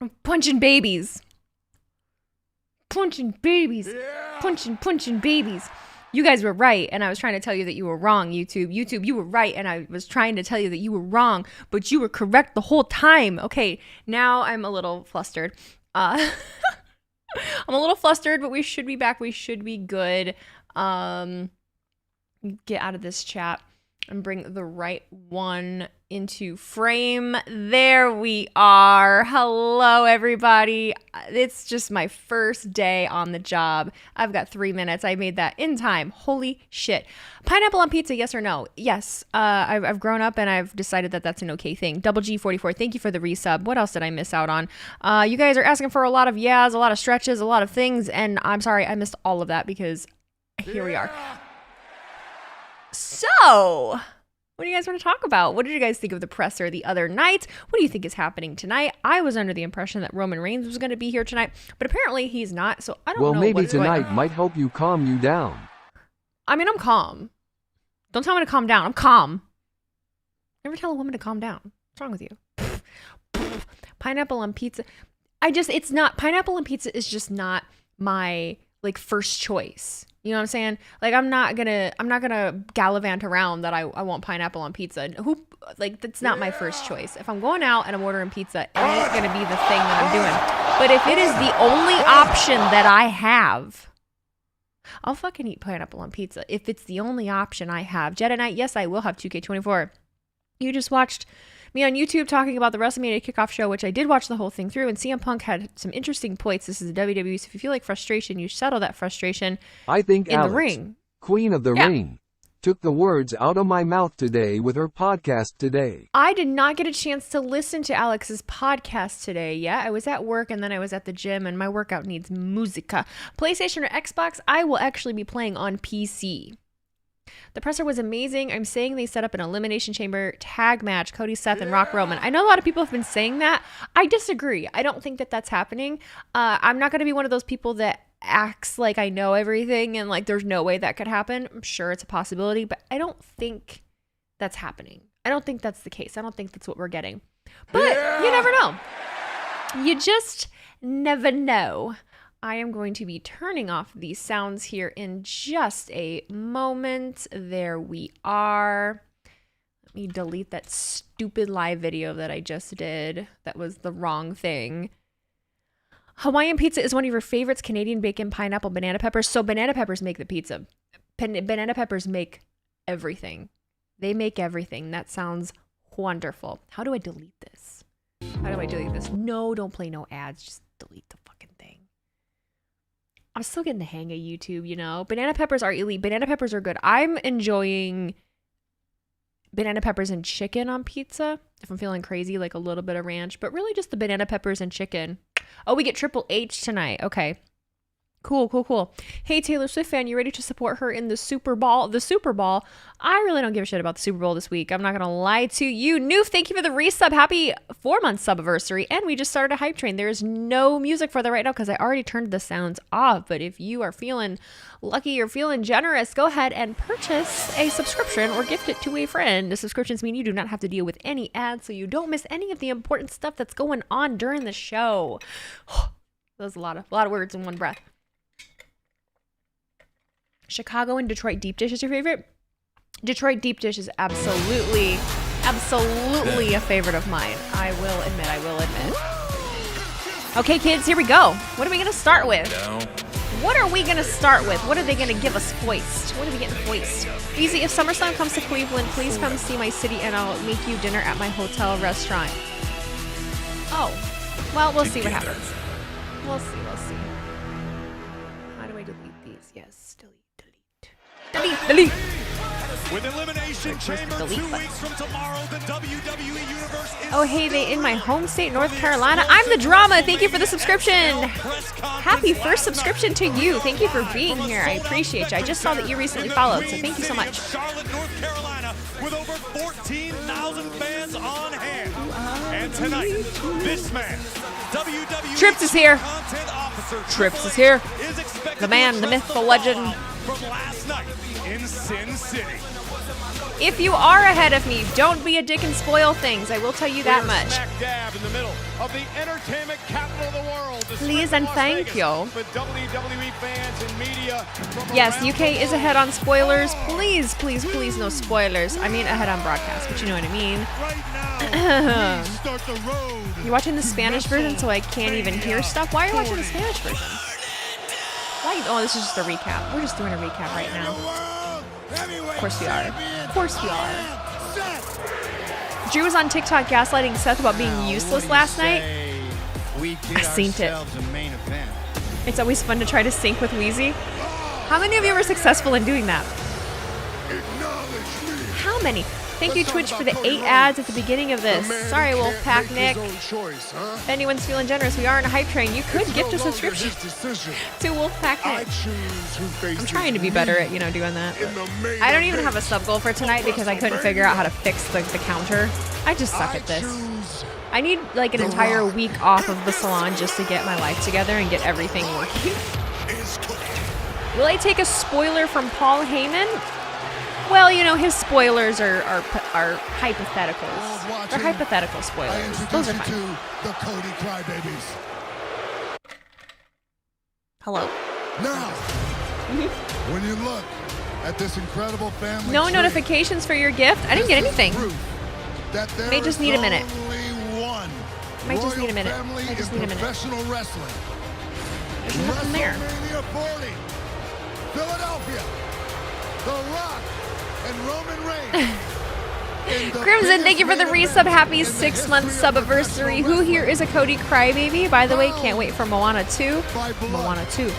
I'm punching babies. Punching babies. Yeah. Punching babies. You guys were right, and I was trying to tell you that you were wrong, YouTube. YouTube, you were right, and I was trying to tell you that you were wrong, but you were correct the whole time. Okay, now I'm a little flustered. I'm a little flustered, but we should be back. We should be good. Get out of this chat and bring the right one into frame. There we are. Hello, everybody. It's just my first day on the job. I've got 3 minutes. I made that in time. Holy shit. Pineapple on pizza, yes or no? Yes. I've grown up and I've decided that that's an okay thing. Double G44, thank you for the resub. What else did I miss out on? You guys are asking for a lot of yeahs, a lot of stretches, a lot of things, and I'm sorry I missed all of that because here we are. So, what do you guys want to talk about? What did you guys think of the presser the other night? What do you think is happening tonight? I was under the impression that Roman Reigns was going to be here tonight, but apparently he's not, so I don't know. Well, maybe tonight might help you calm you down. I mean, I'm calm. Don't tell me to calm down. I'm calm. Never tell a woman to calm down. What's wrong with you? Pineapple on pizza. It's not, pineapple on pizza is just not my, like, first choice. You know what I'm saying? Like, I'm not gonna gallivant around that I want pineapple on pizza. That's not my first choice. If I'm going out and I'm ordering pizza, it ain't gonna be the thing that I'm doing. But if it is the only option that I have, I'll fucking eat pineapple on pizza. If it's the only option I have. Jedi Knight, yes, I will have 2K24. You just watched me on YouTube talking about the WrestleMania Kickoff show, which I did watch the whole thing through, and CM Punk had some interesting points. This is the WWE, so if you feel like frustration, you settle that frustration I think in Alex, the ring. Queen of the Ring, took the words out of my mouth today with her podcast today. I did not get a chance to listen to Alex's podcast today yet. I was at work and then I was at the gym, and my workout needs musica. PlayStation or Xbox, I will actually be playing on PC. The presser was amazing. I'm saying they set up an Elimination Chamber tag match, Cody, Seth, and Rock Roman. I know a lot of people have been saying that. I disagree. I don't think that that's happening. I'm not going to be one of those people that acts like I know everything and like there's no way that could happen. I'm sure it's a possibility, but I don't think that's happening. I don't think that's the case. I don't think that's what we're getting. But you never know. You just never know. I am going to be turning off these sounds here in just a moment. There we are. Let me delete that stupid live video that I just did. That was the wrong thing. Hawaiian pizza is one of your favorites. Canadian bacon, pineapple, banana peppers. So banana peppers make the pizza. Banana peppers make everything. They make everything. That sounds wonderful. How do I delete this? How do I delete this? No, don't play no ads. Just delete the fucking thing. I'm still getting the hang of YouTube, you know. Banana peppers are elite. Banana peppers are good. I'm enjoying banana peppers and chicken on pizza. If I'm feeling crazy, like a little bit of ranch. But really just the banana peppers and chicken. Oh, we get Triple H tonight. Okay. Cool. Hey, Taylor Swift fan, you ready to support her in the Super Bowl? The Super Bowl? I really don't give a shit about the Super Bowl this week. I'm not going to lie to you. Noof, thank you for the resub. Happy 4-month subversary. And we just started a hype train. There's no music for that right now because I already turned the sounds off. But if you are feeling lucky or feeling generous, go ahead and purchase a subscription or gift it to a friend. The subscriptions mean you do not have to deal with any ads, so you don't miss any of the important stuff that's going on during the show. That was a lot of words in one breath. Chicago and Detroit deep dish is your favorite? Detroit deep dish is absolutely a favorite of mine. I will admit. Okay, kids, here we go. What are we going to start with? What are we going to start with? What are they going to give us foist? What are we getting foist? Easy, if SummerSlam comes to Cleveland, please come see my city and I'll make you dinner at my hotel restaurant. Oh, well, we'll see what happens. We'll see. How do I delete these? Yes, delete. With Elimination Chamber 2 weeks from tomorrow, the WWE Universe is... Oh, hey, they in my home state, North Carolina. I'm the drama. Thank you for the subscription. Happy first subscription to you. Thank you for being here. I appreciate you. I just saw that you recently followed, so thank you so much. Charlotte, North Carolina, with over 14,000 fans on hand. And tonight, this man, WWE Trips is here. Content Officer Trips is here. is expected The man, to the myth, the drop legend. from last night in Sin City. If you are ahead of me, don't be a dick and spoil things. I will tell you that much. Smack dab in the middle of the entertainment capital of the world. Please and thank you. With WWE fans and media from Yes, around UK the is world. ahead on spoilers. Please, please, please, no spoilers. I mean ahead on broadcast, but you know what I mean. Right now, we start the road. You're watching the Spanish version, so I can't even hear stuff. Why are you watching the Spanish version? Why? Oh, this is just a recap. We're just doing a recap right now. Of course we are. Of course we are. Drew was on TikTok gaslighting Seth about being useless last night. I synced it. It's always fun to try to sync with Wheezy. How many of you were successful in doing that? How many? Thank you, Twitch, for the 8 ads at the beginning of this. Sorry, Wolfpack Nick. If anyone's feeling generous, we are in a hype train. You could gift a subscription to Wolfpack Nick. I'm trying to be better at, doing that. I don't even have a sub goal for tonight because I couldn't figure out how to fix the counter. I just suck at this. I need like an entire week off of the salon just to get my life together and get everything working. Will I take a spoiler from Paul Heyman? Well, his spoilers are hypotheticals. They're hypothetical spoilers. Those are fine. The Cody Crybabies. Hello. Now, when you look at this incredible family, No tree, notifications for your gift? I didn't get this is anything. proof that there May just is need a minute. only one Might just need a minute. royal family I just in need a minute. professional wrestling. There's nothing there. WrestleMania 40, Philadelphia, The Rock and Roman Reigns. in the Crimson, thank you for the biggest resub. main Happy event in the 6-month history of sub-anniversary. professional Who here is a Cody Crybaby? By the way, can't wait for Moana 2. By blood. Moana 2.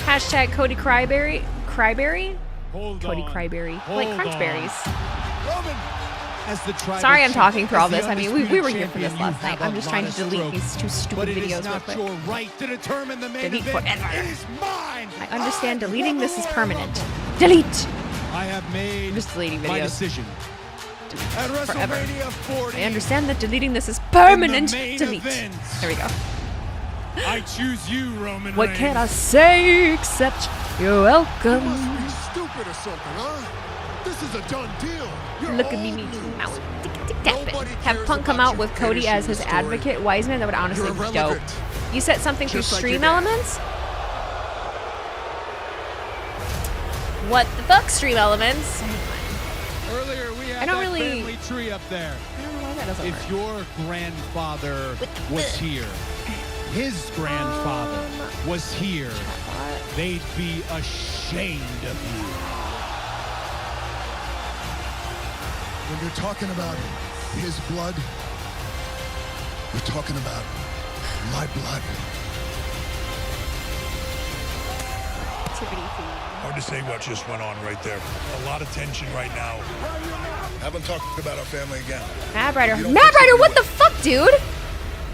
Hashtag Cody Cryberry. Cryberry? Hold Cody on. Cryberry. Hold Like on. Crunchberries. Roman. As the tribal Sorry I'm chief, talking for as all the this. I mean, we undisputed were here for this champion, last you night. have I'm a just trying to lot of delete strokes, these 2 stupid but it is videos real not quick. your right to determine the main Delete event. forever. It is mine. I understand deleting this is permanent. Delete! I have made I'm just deleting my videos. decision. At Forever. WrestleMania 40, I understand that deleting this is permanent. main Delete. event. There we go. I choose you, Roman What Reigns. can I say except you're welcome? Must be stupid or something, huh? This is a done deal. You're Look at me, old me, news. mouth. Tap it. Nobody Have cares Punk come about out you with Cody as his finishing the story. advocate. Wiseman, that would honestly You're be dope. irrelevant. You said something through Just like Stream your dad. Elements? What the fuck, Stream Elements? Earlier we had I don't that really- family tree up there. I don't know why that doesn't If work. your grandfather was here, his grandfather was here, they'd be ashamed of you. When you're talking about his blood, you're talking about my blood. Hard to say what just went on right there. A lot of tension right now. Haven't talked about our family again. Mad Rider. You don't Mad fix it, Rider, you what the won't. fuck, dude?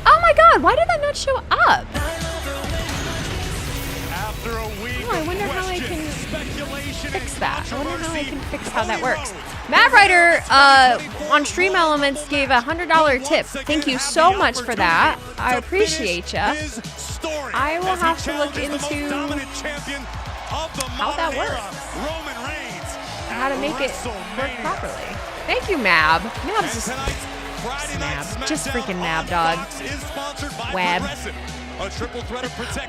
Oh my god, why did that not show up? After a week Oh, I wonder of how I questions, can speculation, Fix and that. I wonder how I controversy, can fix how that Cody works. Rhodes Mad Rider on Stream Elements gave a $100 tip. Thank you so much for that. I appreciate ya. I will have to look into how that works. How to make it work properly. Thank you, Mab. Mab's just Mab. Just freaking Mab, dog. Web.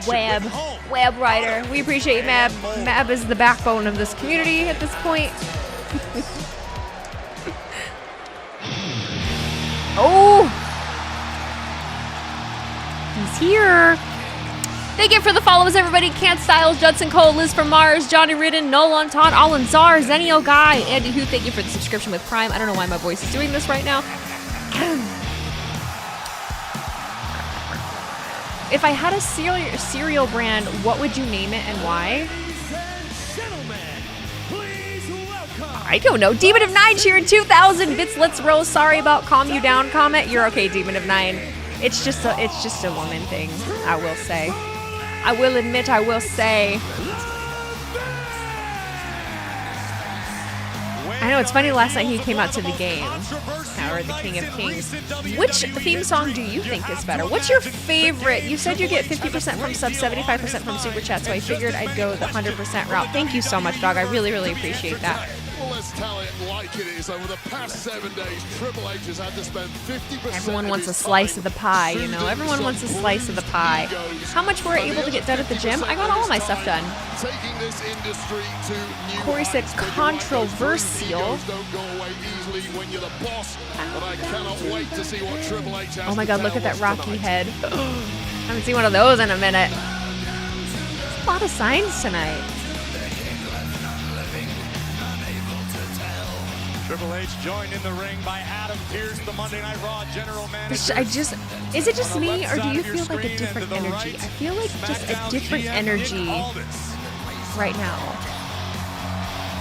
Web. Web Rider. We appreciate you, Mab. Mab is the backbone of this community at this point. Oh! He's here. Thank you for the follows, everybody. Kant Styles, Judson Cole, Liz from Mars, Johnny Ridden, Nolan Taunt, Alanzar, Zenio Guy, Andy Who. Thank you for the subscription with Prime. I don't know why my voice is doing this right now. If I had a cereal brand, what would you name it and why? I don't know. Demon of Nine cheering 2,000 bits. Let's roll. Sorry about calm you down comment. You're okay, Demon of Nine. It's just a woman thing. I will say. I will admit. I will say. I know it's funny. Last night he came out to the game, or the King of Kings. Which theme song do you think is better? What's your favorite? You said you get 50% from subs, 75% from super chat, so I figured I'd go the 100% route. Thank you so much, dog. I really, really appreciate that. making it is over the past 7 days, Triple H has had to spend 50%. Everyone wants a slice of the pie, you know. Everyone wants a slice of the pie. How much were able to get done at the gym? I got all of my stuff done. Taking this industry to new Corey said controversial. Don't go away easily when you're the boss, but I cannot wait to see what Triple H has Oh my to god, look tell at that us Rocky tonight. head. I haven't seen one of those in a minute. A lot of signs tonight. Triple H joined in the ring by Adam Pearce, the Monday Night Raw general manager. Is it just me, or do you feel like a different energy? I feel like just a different energy right now.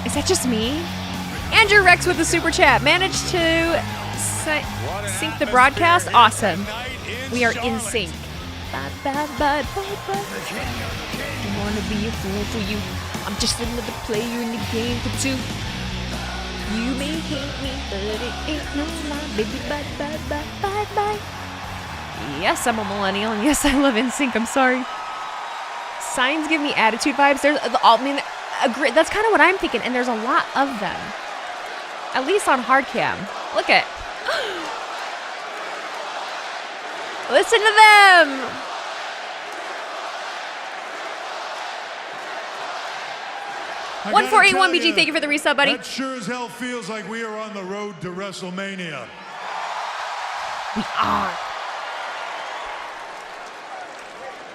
Is that just me? Andrew Rex with the super chat. Managed to sync the broadcast. Awesome. We are in sync. Bye, bye, bye, bye, bye. I wanna be a fool for you. I'm just another player in the game for two. You may hate me, but it ain't no lie, baby. Bye, bye, bye, bye, bye. Yes, I'm a millennial, and yes, I love NSYNC. I'm sorry. Signs give me attitude vibes. That's kind of what I'm thinking, and there's a lot of them. At least on hard cam. Look at. Listen to them. 1481 BG, thank you for the resub, buddy. That sure as hell feels like we are on the road to WrestleMania. We are.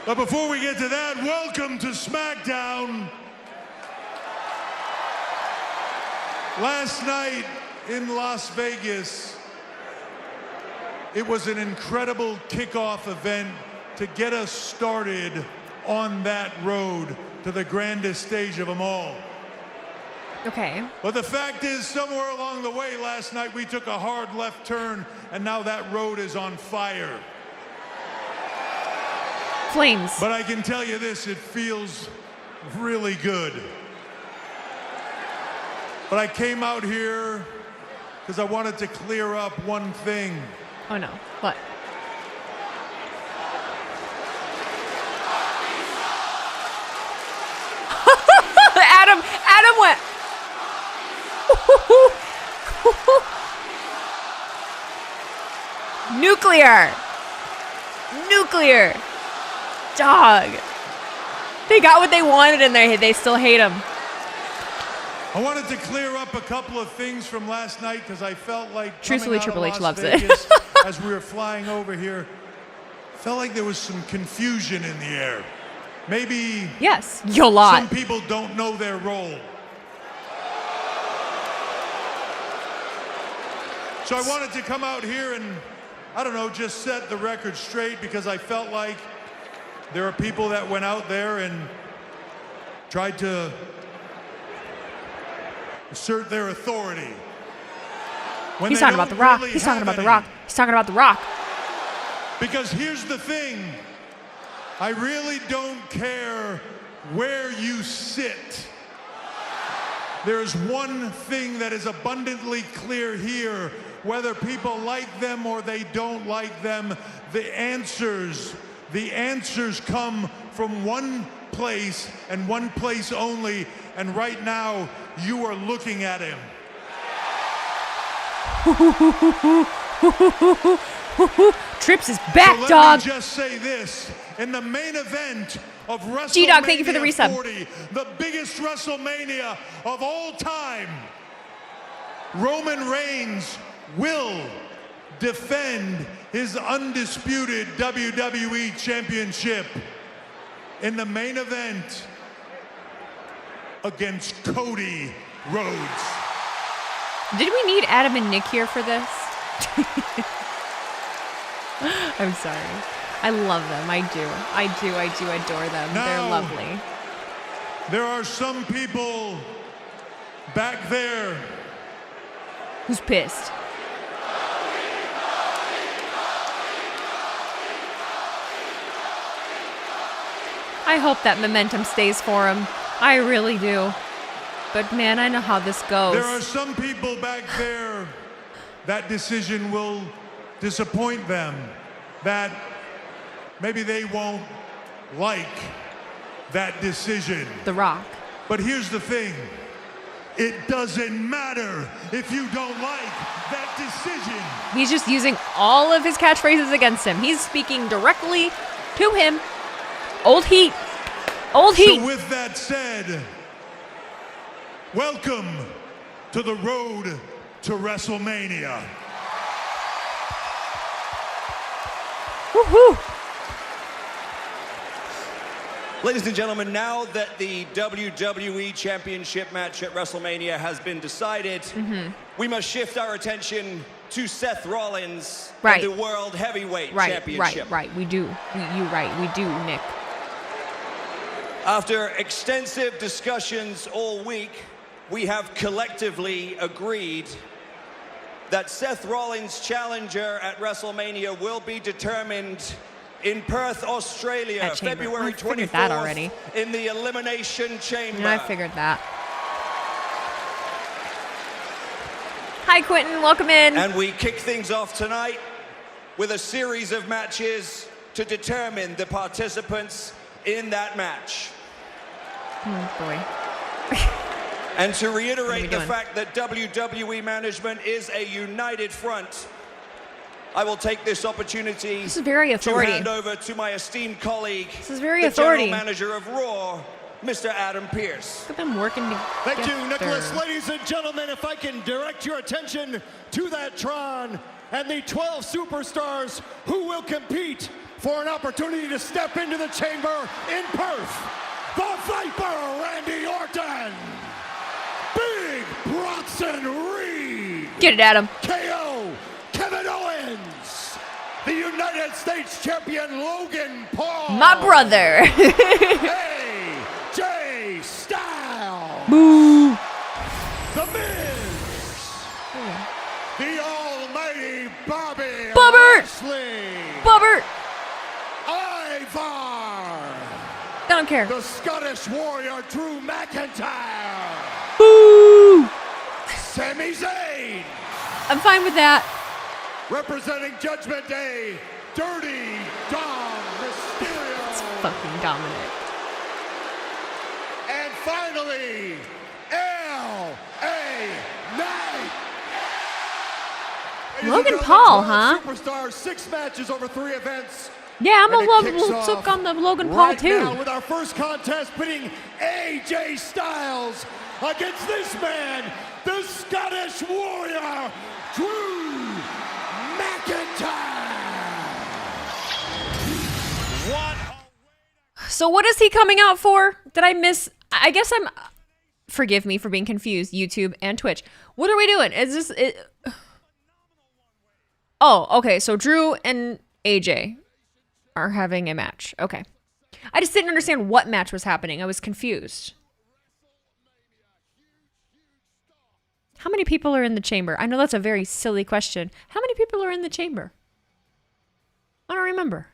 But before we get to that, welcome to SmackDown. Last night in Las Vegas, it was an incredible kickoff event to get us started on that road to the grandest stage of them all. Okay. But the fact is, somewhere along the way last night, we took a hard left turn, and now that road is on fire. Flames. But I can tell you this, it feels really good. But I came out here because I wanted to clear up one thing. Oh no. What? Adam went. Nuclear. Dog. They got what they wanted and they still hate him. I wanted to clear up a couple of things from last night because I felt like truthfully coming out Triple of H Las loves Vegas, it. as we were flying over here, felt like there was some confusion in the air. Maybe Yes, a lot. some people don't know their role. So I wanted to come out here and, I don't know, just set the record straight because I felt like there are people that went out there and tried to assert their authority. He's talking about The Rock. He's talking about The Rock. He's talking about The Rock. Because here's the thing, I really don't care where you sit. There's one thing that is abundantly clear here, whether people like them or they don't like them, the answers come from one place and one place only, and right now you are looking at him. Trips is back, so dog. Let me just say this. In the main event of WrestleMania G-Dog, thank you for the resub. 40, the biggest WrestleMania of all time, Roman Reigns will defend his undisputed WWE Championship in the main event against Cody Rhodes. Did we need Adam and Nick here for this? I'm sorry. I love them. I do adore them. Now, they're lovely. There are some people back there Who's pissed? I hope that momentum stays for him. I really do. But man, I know how this goes. There are some people back there that decision will disappoint them, that maybe they won't like that decision. The Rock. But here's the thing. It doesn't matter if you don't like that decision. He's just using all of his catchphrases against him. He's speaking directly to him. Old heat. Old heat. So with that said, welcome to the road to WrestleMania. Woohoo. Ladies and gentlemen, now that the WWE Championship match at WrestleMania has been decided, we must shift our attention to Seth Rollins and the World Heavyweight Championship. Right. We do. You're right. We do, Nick. After extensive discussions all week, we have collectively agreed that Seth Rollins' challenger at WrestleMania will be determined in Perth, Australia, February 24th, that already. in the Elimination Chamber. Yeah, I figured that. Hi, Quentin. Welcome in. And we kick things off tonight with a series of matches to determine the participants in that match. Oh, boy. And to reiterate the fact that WWE management is a united front, I will take this opportunity This is very authority. to hand over to my esteemed colleague, This is very the authority. general manager of Raw, Mr. Adam Pearce. Look at them working together. Thank you, Nicholas. Ladies and gentlemen, if I can direct your attention to that Tron and the 12 superstars who will compete for an opportunity to step into the chamber in Perth. The Viper, Randy Orton. Big Bronson Reed. Get it, Adam. KO, Kevin Owens. The United States champion, Logan Paul. My brother. AJ Styles. Boo. The Miz. The almighty Bobby Bobbert. Lashley. Bobbert. Ivar. I don't care. The Scottish warrior, Drew McIntyre. Boo. Sami Zayn. I'm fine with that. Representing Judgment Day, Dirty Dom Mysterio. It's fucking Dominic. And finally, L.A. Knight. Logan Paul, huh? Superstars, 6 matches over 3 events. Yeah, I'm And a it kicks took off on the Logan Paul right too. now with our first contest pitting AJ Styles against this man, the Scottish warrior, Drew McIntyre. So what is he coming out for? Did I miss? I guess I'm. Forgive me for being confused. YouTube and Twitch. What are we doing? Is this it? Oh, okay. So Drew and AJ are having a match. Okay. I just didn't understand what match was happening. I was confused. How many people are in the chamber? I know that's a very silly question. How many people are in the chamber? I don't remember.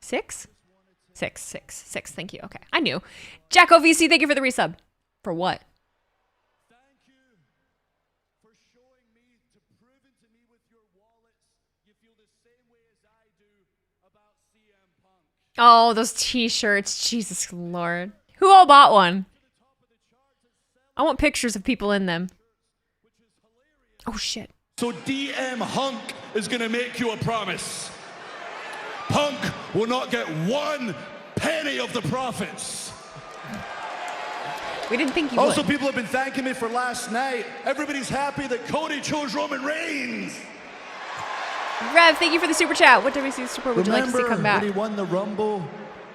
6? 6. Thank you. Okay. I knew. Jacko VC, thank you for the resub. For what? Thank you for showing me, to proving to me with your wallets, you feel the same way as I do about CM Punk. Oh, those t-shirts. Jesus Lord. Who all bought one? I want pictures of people in them. Oh, shit. So DM Hunk is going to make you a promise. Punk will not get 1 penny of the profits. We didn't think you Also, would. people have been thanking me for last night. Everybody's happy that Cody chose Roman Reigns. Rev, thank you for the super chat. What WC super would you like to see come back? When he won the Rumble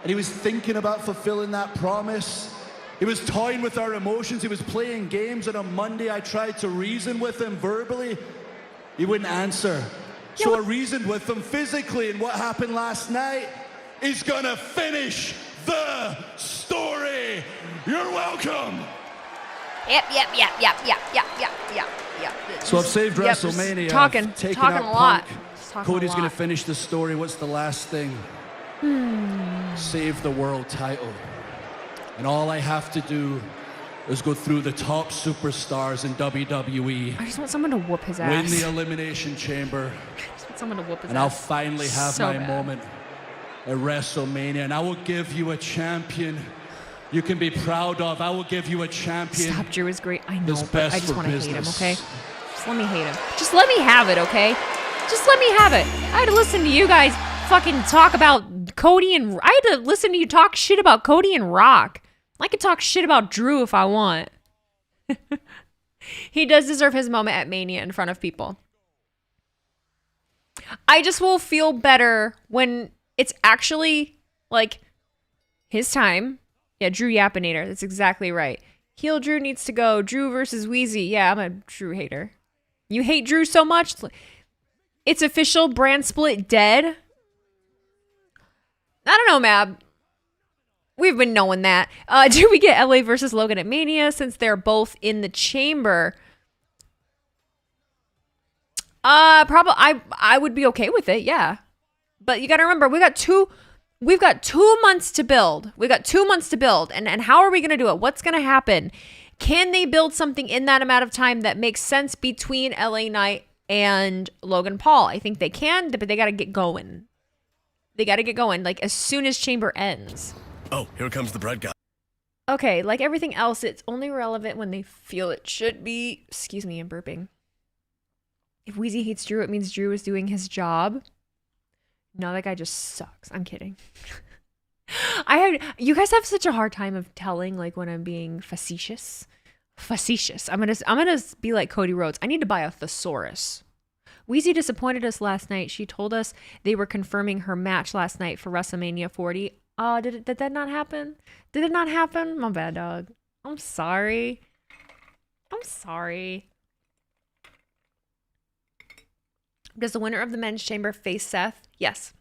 and he was thinking about fulfilling that promise? He was toying with our emotions. He was playing games. And on Monday, I tried to reason with him verbally. He wouldn't answer. So I reasoned with him physically. And what happened last night is going to finish the story. You're welcome. Yep. So I've saved Yep, just WrestleMania. talking I've taken a out lot. Punk. Just talking Cody's a going lot. to finish the story. What's the last thing? Save the world title. And all I have to do is go through the top superstars in WWE, I just want someone to whoop his win ass. the Elimination Chamber, I just want someone to whoop his and I'll ass. finally have So my bad. moment at WrestleMania. And I will give you a champion you can be proud of. I will give you a champion. Stop, Drew is great. I know, That's but I best just for want to hate him, business. okay? Just let me hate him. Just let me have it, okay? Just let me have it. I had to listen to you guys fucking talk about Cody and... I had to listen to you talk shit about Cody and Rock. I could talk shit about Drew if I want. He does deserve his moment at Mania in front of people. I just will feel better when it's actually, like, his time. Yeah, Drew Yapinator. That's exactly right. Heel Drew needs to go. Drew versus Wheezy. Yeah, I'm a Drew hater. You hate Drew so much? It's official. Brand split dead. I don't know, Mab. We've been knowing that. Do we get LA versus Logan at Mania since they're both in the chamber? Probably. I would be okay with it. Yeah, but you got to remember we've got 2 months to build. We got 2 months to build, and how are we gonna do it? What's gonna happen? Can they build something in that amount of time that makes sense between LA Knight and Logan Paul? I think they can, but they got to get going. They got to get going like as soon as Chamber ends. Oh, here comes the bread guy. Okay, like everything else, it's only relevant when they feel it should be. Excuse me, I'm burping. If Wheezy hates Drew, it means Drew is doing his job. No, that guy just sucks. I'm kidding. You guys have such a hard time of telling like when I'm being facetious. I'm gonna be like Cody Rhodes. I need to buy a thesaurus. Wheezy disappointed us last night. She told us they were confirming her match last night for WrestleMania 40. Did that not happen? Did it not happen? My bad, dog. I'm sorry. Does the winner of the men's chamber face Seth? Yes.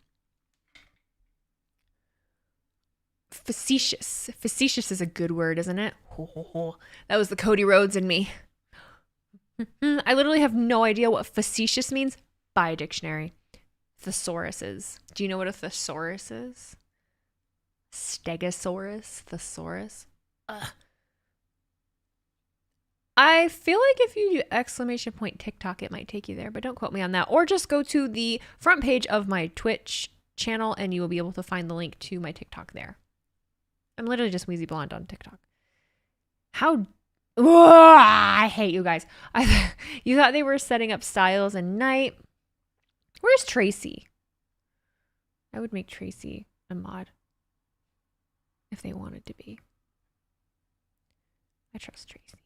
Facetious. Facetious is a good word, isn't it? That was the Cody Rhodes in me. I literally have no idea what facetious means. Buy a dictionary. Thesauruses. Do you know what a thesaurus is? Stegosaurus? Thesaurus? Ugh. I feel like if you do ! TikTok, it might take you there, but don't quote me on that. Or just go to the front page of my Twitch channel and you will be able to find the link to my TikTok there. I'm literally just Wheezy Blonde on TikTok. I hate you guys. You thought they were setting up Styles and Knight. Where's Tracy? I would make Tracy a mod if they wanted to be. I trust Tracy.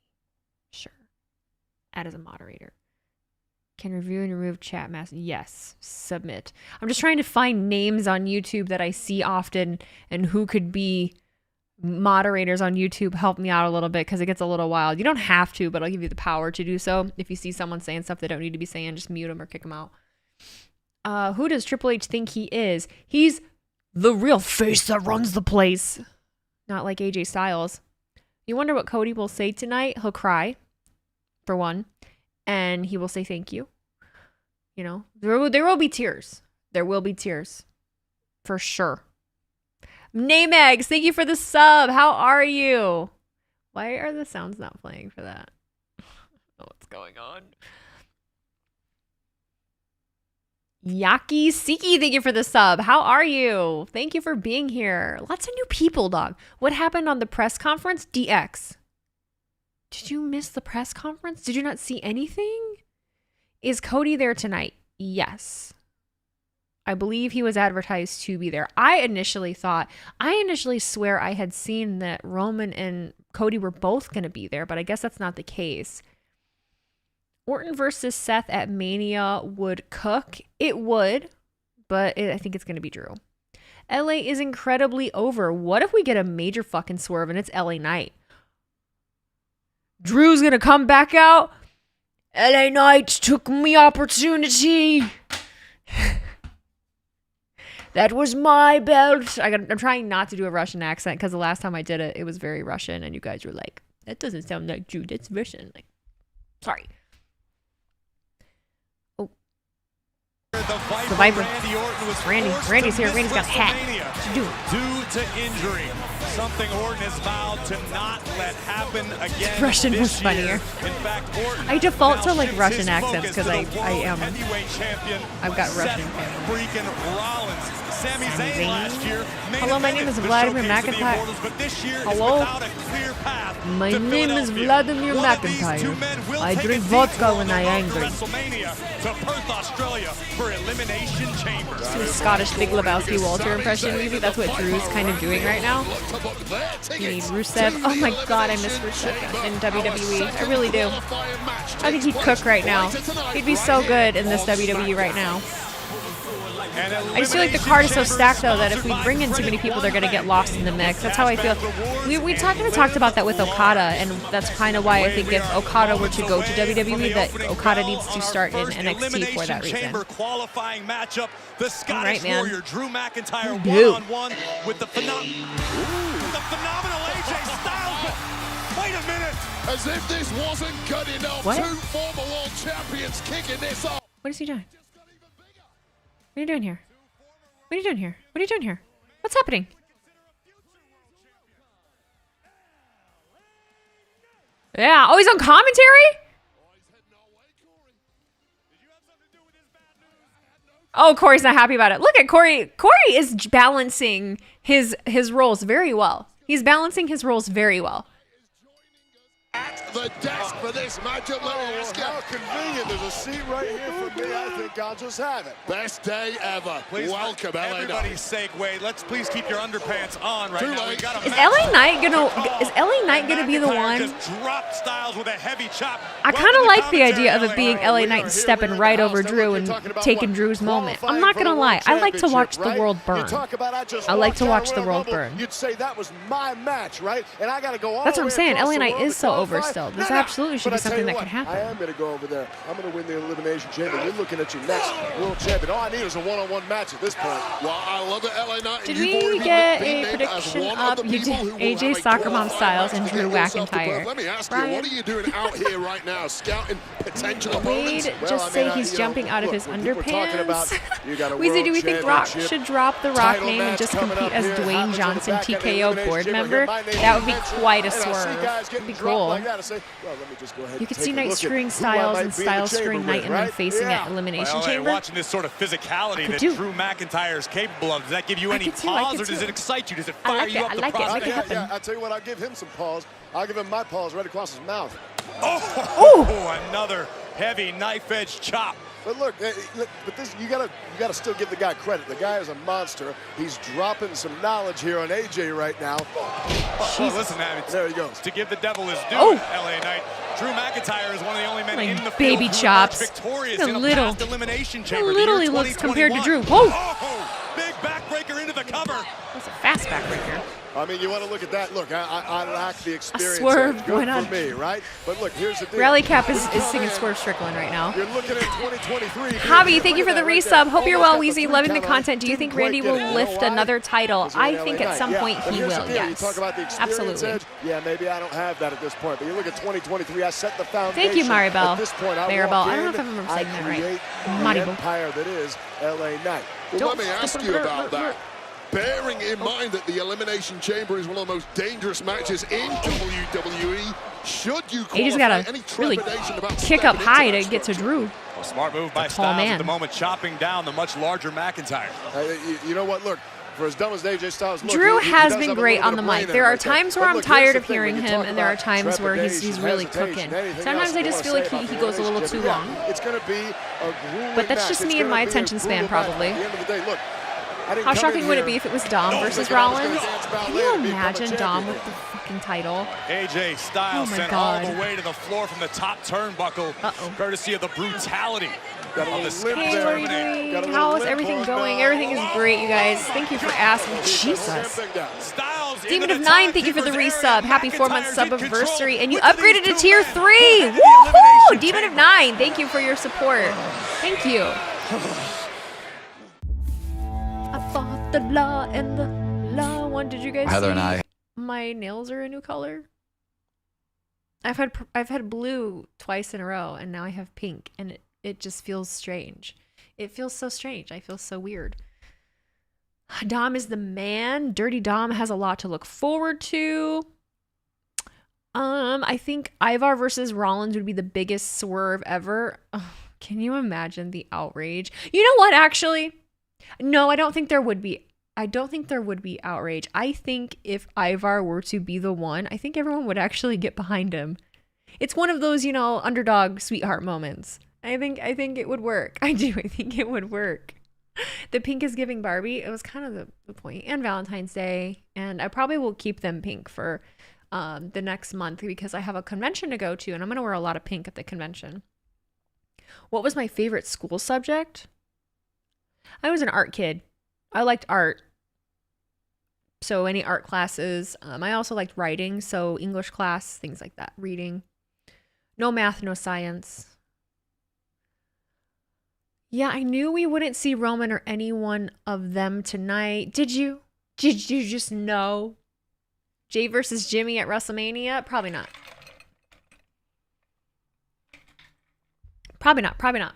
Sure. Add as a moderator. Can review and remove chat mask. Yes. Submit. I'm just trying to find names on YouTube that I see often and who could be moderators on YouTube. Help me out a little bit because it gets a little wild. You don't have to, but I'll give you the power to do so. If you see someone saying stuff they don't need to be saying, just mute them or kick them out. Who does Triple H think he is? He's the real face that runs the place. Not like AJ Styles. You wonder what Cody will say tonight? He'll cry, for one, and he will say thank you. You know, there will be tears. There will be tears, for sure. Name Eggs, thank you for the sub. How are you? Why are the sounds not playing for that? I don't know what's going on. Yaki Siki, thank you for the sub. How are you? Thank you for being here. Lots of new people, dog. What happened on the press conference? DX. Did you miss the press conference? Did you not see anything? Is Cody there tonight? Yes. I believe he was advertised to be there. I initially swear I had seen that Roman and Cody were both going to be there, but I guess that's not the case. Orton versus Seth at Mania would cook. It would, but I think it's going to be Drew. LA is incredibly over. What if we get a major fucking swerve and it's LA Knight? Drew's going to come back out. LA Knight took me opportunity. That was my belt. I'm trying not to do a Russian accent because the last time I did it, it was very Russian. And you guys were like, that doesn't sound like Drew. That's Russian. Like, sorry. The Viper. Randy's here. Randy's got a hat. What you doing? Due to injury, something Orton has vowed to not let happen again. Russian was funnier. In fact, Orton I default to like shifts Russian his accents focus because to the I am. heavyweight champion, I've got Russian Seth freaking Rollins. Sami Zayn last year. Hello, my name is Vladimir McIntyre. Hello. My name is Vladimir McIntyre. I drink vodka when I'm angry. To Perth, Australia for Elimination Chamber. Do a Scottish Big Lebowski Walter impression. Maybe that's what Drew's kind of doing right now. You need Rusev. Oh my god, I miss Rusev in WWE. I really do. I think he'd cook right now. He'd be so good in this WWE right now. I just feel like the card is so stacked, though, that if we bring in too many people, they're going to get lost in the mix. That's how I feel. We kind of talked about that with Okada, and that's kind of why I think if Okada were to go to WWE, that Okada needs to start in NXT for that reason. Qualifying matchup, the Scottish Warrior Drew McIntyre one-on-one with the phenomenal AJ Styles. Wait a minute! As if this wasn't good enough, what? 2 former world champions kicking this off. What is he doing? What are you doing here? What are you doing here? What are you doing here? What's happening? Yeah. Oh, he's on commentary? Oh, Corey's not happy about it. Look at Corey. Corey is balancing his roles very well. He's balancing his roles very well. At the desk for this matchup, let me ask you. How convenient. There's a seat right here for me. I think I'll just have it. Best day ever. Please, welcome, for LA everybody's sake, Wade, let's please keep your underpants on right now. We got a Is LA Knight gonna be the one? Just dropped Styles with a heavy chop. I kind of like the idea of it being LA Knight stepping right over Drew and taking Drew's moment. I'm not gonna lie. I like to watch the world burn. I like to watch the world burn. You'd say that was my match, right? And I got to go all That's what I'm saying. across LA the Knight world is to so qualify. over still. This No, absolutely should but be I tell something you that what, can happen. I am going to go over there. I'm going to win the Elimination Chamber. You're looking at your next world champion. All I need is a one-on-one match at this point. Well, I love it, LA Knight. Did we get a prediction up? You did. AJ Soccer Mom Styles and Drew McIntyre. Let me ask you, what are you doing out here right now, scouting potential Wade opponents? just say he's jumping out of his underpants. Weezy, do we think Rock should drop the Rock name and just compete as Dwayne Johnson, TKO board member? That would be quite a swerve. That'd be cool. You could see Knight screwing Styles and Styles screwing Knight and then facing at Elimination Chamber. Watching this sort of physicality that Drew McIntyre is capable of, does that give you any pause or does it excite you? Does it fire you up the prospect? Yeah, I'll tell you what, I'll give him some pause. I'll give him my pause right across his mouth. Oh, another heavy knife edge chop. But look, but this you gotta still give the guy credit. The guy is a monster. He's dropping some knowledge here on AJ right now. Well, listen, man, there he goes. To give the devil his due, LA Knight. Drew McIntyre is one of the only men in the baby field chops. Victorious in a past Elimination Chamber. Little he looks compared to Drew. Whoa! Oh, big backbreaker into the cover. That's a fast backbreaker. I mean, you want to look at that. Look, I lack the experience. A swerve. Good Why for me, right? But look, here's the deal. Rally Cap is singing Swerve Strickland right now. You're looking at 2023. Javi, thank you for the resub. Hope you're well, Weezy. Loving the content. Do you think Randy will lift another title? I think at some point he will, yes. You talk about the Absolutely. edge. Yeah, maybe I don't have that at this point. But you look at 2023, I set the foundation. Thank you, Maribel. At this point, I Maribel. I don't know if I remember saying that right. Maribel. Empire that is LA Knight. Well, let me ask you about that. Bearing in mind that the Elimination Chamber is one of the most dangerous matches in WWE, should you qualify any trepidation about kick up high to get to Drew? A smart move by Styles at the moment, chopping down the much larger McIntyre. You know what? Look, for as dumb as AJ Styles looks, Drew has been great on the mic. There are times where I'm tired of hearing him, and there are times where he's really cooking. Sometimes I just feel like he goes a little too long. It's going to be a grueling but that's just me and my attention span, probably. At the end of the day, look, how shocking would it be if it was Dom versus Rollins? Can you imagine Dom with the fucking title? AJ Styles sent all the way to the floor from the top turnbuckle, courtesy of the brutality of the Scottish. How is everything going? Everything is great, you guys. Thank you for asking. Jesus. Demon of 9, thank you for the resub. Happy 4-month sub anniversary, and you upgraded to tier 3. Woohoo! Demon of 9, thank you for your support. Thank you. I fought the law and the law won. Did you guys Heather see and I. my nails are a new color? I've had blue twice in a row, and now I have pink, and it just feels strange. It feels so strange. I feel so weird. Dom is the man. Dirty Dom has a lot to look forward to. I think Ivar versus Rollins would be the biggest swerve ever. Oh, can you imagine the outrage? You know what, actually? No, I don't think there would be. I don't think there would be outrage. I think if Ivar were to be the one, I think everyone would actually get behind him. It's one of those, underdog sweetheart moments. I think it would work. I do. I think it would work. The pink is giving Barbie. It was kind of the point. And Valentine's Day. And I probably will keep them pink for the next month because I have a convention to go to and I'm going to wear a lot of pink at the convention. What was my favorite school subject? I was an art kid. I liked art. So any art classes. I also liked writing. So English class, things like that. Reading. No math, no science. Yeah, I knew we wouldn't see Roman or any one of them tonight. Did you? Did you just know? Jay versus Jimmy at WrestleMania? Probably not. Probably not.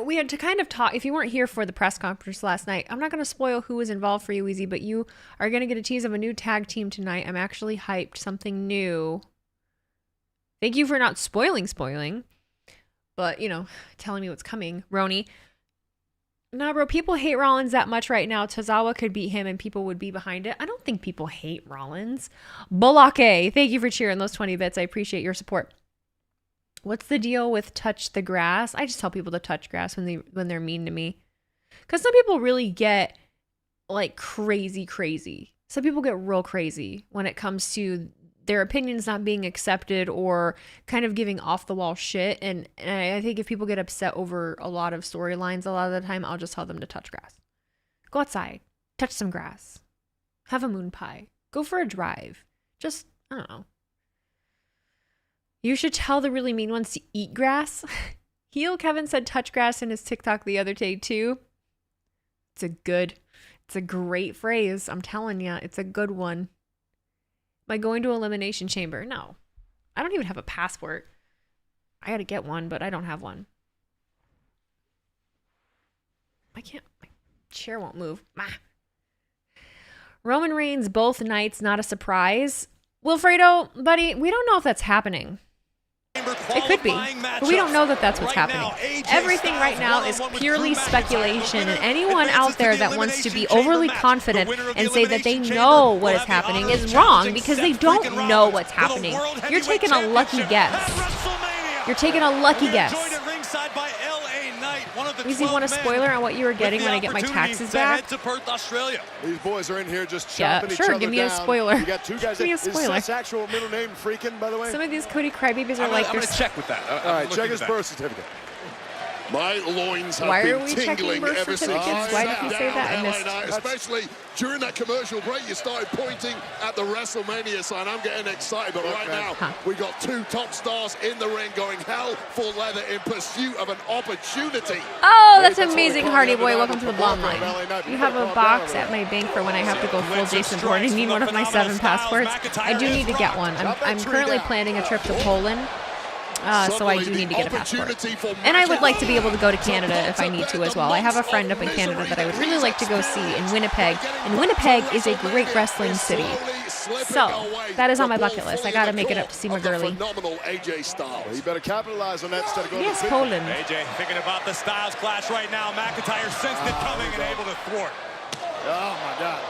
We had to kind of talk. If you weren't here for the press conference last night, I'm not going to spoil who was involved for you, Easy, but you are going to get a tease of a new tag team tonight. I'm actually hyped. Something new. Thank you for not spoiling. But, telling me what's coming. Roni. Nah, bro, people hate Rollins that much right now. Tozawa could beat him and people would be behind it. I don't think people hate Rollins. Bolake, thank you for cheering those 20 bits. I appreciate your support. What's the deal with touch the grass? I just tell people to touch grass when they're mean to me. Because some people really get, like, crazy. Some people get real crazy when it comes to their opinions not being accepted or kind of giving off the wall shit. And I think if people get upset over a lot of storylines, a lot of the time, I'll just tell them to touch grass. Go outside, touch some grass, have a moon pie, go for a drive. Just, I don't know. You should tell the really mean ones to eat grass. Heel Kevin said touch grass in his TikTok the other day too. It's a great phrase. I'm telling you, it's a good one. Am I going to Elimination Chamber? No. I don't even have a passport. I got to get one, but I don't have one. My chair won't move. Roman Reigns both nights, not a surprise. Wilfredo, buddy, we don't know if that's happening. It could be, but we don't know that that's what's happening. Everything right now is purely speculation, and anyone out there that wants to be overly confident and say that they know what is happening is wrong because they don't know what's happening. You're taking a lucky guess. Easy, want a spoiler on what you were getting when I get my taxes back? These boys are in here just chopping each other down. Give me a spoiler. You got two guys. Give me a spoiler. Is Seth's actual middle name Freakin', by the way? Some of these Cody crybabies are like... I'm going to check with that. All right, check his birth certificate. My loins have Why been are we checking tingling birth ever since certificates? Why did he say that? I missed. Especially during that commercial break, you started pointing at the WrestleMania sign. I'm getting excited, but right now we got two top stars in the ring going hell for leather in pursuit of an opportunity. Oh, that's amazing, Hardy Boy. Welcome to the Blonde Line. You have a box at my bank for when I have to go full Jason Bourne and need one of my 7 passports. I do need to get one. I'm currently planning a trip to Poland. So I do need to get a passport. And I would like to be able to go to Canada if I need to as well. I have a friend up in Canada that I would really like to go see in Winnipeg. And Winnipeg is a great wrestling city. So, that is on my bucket list. I got to make it up to see my girlie. You better capitalize on that instead of going to Poland. AJ thinking about the Styles clash right now. McIntyre sensed it coming and able to thwart. Oh, my God.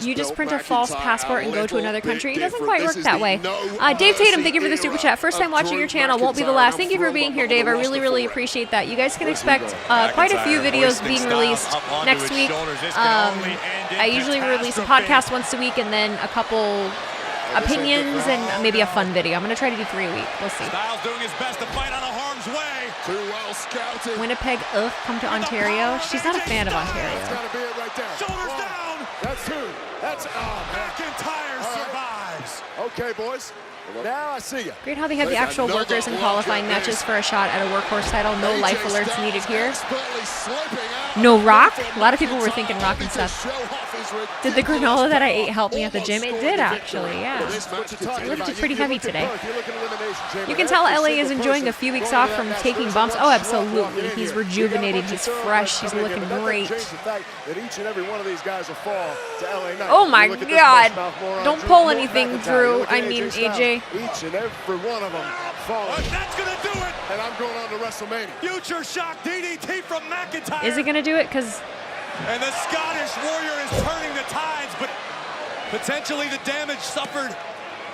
You just print a false passport and go to another country? It doesn't quite work that way. Dave Tatum, thank you for the super chat. First time watching your channel, won't be the last. Thank you for being here, Dave. I really appreciate that. You guys can expect quite a few videos being released next week. I usually release a podcast once a week and then a couple opinions and maybe a fun video. I'm going to try to do 3 a week. We'll see. Styles doing his best to fight out of harm's way. Too well scouted. Winnipeg, come to Ontario. She's not a fan of Ontario. Shoulders down. That's who. That's McIntyre survives. Okay, boys. Now I see you. Great how they have the actual workers in qualifying matches for a shot at a workhorse title. No life alerts needed here. No Rock? A lot of people were thinking Rock and stuff. Did the granola that I ate help me at the gym? It did, actually, yeah. I lifted pretty heavy today. You can tell LA is enjoying a few weeks off from taking bumps. Oh, absolutely. He's rejuvenated. He's fresh. He's looking great. Oh, my God. Don't pull anything through. I mean, AJ. Each and every one of them falling. That's going to do it. And I'm going on to WrestleMania. Future shock DDT from McIntyre. Is he going to do it? Because... And the Scottish Warrior is turning the tides, but potentially the damage suffered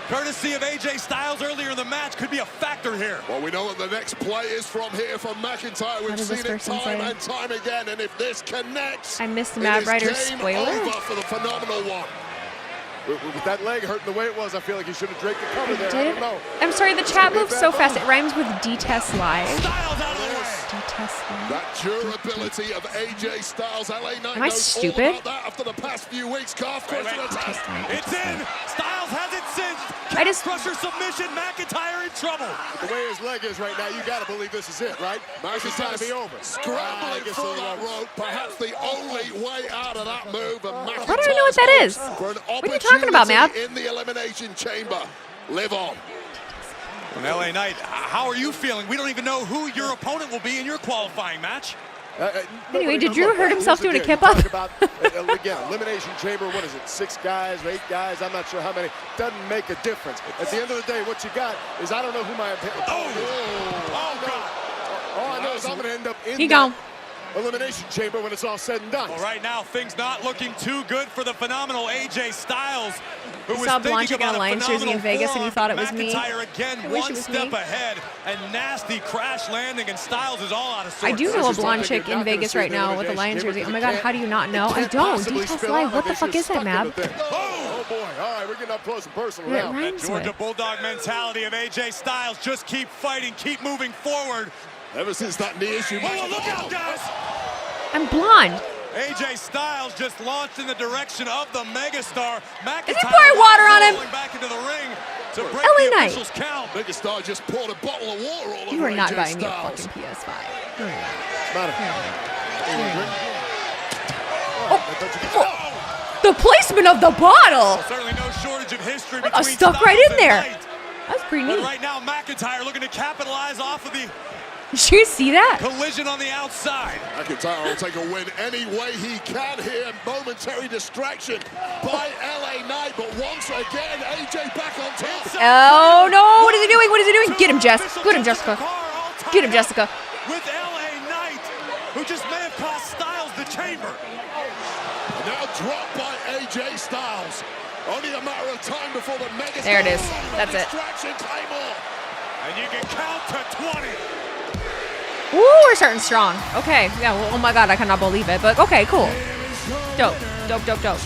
courtesy of AJ Styles earlier in the match could be a factor here. Well, we know what the next play is from here from McIntyre. We've seen it time and time again, and if this connects, I missed the Mad Rider's spoiler. Over for the phenomenal one. With that leg hurting the way it was, I feel like he should have draped the cover there. I don't know. I'm sorry, the chat moves so fast. It rhymes with detest live. Styles out of the way. Detest live. That durability of AJ Styles, LA Knight. Am I stupid? All about that after the past few weeks. Calf crusher attack. It's in. Styles has it cinched. Crusher submission. McIntyre in trouble. The way his leg is right now, you got to believe this is it, right? This is got to be over. Scrambling for that rope, perhaps the only way out of that move. And I don't even know what that is. What are you talking about, man? In the Elimination Chamber. Live on. And LA Knight, how are you feeling? We don't even know who your opponent will be in your qualifying match. Anyway, did Drew hurt himself doing a kip-up? Again, Elimination Chamber, what is it, 6 guys or 8 guys? I'm not sure how many. Doesn't make a difference. At the end of the day, what you got is I don't know who my opponent is. Oh, God. All I know is I'm going to end up in Elimination Chamber when it's all said and done. Well, right now, things not looking too good for the phenomenal AJ Styles, who was saw thinking Blanche about in a Lions jersey in Vegas and you thought it was me. McIntyre again, one step ahead, and nasty crash landing, and Styles is all out of sorts. I do know a blonde chick in Vegas right now with a Lions jersey. Oh my God, how do you not know? I don't. Detest live. What the fuck is that, Mab? Oh boy! All right, we're getting up close and personal now. That Georgia Bulldog mentality of AJ Styles. Just keep fighting, keep moving forward. Ever since that knee issue. Oh, look out, guys! I'm blonde. AJ Styles just launched in the direction of the megastar. McIntyre is he pouring water on him? Back into the ring to break LA the Knight. officials' count. Megastar just poured a bottle of water all over You are not AJ buying me a Styles. fucking PS5. The placement of the bottle. Well, certainly no shortage of history between stuck right in there. That's pretty neat. But right now, McIntyre looking to capitalize off of the Did you see that? collision on the outside. McIntyre will take a win any way he can here. Momentary distraction by LA Knight, but once again, AJ back on top. Oh no! What is he doing? What is he doing? Get him, Jess. Get him, Jessica. Get him, Jessica. With LA Knight, who just may have cost Styles the chamber. Now dropped by AJ Styles. Only a matter of time before the mega. There it is. That's it. And you can count to 20. Ooh, we're starting strong. Okay. Yeah. Well, oh my God, I cannot believe it. But okay, cool. Dope. Dope. Dope. Dope.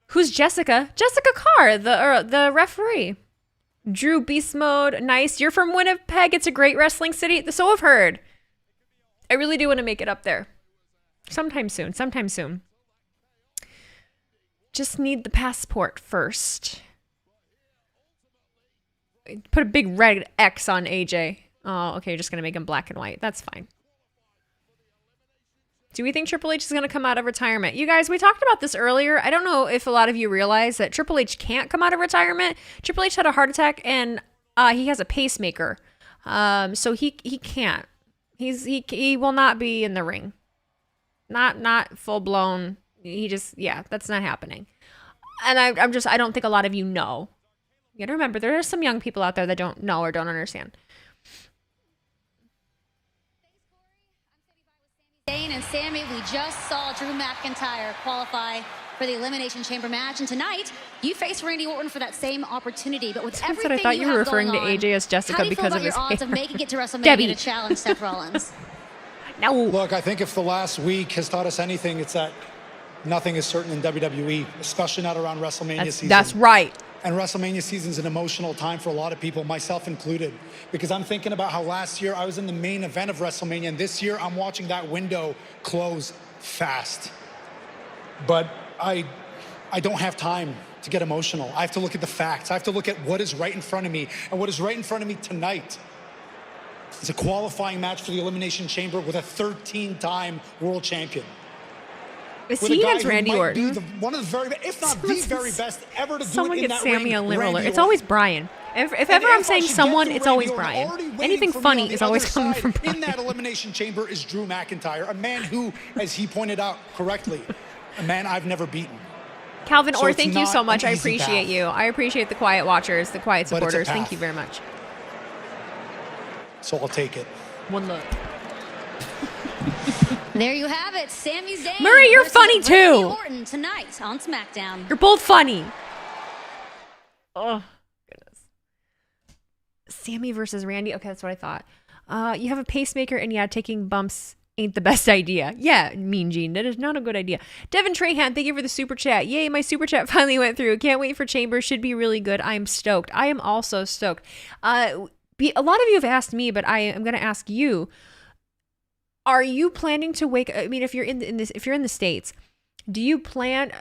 Who's Jessica? Jessica Carr, the referee. Drew Beast Mode. Nice. You're from Winnipeg. It's a great wrestling city. So I've heard. I really do want to make it up there. Sometime soon. Sometime soon. Just need the passport first. Put a big red X on AJ. Oh, okay. You're just going to make him black and white. That's fine. Do we think Triple H is going to come out of retirement? You guys, we talked about this earlier. I don't know if a lot of you realize that Triple H can't come out of retirement. Triple H had a heart attack and he has a pacemaker. So he can't. He will not be in the ring. Not full blown. That's not happening. And I don't think a lot of you know. You gotta remember, there are some young people out there that don't know or don't understand. Zayn and Sami, we just saw Drew McIntyre qualify for the Elimination Chamber match, and tonight you face Randy Orton for that same opportunity. But with everything I thought you were referring to AJ as Jessica because of his hair. How do you feel about your odds of making it to WrestleMania to challenge Seth Rollins? No. Look, I think if the last week has taught us anything, it's that nothing is certain in WWE, especially not around WrestleMania season. That's right. And WrestleMania season is an emotional time for a lot of people, myself included, because I'm thinking about how last year I was in the main event of WrestleMania, and this year I'm watching that window close fast. But I don't have time to get emotional. I have to look at the facts. I have to look at what is right in front of me, and what is right in front of me tonight is a qualifying match for the Elimination Chamber with a 13-time world champion. Is he against Randy Orton? One of the very, if not the very best ever to do it in that Sami ring. on lip roller. It's always Brian. If ever I'm saying someone, it's always Brian. Anything funny is always coming from Brian. In that Elimination Chamber is Drew McIntyre, a man who, as he pointed out correctly, a man I've never beaten. Calvin So Orr, it's thank you not so much. an I easy appreciate path. you. I appreciate the quiet watchers, the quiet But it's a supporters. Thank path. you very much. So I'll take it. One love. There you have it. Sami Zayn. Murray, you're versus funny Randy too. Orton tonight on SmackDown. You're both funny. Oh, goodness. Sami versus Randy. Okay, that's what I thought. You have a pacemaker, and yeah, taking bumps ain't the best idea. Yeah, Mean Gene, that is not a good idea. Devin Trahan, thank you for the super chat. Yay, my super chat finally went through. Can't wait for Chamber. Should be really good. I am stoked. I am also stoked. A lot of you have asked me, but I am going to ask you. Are you planning to wake? I mean, if you're if you're in the States, do you plan?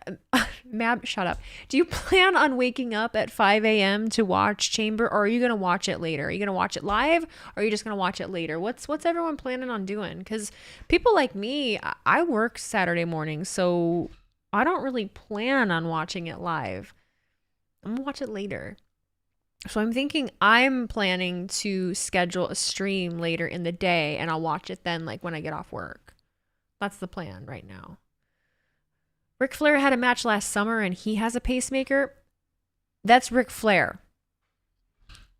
Mab, shut up. Do you plan on waking up at 5 a.m. to watch Chamber, or are you gonna watch it later? Are you gonna watch it live, or are you just gonna watch it later? What's everyone planning on doing? Because people like me, I work Saturday mornings, so I don't really plan on watching it live. I'm gonna watch it later. So I'm thinking I'm planning to schedule a stream later in the day, and I'll watch it then, like when I get off work. That's the plan right now. Ric Flair had a match last summer, and he has a pacemaker. That's Ric Flair.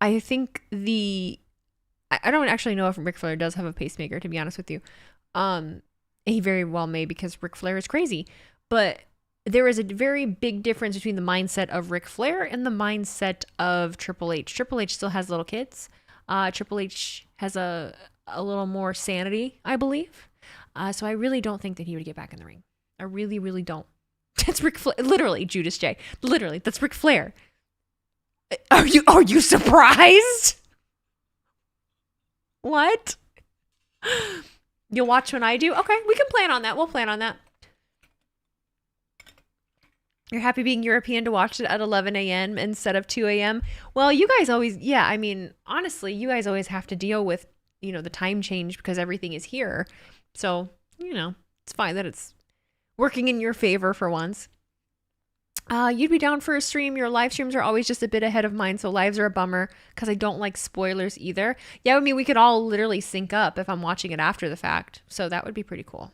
I think I don't actually know if Ric Flair does have a pacemaker, to be honest with you. He very well may, because Ric Flair is crazy. But there is a very big difference between the mindset of Ric Flair and the mindset of Triple H. Triple H still has little kids. Triple H has a little more sanity, I believe. So I really don't think that he would get back in the ring. I really, really don't. That's Ric Flair. Literally, Judas J. Literally, that's Ric Flair. Are you surprised? What? You'll watch when I do? Okay, we can plan on that. We'll plan on that. You're happy being European to watch it at 11 a.m. instead of 2 a.m.? Well, you guys always, yeah, I mean, honestly, you guys always have to deal with, the time change because everything is here. So, it's fine that it's working in your favor for once. You'd be down for a stream. Your live streams are always just a bit ahead of mine, so lives are a bummer because I don't like spoilers either. Yeah, I mean, we could all literally sync up if I'm watching it after the fact, so that would be pretty cool.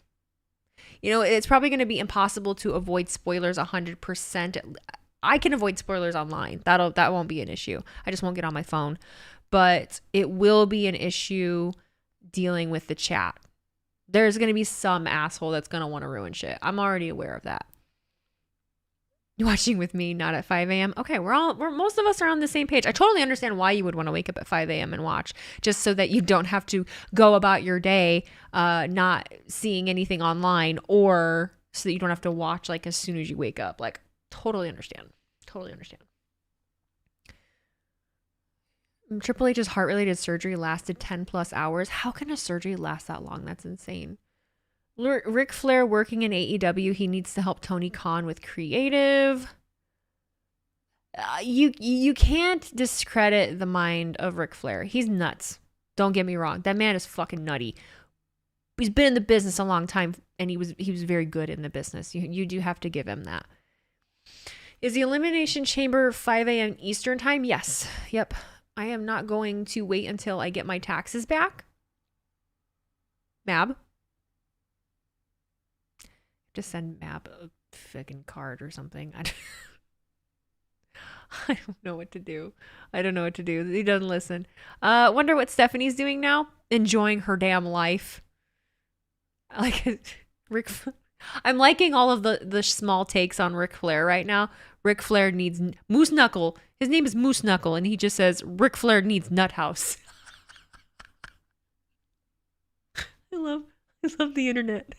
It's probably going to be impossible to avoid spoilers 100%. I can avoid spoilers online. That won't be an issue. I just won't get on my phone. But it will be an issue dealing with the chat. There's going to be some asshole that's going to want to ruin shit. I'm already aware of that. You're watching with me, not at 5 a.m. Okay, most of us are on the same page. I totally understand why you would want to wake up at 5 a.m. and watch, just so that you don't have to go about your day not seeing anything online, or so that you don't have to watch like as soon as you wake up. Like, totally understand. Totally understand. Triple H's heart-related surgery lasted 10 plus hours. How can a surgery last that long? That's insane. Ric Flair working in AEW. He needs to help Tony Khan with creative. You can't discredit the mind of Ric Flair. He's nuts. Don't get me wrong. That man is fucking nutty. He's been in the business a long time, and he was very good in the business. You do have to give him that. Is the Elimination Chamber 5 a.m. Eastern time? Yes. Yep. I am not going to wait until I get my taxes back. Mab. Just send Mab a fucking card or something. I don't know what to do. He doesn't listen. Wonder what Stephanie's doing now. Enjoying her damn life. I'm liking all of the small takes on Ric Flair right now. Ric Flair needs Moose Knuckle. His name is Moose Knuckle, and he just says Ric Flair needs Nut House. I love the internet.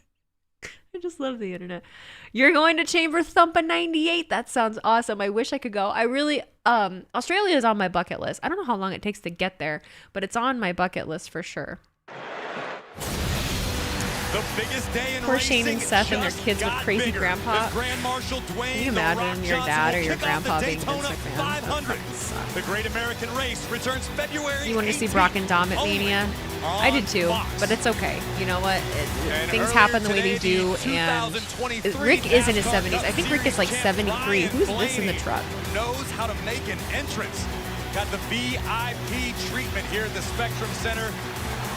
I just love the internet. You're going to Chamber Thumpa 98. That sounds awesome. I wish I could go. I really, Australia is on my bucket list. I don't know how long it takes to get there, but it's on my bucket list for sure. The biggest day in Poor Shane and Seth and their kids with crazy grandpa. Dwayne, can you imagine your dad or your grandpa being Vince McMahon? The Great American Race returns February. You wanted to see Brock and Dom at Mania? I did too, but it's okay. You know what? Things happen the way they do, and Rick is in his 70s. I think Rick is like 73. Who's this in the truck? Knows how to make an entrance. Got the VIP treatment here at the Spectrum Center.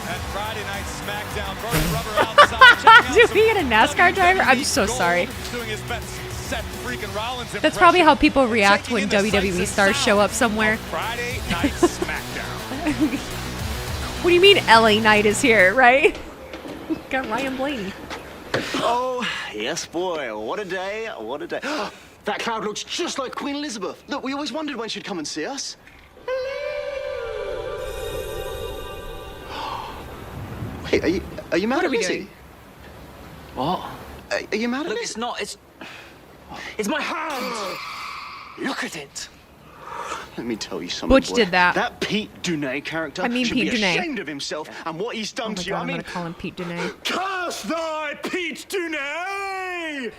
At Friday Night SmackDown, rubber outside. Dude, we get a NASCAR driver? I'm so sorry. Doing his best Seth freaking Rollins impression. That's probably how people react when WWE stars show up somewhere. Friday Night SmackDown. What do you mean LA Knight is here, right? Got Ryan Blaney. Oh, yes, boy. What a day. What a day. That crowd looks just like Queen Elizabeth. Look, we always wondered when she'd come and see us. Wait, are you mad at Lizzie? What? Are you mad at Look, Lizzie? it's not. It's my hand. Look at it. Let me tell you something. Butch boy. did that. That Pete Dunne character I mean should Pete be Dunne. ashamed of himself and what he's done Oh my to you. God, I I'm mean, gonna call him Pete Dunne. curse thy Pete Dunne!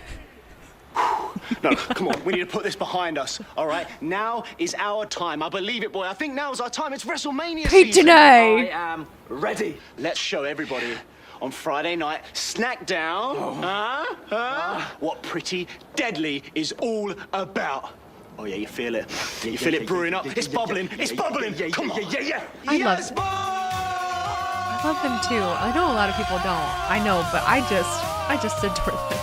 No, come on, we need to put this behind us, all right? Now is our time. I believe it, boy. I think now is our time. It's WrestleMania Pete season. Dunne! I am ready. Let's show everybody on Friday night, SmackDown, what Pretty Deadly is all about. Oh, yeah, you feel it. You feel it brewing up. It's bubbling. It's bubbling. Come on. I love them too. I know a lot of people don't. I know, but I just adore them.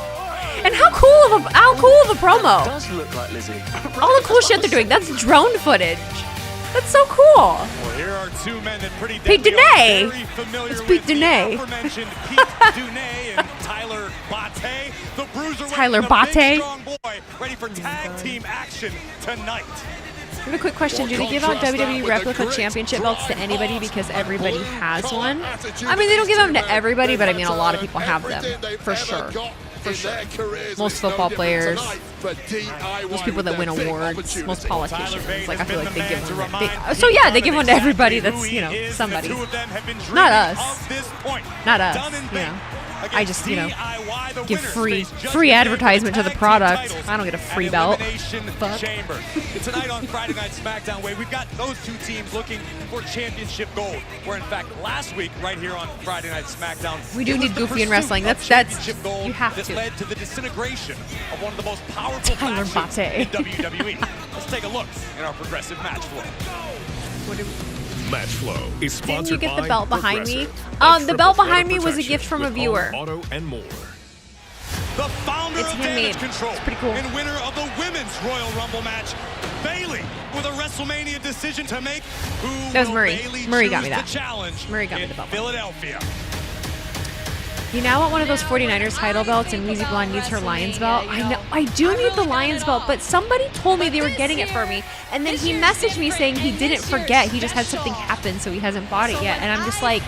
And how cool of a promo! It does look like Lizzie. All the cool shit they're doing. That's drone footage. That's so cool. Well, here are two men that Pretty Pete Deadly are Dunne. very familiar It's with. Pete The Dunne. aforementioned Pete Dunne and Tyler Bate, the bruiser. Tyler the Bate. big, strong boy, ready for tag team action tonight. I have a quick question. Do they give out WWE replica championship belts to anybody because everybody has one? I mean, they don't give them to everybody, but I mean, a lot of people have them, for sure. For sure. Most football players, most people that win awards, most politicians. Like, I feel like they give them. So yeah, they give one to everybody that's, you know, somebody. Not us. Not us. You know. I just, you know, give free advertisement to the product. I don't get a free belt. Fuck. Chamber. Tonight on Friday Night SmackDown, we've got those two teams looking for championship gold. Where in fact last week, right here on Friday Night SmackDown, We do need Goofy in wrestling. That's you have that to. led to the disintegration of one of the most powerful Tyler factions Bate. in WWE. Let's take a look in our progressive match flow. Match Flow is sponsored Didn't you get the by belt behind me? Progressive. The belt behind me Triple was a protection gift from a with viewer. home, auto and more. The founder It's of handmade. Damage Control It's pretty cool. and winner of the Women's Royal Rumble match, Bayley, with a WrestleMania decision to make. Who That was will Murray. Bayley Murray got choose me that. to challenge Murray got me in the belt. Philadelphia. You now want one of those 49ers title belts, and Weezy Blonde needs her Lions belt. I know, I do need the Lions belt, but somebody told me they were getting it for me, and then he messaged me saying he didn't forget. He just had something happen, so he hasn't bought it yet. And I'm just like,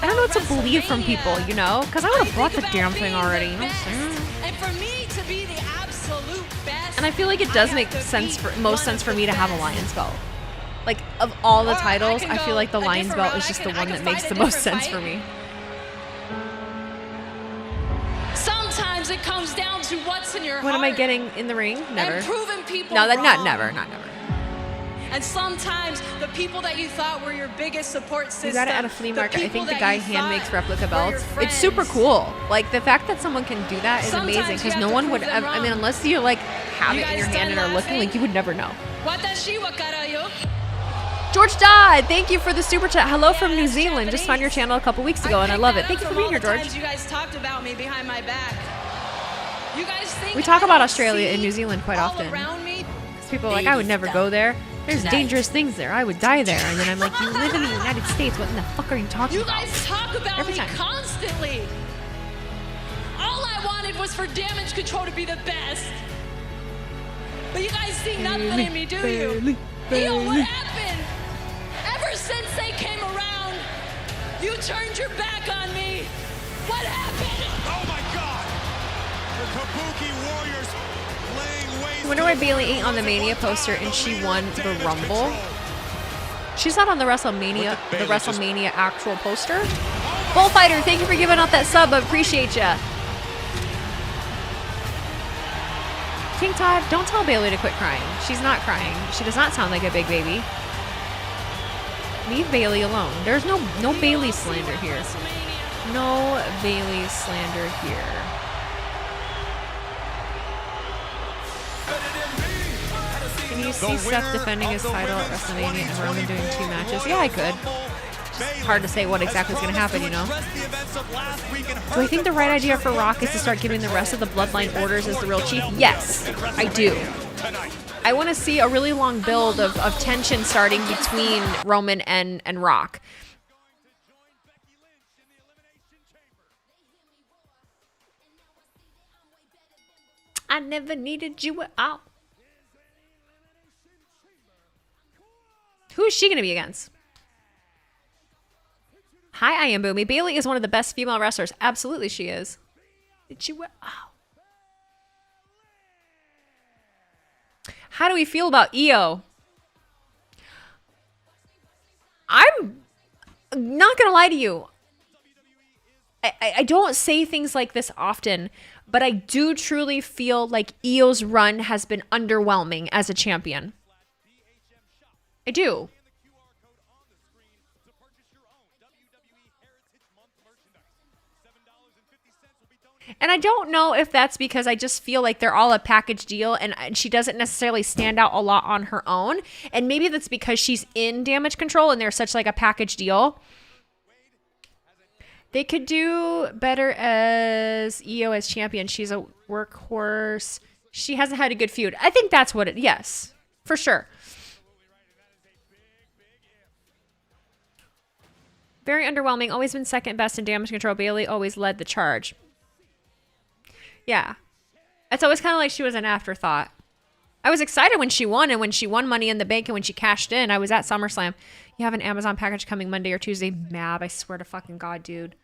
I don't know what to believe from people, you know? Because I would have bought the damn thing already. You know what I'm saying? And for me to be the absolute best. And I feel like it does make most sense for me to have a Lions belt. Like, of all the titles, I feel like the Lions belt is just the one that makes the most sense for me. Sometimes it comes down to what's in your heart. What am I getting in the ring? Never. And proving people No, that not wrong. never. And sometimes the people that you thought were your biggest support system. You got it at a flea market. I think the that guy you hand makes replica were your belts. It's super friends. cool. Like, the fact that someone can do that is Sometimes amazing you because have no to one would prove them I mean, wrong. unless you like have You it in your guys hand and done are looking, like, you would never know. Watashi wa karayo. George Dodd, thank you for the super chat. Hello from New Zealand. Just found your channel a couple weeks ago and I love it. Thank you for being here, George. You guys talked about me behind my back. You guys think We talk I about don't Australia see and New Zealand quite all often. around me? Because people are like, I would never go there. There's dangerous things there. I would die there. And then I'm like, you live in the United States. What in the fuck are you talking You about? guys talk about Every me time. constantly. All I wanted was for Damage Control to be the best. But you guys see nothing in me, do you? Yo, what happened? Ever since they came around, you turned your back on me. What happened? Oh my God! The Kabuki Warriors laying waste. I wonder why Bayley ain't on the Mania poster and she won the Rumble. She's not on the WrestleMania actual poster. Bullfighter, thank you for giving out that sub. I appreciate ya. King Todd, don't tell Bayley to quit crying. She's not crying. She does not sound like a big baby. Leave Bayley alone. There's no Bayley slander here. No Bayley slander here. Can you see Seth defending his title at WrestleMania and Roman doing 2 matches? Yeah, I could. hard to say what exactly is going to happen, you know? Do I think the right idea for Rock is to start giving the rest of the Bloodline orders as the real chief? Yes, I do. I want to see a really long build of tension starting between Roman and Rock. I never needed you at all. Who is she going to be against? Hi, I am Boomy. Bayley is one of the best female wrestlers. Absolutely, she is. Did you? Oh. How do we feel about Io? I'm not going to lie to you. I don't say things like this often, but I do truly feel like Io's run has been underwhelming as a champion. I do. And I don't know if that's because I just feel like they're all a package deal and she doesn't necessarily stand out a lot on her own. And maybe that's because she's in Damage Control and they're such like a package deal. They could do better as Io as champion. She's a workhorse. She hasn't had a good feud. I think that's what it, yes, for sure. Very underwhelming. Always been second best in Damage Control. Bayley always led the charge. Yeah. It's always kind of like she was an afterthought. I was excited when she won, and when she won Money in the Bank and when she cashed in. I was at SummerSlam. You have an Amazon package coming Monday or Tuesday. Mab, I swear to fucking God, dude.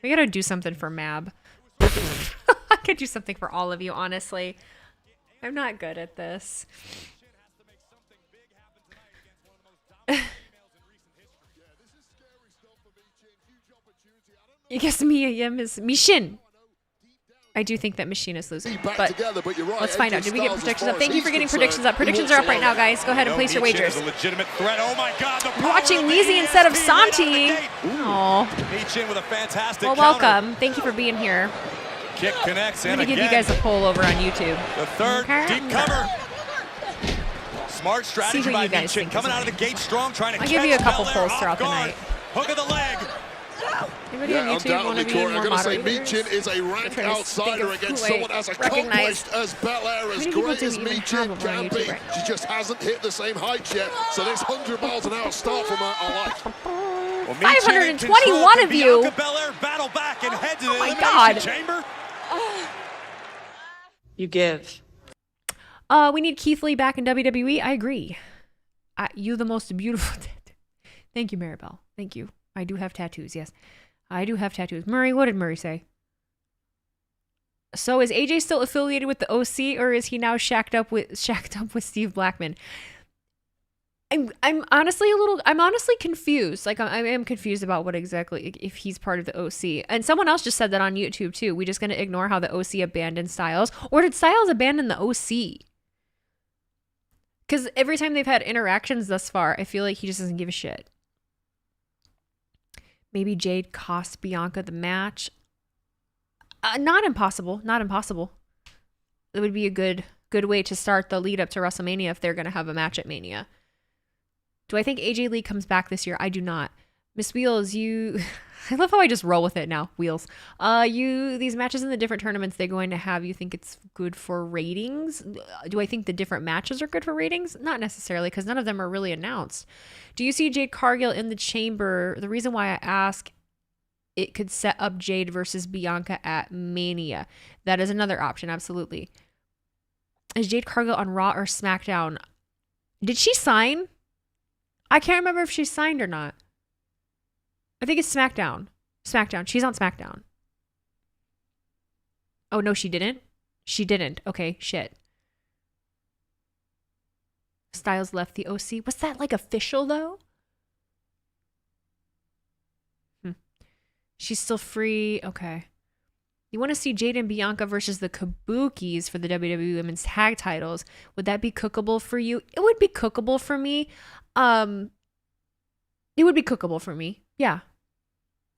We gotta do something for Mab. I could do something for all of you, honestly. I'm not good at this. I guess Mia Yim is Mishin. I do think that Machine is losing, but let's find out. Did we get predictions up? Thank you for getting predictions up. Predictions are up right now, guys. Go ahead and place your wagers. You're watching Leezy instead of Santi. Oh. Well, welcome. Thank you for being here. Kick connects. I'm going to give you guys a poll over on YouTube. The third deep cover. Smart strategy by Michin. Coming out of the gate strong, trying to I'll give you a couple polls throughout the night. Hook of the leg. Anybody on YouTube want to be more moderators? Michin is a rank outsider against someone as accomplished as Belair, as great as Michin can be. She just hasn't hit the same heights yet. So this 100 miles an hour start from her, I like. Well, 521 of you. Belair battle back and head to the Elimination Chamber. You give. We need Keith Lee back in WWE. I agree. You the most beautiful. Thank you, Maribel. Thank you. I do have tattoos, yes. I do have tattoos. Murray, what did Murray say? So is AJ still affiliated with the OC, or is he now shacked up with Steve Blackman? I'm honestly confused. Like I am confused about what exactly, if he's part of the OC. And someone else just said that on YouTube too. We just gonna ignore how the OC abandoned Styles, or did Styles abandon the OC? Because every time they've had interactions thus far, I feel like he just doesn't give a shit. Maybe Jade cost Bianca the match. Not impossible. Not impossible. It would be a good way to start the lead up to WrestleMania if they're going to have a match at Mania. Do I think AJ Lee comes back this year? I do not. Miss Wheels, you... I love how I just roll with it now. Wheels. These matches in the different tournaments they're going to have, you think it's good for ratings? Do I think the different matches are good for ratings? Not necessarily, because none of them are really announced. Do you see Jade Cargill in the Chamber? The reason why I ask, it could set up Jade versus Bianca at Mania. That is another option, absolutely. Is Jade Cargill on Raw or SmackDown? Did she sign? I can't remember if she signed or not. I think it's SmackDown. SmackDown. She's on SmackDown. Oh, no, she didn't? She didn't. Okay, shit. Styles left the OC. Was that, like, official, though? She's still free. Okay. You want to see Jade and Bianca versus the Kabukis for the WWE Women's Tag Titles. Would that be cookable for you? It would be cookable for me. It would be cookable for me. Yeah.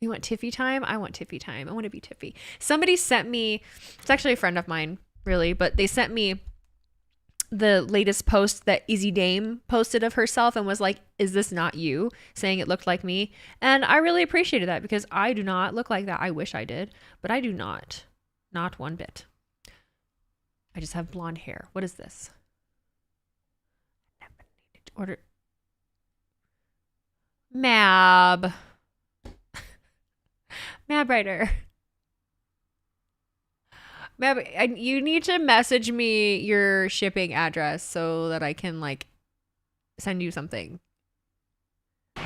You want Tiffy time? I want Tiffy time. I want to be Tiffy. Somebody sent me, it's actually a friend of mine, really, but they sent me the latest post that Izzy Dame posted of herself and was like, "Is this not you?" saying it looked like me. And I really appreciated that because I do not look like that. I wish I did, but I do not. Not one bit. I just have blonde hair. What is this? Order. Mab. Mab Writer. Mab, you need to message me your shipping address so that I can like send you something.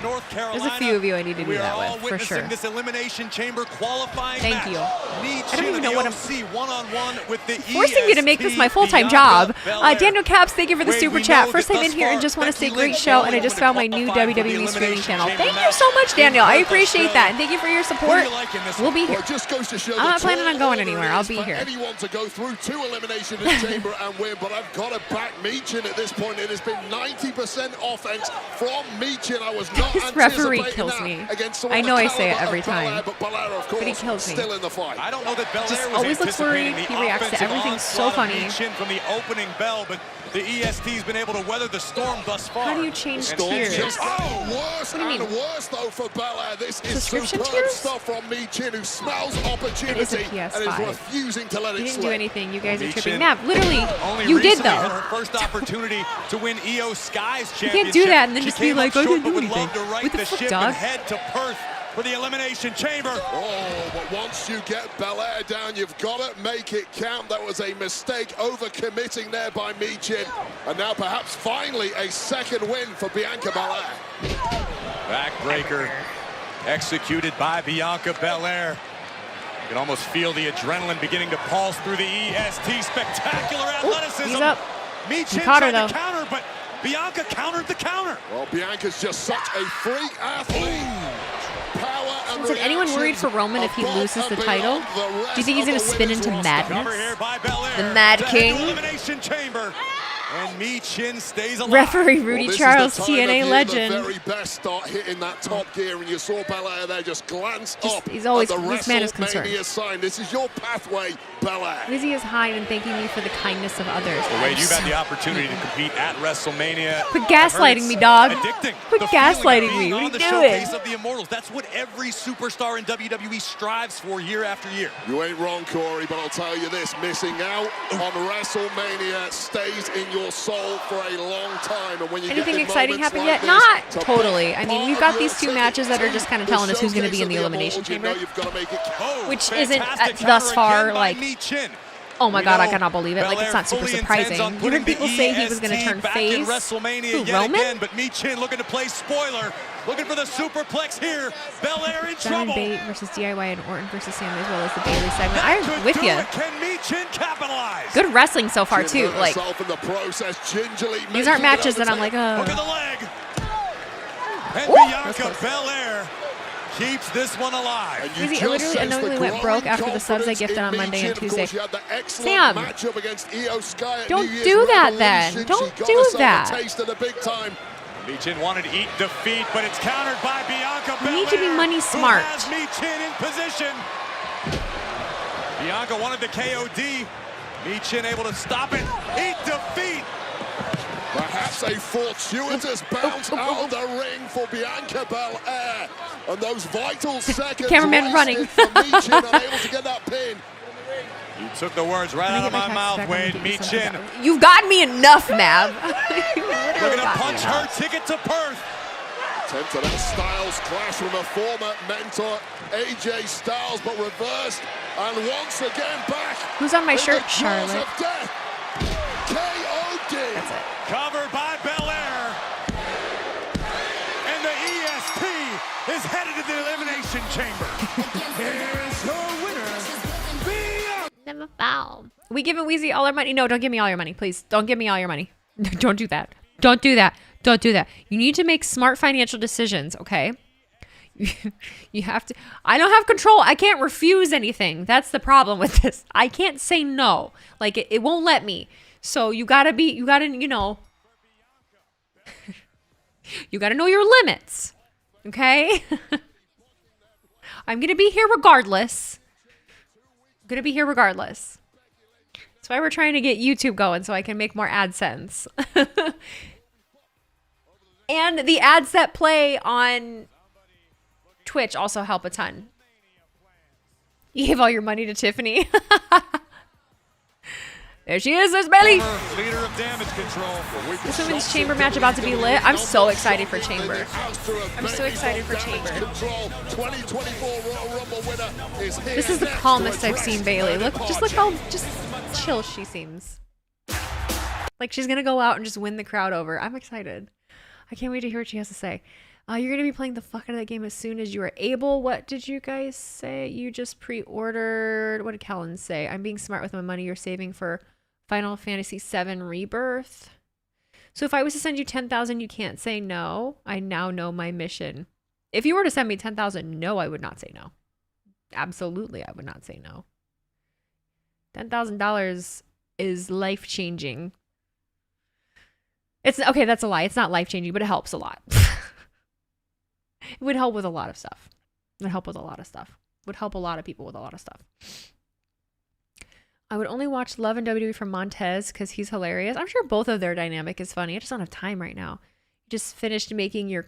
North Carolina. There's a few of you I need to do that with, for sure. This Elimination Chamber qualifying Thank match. you. I don't even know what I'm one-on-one with the forcing me to make this my full-time job. Daniel Caps, thank you for the super chat. First time in here and just want to say great show, and I just found my new WWE streaming channel. Thank you so much, Daniel. I appreciate that, and thank you for your support. We'll be here. I'm not planning on going anywhere. I'll be here. Anyone to go through 2 Elimination Chamber and win, but I've got to back Michin at this point. It has been 90% offense from Michin. I was not This referee kills me. I know I say it every time, but he kills me. Still in the fight. I don't know that Belair Just was always looks worried. He reacts to everything so funny. From the opening bell, but the EST's been able to weather the storm thus far. How do you change tiers? Worse and worse though for Belair. This is superb stuff from Michin, who smells opportunity and is refusing to let it slip. You didn't do anything. You guys are tripping. Map, literally, you did though. Her first opportunity to win EO Sky's championship. You can't do that and then just be like, I didn't do anything. What the fuck, dog? Head to Perth for the Elimination Chamber. Oh, but once you get Belair down, you've got to make it count. That was a mistake, overcommitting there by Michin. And now perhaps finally a second win for Bianca Belair. Backbreaker executed by Bianca Belair. You can almost feel the adrenaline beginning to pulse through the EST. Spectacular athleticism. He's up. Michin caught her, tried though. to counter, but Bianca countered the counter. Well, Bianca's just such a freak athlete. Power and Is anyone worried for Roman if he loses the title? Do you think he's going to spin into madness? The Mad King? Elimination Chamber. And Michin stays alive. Referee Rudy Charles, TNA legend. The very best start hitting that top gear, and you saw Belair there just glance up. He's always, at the this man is concerned. WrestleMania sign. This is your pathway, Belair. Lizzie is high and thanking me for the kindness of others. Well, Wade, you've had the opportunity to compete at WrestleMania. Quit gaslighting me, dog. Addicting. Quit gaslighting me. What are you doing? Showcase of the Immortals. That's what every superstar in WWE strives for year after year. You ain't wrong, Corey, but I'll tell you this: missing out on WrestleMania stays in your soul for a long time. And when you anything get exciting happened yet? Not totally. I mean, we've got these 2 matches that are just kind of telling us who's going to be in the Elimination Chamber, which isn't thus far like, oh my God, I cannot believe it. Like, it's not super surprising. You heard people say he was going to turn face. Who, Roman? But Michin looking to play spoiler, looking for the superplex here. Belair in trouble. Bate versus DIY and Orton versus Sami, as well as the Bailey segment. I'm with you. Can Michin capitalize? Good wrestling so far too. Like, these aren't matches that I'm like, oh. Look at the leg. And Bianca Belair keeps this one alive. He literally unknowingly went broke after the subs I gifted on Monday and Tuesday. Sam, don't do that then. Don't do that. Michin wanted to eat defeat, but it's countered by Bianca Belair. You need to be money smart. Who has Michin in position. Bianca wanted the KOD. Michin able to stop it. Eat defeat. Perhaps a fortuitous bounce out of the ring for Bianca Belair. And those vital seconds cameraman running. for Michin, unable to get that pin. You took the words right out of my mouth, Wade. Michin. You've got me enough, Mav. Looking to punch her ticket to Perth. Tempted at Styles clash from a former mentor, AJ Styles, but reversed. And once again back. Who's on my shirt? Charlotte. KOD. That's it. Covered by Belair. And the EST is headed to the Elimination Chamber. Here's your winner. Never foul. We giving Weezy all our money? No, don't give me all your money, please. Don't give me all your money. Don't do that. Don't do that. Don't do that. You need to make smart financial decisions, okay? You have to. I don't have control. I can't refuse anything. That's the problem with this. I can't say no. Like, it won't let me. So you gotta, you know, you gotta know your limits, okay? I'm gonna be here regardless. I'm gonna be here regardless. That's why we're trying to get YouTube going so I can make more AdSense. And the ads that play on Twitch also help a ton. You gave all your money to Tiffany. There she is, there's Bailey. Leader of Damage CTRL. This women's chamber match about to be lit. I'm so excited for chamber. I'm so excited for chamber. This is the calmest I've seen Bailey. Look how just chill she seems. Like she's gonna go out and just win the crowd over. I'm excited. I can't wait to hear what she has to say. You're going to be playing the fuck out of that game as soon as you are able. What did you guys say? You just pre-ordered. What did Callan say? I'm being smart with my money you're saving for Final Fantasy VII Rebirth. So if I was to send you 10,000, you can't say no. I now know my mission. If you were to send me 10,000, no, I would not say no. Absolutely, I would not say no. $10,000 is life-changing. It's okay, that's a lie. It's not life-changing, but it helps a lot. It would help with a lot of stuff. It would help with a lot of stuff. It would help a lot of people with a lot of stuff. I would only watch Love and WWE from Montez because he's hilarious. I'm sure both of their dynamic is funny. I just don't have time right now. You just finished making your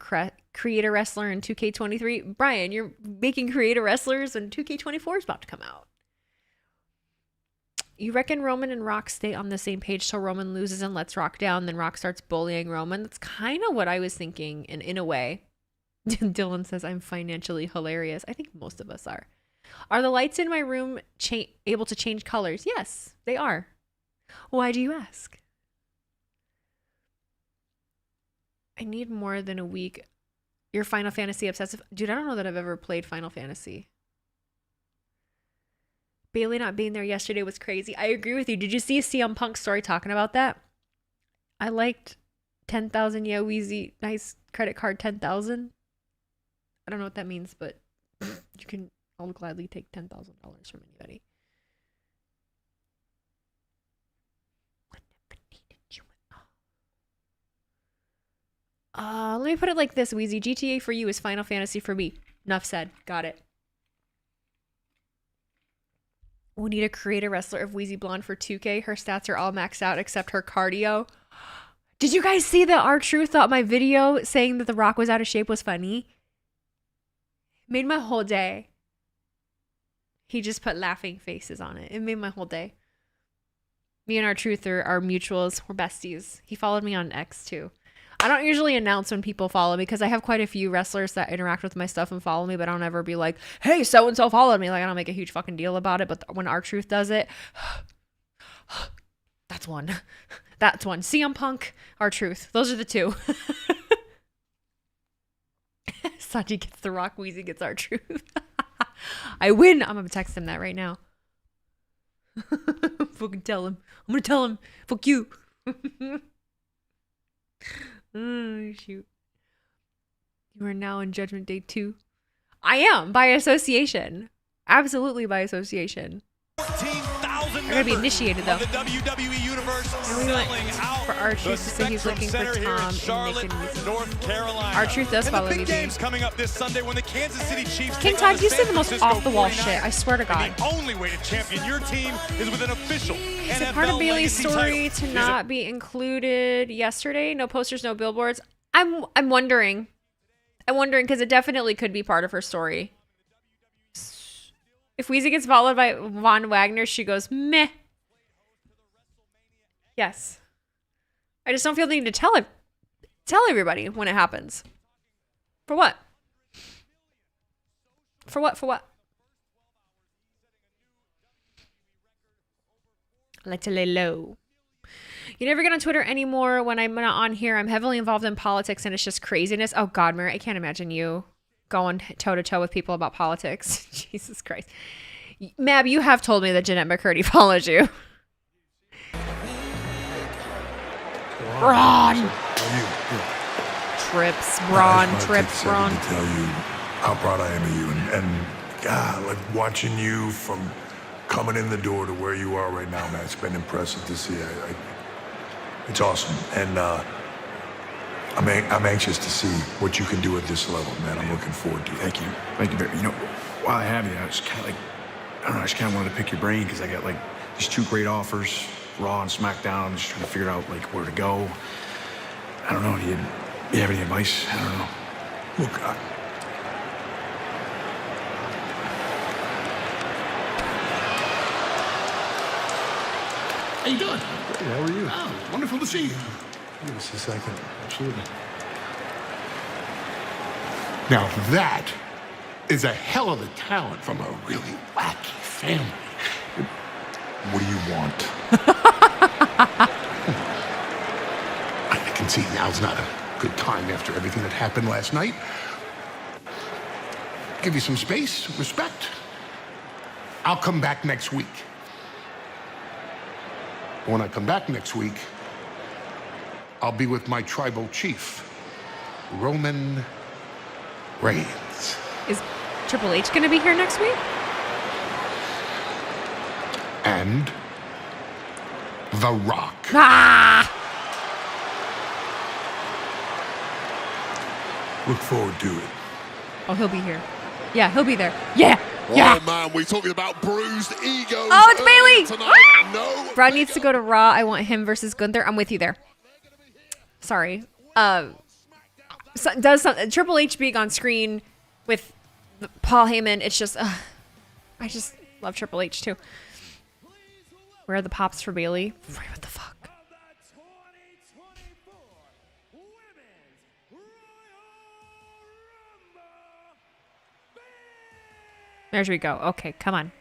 creator wrestler in 2K23. Brian, you're making creator wrestlers and 2K24 is about to come out. You reckon Roman and Rock stay on the same page till Roman loses and lets Rock down, then Rock starts bullying Roman? That's kind of what I was thinking in a way. Dylan says, I'm financially hilarious. I think most of us are. Are the lights in my room able to change colors? Yes, they are. Why do you ask? I need more than a week. You're Final Fantasy obsessive. Dude, I don't know that I've ever played Final Fantasy. Bailey not being there yesterday was crazy. I agree with you. Did you see CM Punk's story talking about that? I liked 10,000. Yeah, Wheezy. Nice credit card 10,000. I don't know what that means, but you can. I'll gladly take $10,000 from anybody. Let me put it like this, Wheezy. GTA for you is Final Fantasy for me. Enough said. Got it. We need a creator wrestler of Wheezy Blonde for 2K. Her stats are all maxed out except her cardio. Did you guys see that R-Truth thought my video saying that The Rock was out of shape was funny? Made my whole day. He just put laughing faces on it. It made my whole day. Me and R-Truth are mutuals. We're besties. He followed me on X too. I don't usually announce when people follow me because I have quite a few wrestlers that interact with my stuff and follow me, but I don't ever be like, hey, so-and-so followed me. Like, I don't make a huge fucking deal about it, but when R-Truth does it, that's one. That's one. CM Punk, R-Truth. Those are the two. Saji gets The Rock, Wheezy gets R-Truth. I win. I'm going to text him that right now. Fucking tell him. I'm going to tell him. Fuck you. Oh, shoot. You are now in Judgment Day 2. I am, by association. Absolutely by association. I'm going to be initiated, though. The WWE Universe and we went for R-Truth to say he's looking for Tom in North Carolina. R-Truth does follow me, games coming up this Sunday when the Kansas City Chiefs King Todd, you say the most off-the-wall shit. I swear to God. The only way to champion your team is with an official Is it part of Bailey's story to not be included yesterday? No posters, no billboards. I'm wondering. I'm wondering because it definitely could be part of her story. If Weezy gets followed by Von Wagner, she goes, meh. Yes. I just don't feel the need to tell everybody when it happens. For what? For what? For what? I like to lay low. You never get on Twitter anymore. When I'm not on here, I'm heavily involved in politics and it's just craziness. Oh God, Mary, I can't imagine you going toe-to-toe with people about politics. Jesus Christ. Mab, you have told me that Jeanette McCurdy follows you. Braun. Trips, Braun, trips, Braun. To tell you how proud I am of you and God, like watching you from coming in the door to where you are right now, man. It's been impressive to see. It's awesome, and I'm anxious to see what you can do at this level, man. I'm looking forward to it. Thank you. Thank you very much. You know, while I have you, I was kind of like, I don't know, I just kind of wanted to pick your brain because I got like These two great offers, Raw and SmackDown. I'm just trying to figure out like where to go. I don't know. Do you have any advice? I don't know. Look, How you doing? Great, how are you? Oh, wonderful to see you. Give us a second. Absolutely. Now that is a hell of a talent from a really wacky family. What do you want? I can see now's not a good time after everything that happened last night. Give you some space, respect. I'll come back next week. When I come back next week, I'll be with my tribal chief, Roman Reigns. Is Triple H going to be here next week? And The Rock. Ah! Look forward to it. Oh, he'll be here. Yeah, he'll be there. Yeah. Yeah. Oh man, we're talking about bruised egos. Oh, it's Bailey. Tonight. No. Braun needs to go to Raw. I want him versus Gunther. I'm with you there. Sorry. Triple H being on screen with Paul Heyman. It's just, I just love Triple H too. Where are the pops for Bailey? What the fuck? There we go. Okay, come on.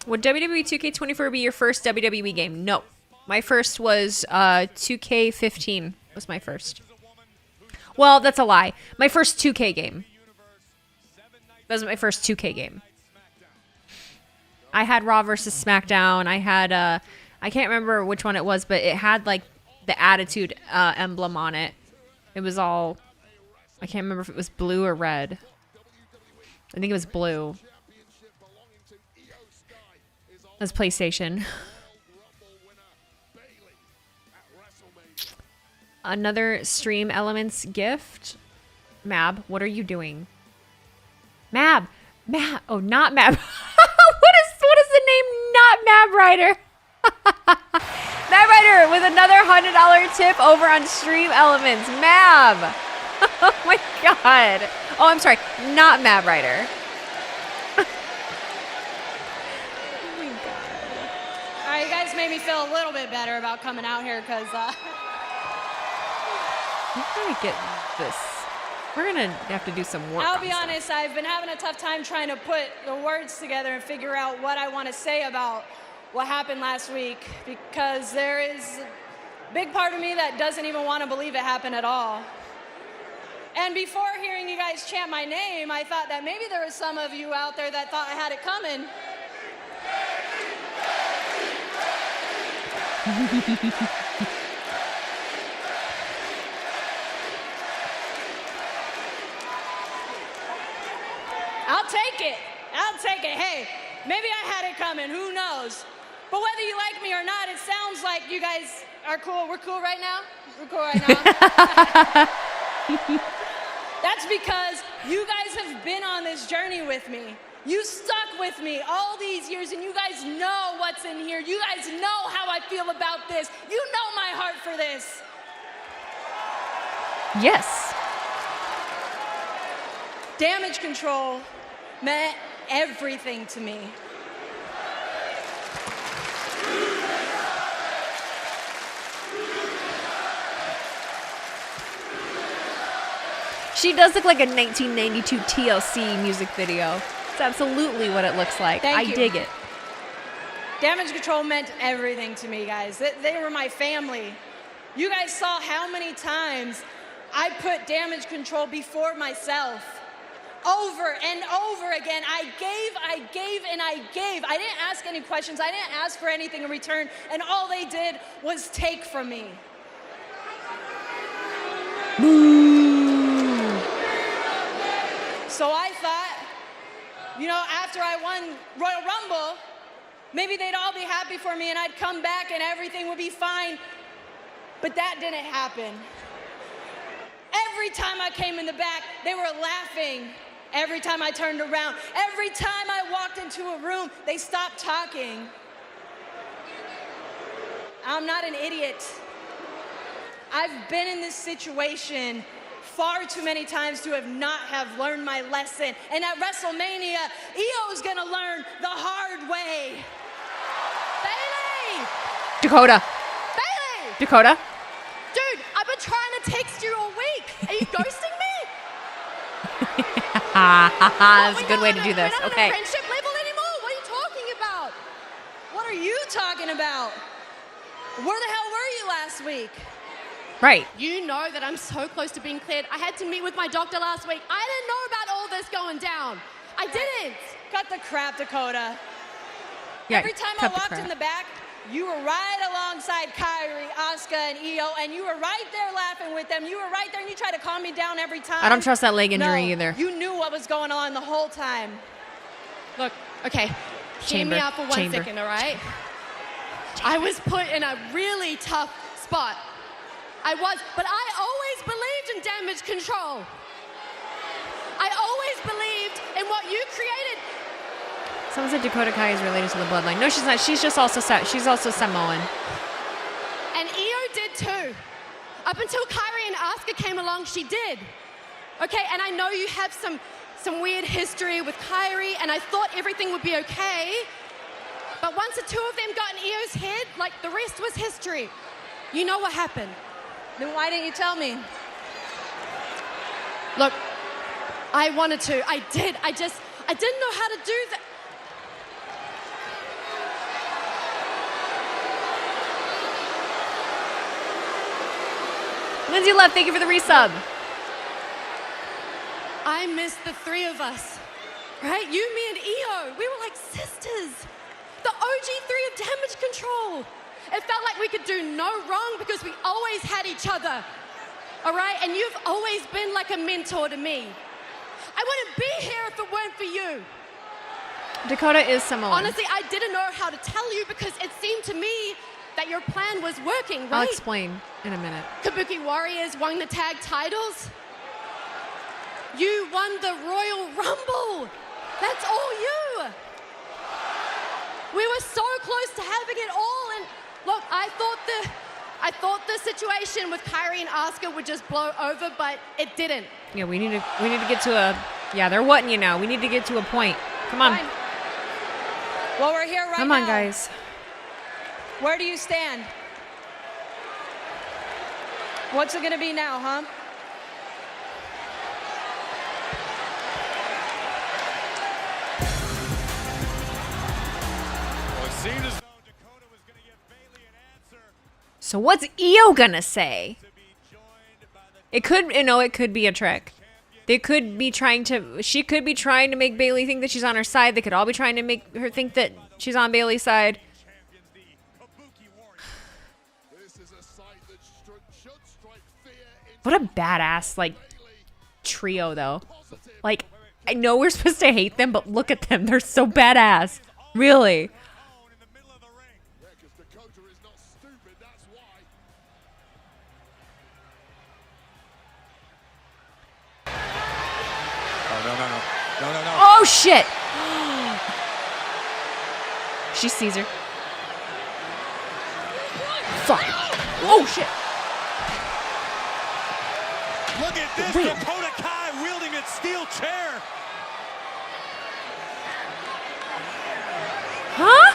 Would WWE 2K24 be your first WWE game? No. My first was 2K15 was my first. Well, that's a lie. My first 2K game. That was my first 2K game. I had Raw versus SmackDown. I had, I can't remember which one it was, but it had like the Attitude emblem on it. It was all, I can't remember if it was blue or red. I think it was blue. It was PlayStation. Another Stream Elements gift. Mab, what are you doing? Mab. Oh, not Mab. what is the name? Not Mab Rider. Mab Rider with another $100 tip over on Stream Elements. Mab. Oh my god. Oh, I'm sorry. Not Mab Rider. Oh my god. All right, you guys made me feel a little bit better about coming out here because I'm gonna get this. We're gonna have to do some work. I'll be honest, I've been having a tough time trying to put the words together and figure out what I want to say about what happened last week, because there is a big part of me that doesn't even want to believe it happened at all. And before hearing you guys chant my name, I thought that maybe there was some of you out there that thought I had it coming. I'll take it. Hey, maybe I had it coming. Who knows? But whether you like me or not, it sounds like you guys are cool. We're cool right now? We're cool right now? That's because you guys have been on this journey with me. You stuck with me all these years, and you guys know what's in here. You guys know how I feel about this. You know my heart for this. Yes. Damage control meant everything to me. She does look like a 1992 TLC music video. It's absolutely what it looks like. I dig it. Damage control meant everything to me, guys. They were my family. You guys saw how many times I put damage control before myself. Over and over again, I gave, and I gave. I didn't ask any questions. I didn't ask for anything in return, and all they did was take from me. So I thought, you know, after I won Royal Rumble, maybe they'd all be happy for me and I'd come back and everything would be fine. But that didn't happen. Every time I came in the back, they were laughing. Every time I turned around, every time I walked into a room, they stopped talking. I'm not an idiot. I've been in this situation far too many times to not have learned my lesson. And at WrestleMania, Io's gonna learn the hard way. Bayley! Dakota. Bayley! Dakota. Dude, I've been trying to text you all week. Are you ghosting me? That's a good way to do this. We're not Okay. on a friendship level anymore. What are you talking about? What are you talking about? Where the hell were you last week? Right. You know that I'm so close to being cleared. I had to meet with my doctor last week. I didn't know about all this going down. I didn't. Cut the crap, Dakota. Yeah, Every time I cut the walked crap. in the back, you were right alongside Kyrie, Asuka, and Io, and you were right there laughing with them. You were right there, and you tried to calm me down every time. I don't trust that leg injury No, either. You knew what was going on the whole time. Look, okay, hear Chamber, me out for 1 second, chamber. all right? I was put in a really tough spot. I was, but I always believed in damage control. I always believed in what you created. Someone said Dakota Kai is related to the bloodline. No, she's not. She's just also she's also Samoan. And Io did too. Up until Kyrie and Asuka came along, she did. Okay, and I know you have some weird history with Kyrie, and I thought everything would be okay. But once the two of them got in Io's head, like the rest was history. You know what happened. Then why didn't you tell me? Look, I wanted to. I did. I didn't know how to do that. Lindsay Love, thank you for the resub. I missed the three of us, right? You, me, and Io. We were like sisters. The OG three of Damage Control. It felt like we could do no wrong because we always had each other, all right? And you've always been like a mentor to me. I wouldn't be here if it weren't for you. Dakota is Samoan. Honestly, I didn't know how to tell you because it seemed to me that your plan was working, right? I'll explain in a minute. Kabuki Warriors won the tag titles. You won the Royal Rumble. That's all you. We were so close to having it all, and look, I thought the situation with Kyrie and Asuka would just blow over, but it didn't. Yeah, we need to get to a. Yeah, they're whatting you now. We need to get to a point. Come on. Fine. Well, we're here right now. Come on, guys. Where do you stand? What's it gonna be now, huh? Well, it seemed as though Dakota was going to give Bayley an answer. So what's Io gonna say? It could, it could be a trick. They could be trying to. She could be trying to make Bayley think that she's on her side. They could all be trying to make her think that she's on Bayley's side. What a badass trio though. Like, I know we're supposed to hate them, but look at them. They're so badass. Really. No. Oh shit. She sees her. Fuck. Oh shit. Look at this, Wait. Dakota Kai wielding its steel chair. Huh?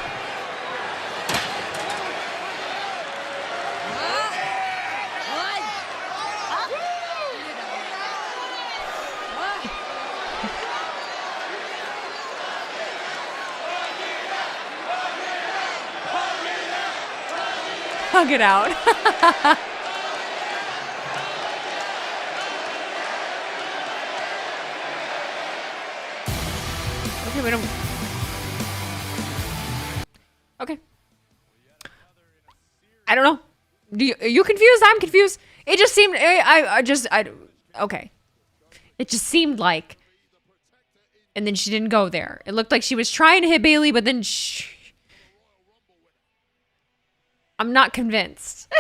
Hug it out. Okay, we don't. Okay. I don't know. Are you confused? I'm confused. It just seemed. Okay. It just seemed like. And then she didn't go there. It looked like she was trying to hit Bayley, but then I'm not convinced.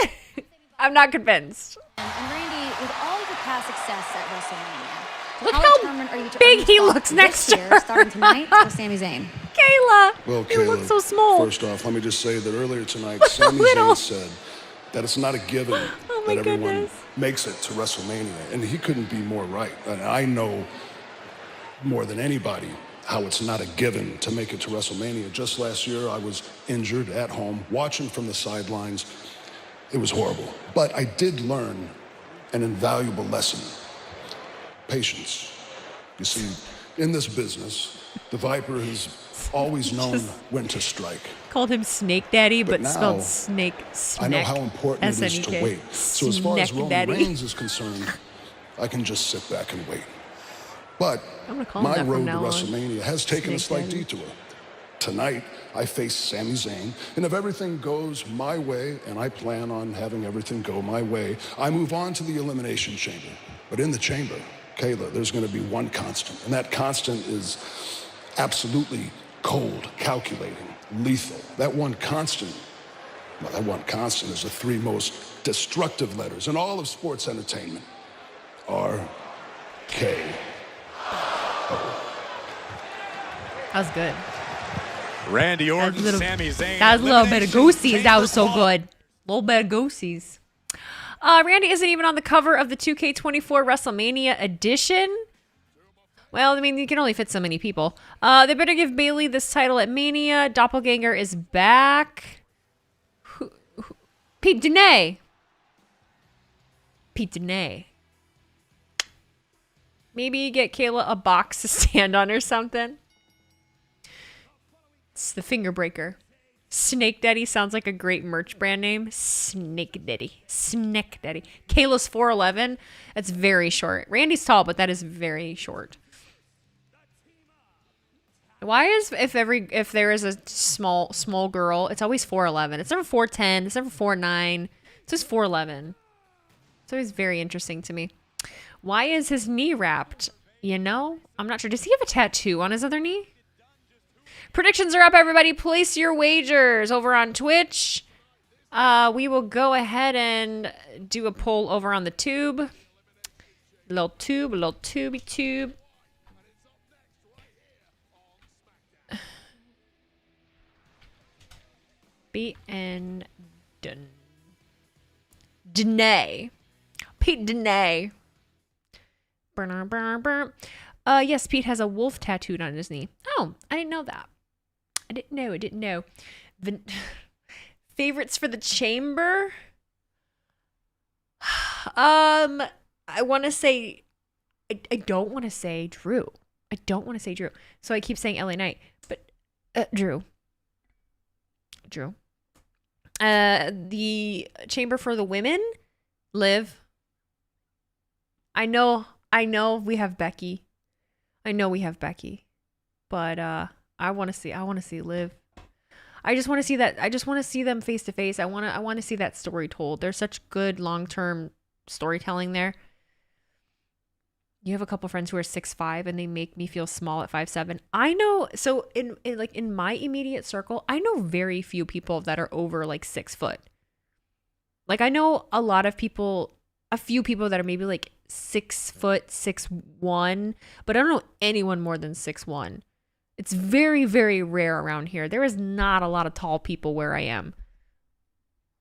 I'm not convinced. And Randy, with all of the past success at WrestleMania, Look how big he looks next to her. Starting tonight with Sami Zayn. Kayla, Well, you look Kayla, so small. First off, let me just say that earlier tonight, Sami Zayn said that it's not a given that everyone makes it to WrestleMania. And he couldn't be more right. And I know more than anybody how it's not a given to make it to WrestleMania. Just last year, I was injured at home, watching from the sidelines. It was horrible. But I did learn an invaluable lesson. Patience. You see, in this business, the Viper has always known when to strike. Called him Snake Daddy, but now, spelled snake. I know how important it is to wait. So as far as Roman Reigns is concerned, I can just sit back and wait. But my road to WrestleMania has taken a slight detour. Tonight, I face Sami Zayn, and if everything goes my way, and I plan on having everything go my way, I move on to the Elimination Chamber. But in the chamber, Kayla, there's going to be one constant, and that constant is absolutely cold, calculating, lethal. That one constant, well, that one constant is the three most destructive letters in all of sports entertainment. R-K. That was good. Randy Orton, Sami Zayn. That was a little bit of goosies. That was so good. A little bit of goosies. Randy isn't even on the cover of the 2K24 WrestleMania edition. Well, I mean, you can only fit so many people. They better give Bayley this title at Mania. Doppelganger is back. Pete Dunne. Pete Dunne. Maybe get Kayla a box to stand on or something. It's the finger breaker. Snake Daddy sounds like a great merch brand name. Snake Daddy. Snake Daddy. Kayla's 4'11". That's very short. Randy's tall, but that is very short. Why is if there is a small girl, it's always 4'11"? It's never 4'10". It's never 4'9". It's just 4'11". It's always very interesting to me. Why is his knee wrapped? You know? I'm not sure. Does he have a tattoo on his other knee? Predictions are up, everybody. Place your wagers over on Twitch. We will go ahead and do a poll over on the tube. Little tubey tube. B.N. Dunne. Pete Dunne. Yes, Pete has a wolf tattooed on his knee. Oh, I didn't know that. I didn't know. Favorites for the chamber? I want to say, I don't want to say Drew. I don't want to say Drew. So I keep saying LA Knight, but Drew. The chamber for the women, Liv. I know we have Becky. But I want to see Liv. I just want to see that. I just want to see them face to face. I want to see that story told. There's such good long-term storytelling there. You have a couple friends who are 6'5" and they make me feel small at 5'7". I know. So in my immediate circle, I know very few people that are over like 6 foot. Like I know a few people that are maybe like 6 foot, 6'1", but I don't know anyone more than 6'1". It's very, very rare around here. There is not a lot of tall people where I am.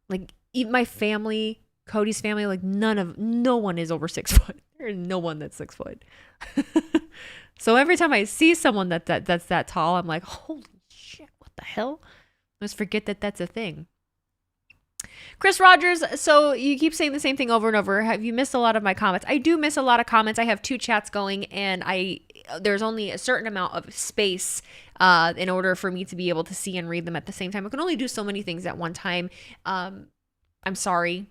Like my family, Cody's family, like no one is over 6 foot. There is no one that's 6 foot. So every time I see someone that's that tall, I'm like, holy shit, what the hell? I just forget that that's a thing. Chris Rogers, so you keep saying the same thing over and over. Have you missed a lot of my comments? I do miss a lot of comments. I have 2 chats going, and there's only a certain amount of space in order for me to be able to see and read them at the same time. I can only do so many things at one time. I'm sorry.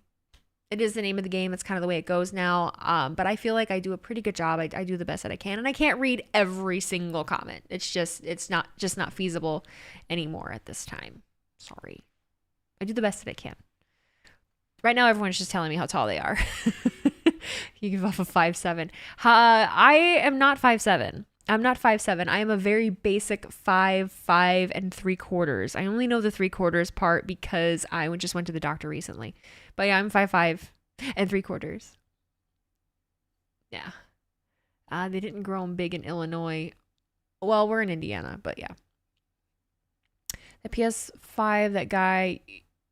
It is the name of the game. It's kind of the way it goes now. But I feel like I do a pretty good job. I do the best that I can, and I can't read every single comment. It's not feasible anymore at this time. Sorry. I do the best that I can. Right now, everyone's just telling me how tall they are. You give off a 5'7". I am not 5'7". I'm not 5'7". I am a very basic 5'5"3/4. I only know the 3/4 part because I just went to the doctor recently. But yeah, I'm 5'5" 3/4. Yeah. They didn't grow them big in Illinois. Well, we're in Indiana, but yeah. The PS5 that guy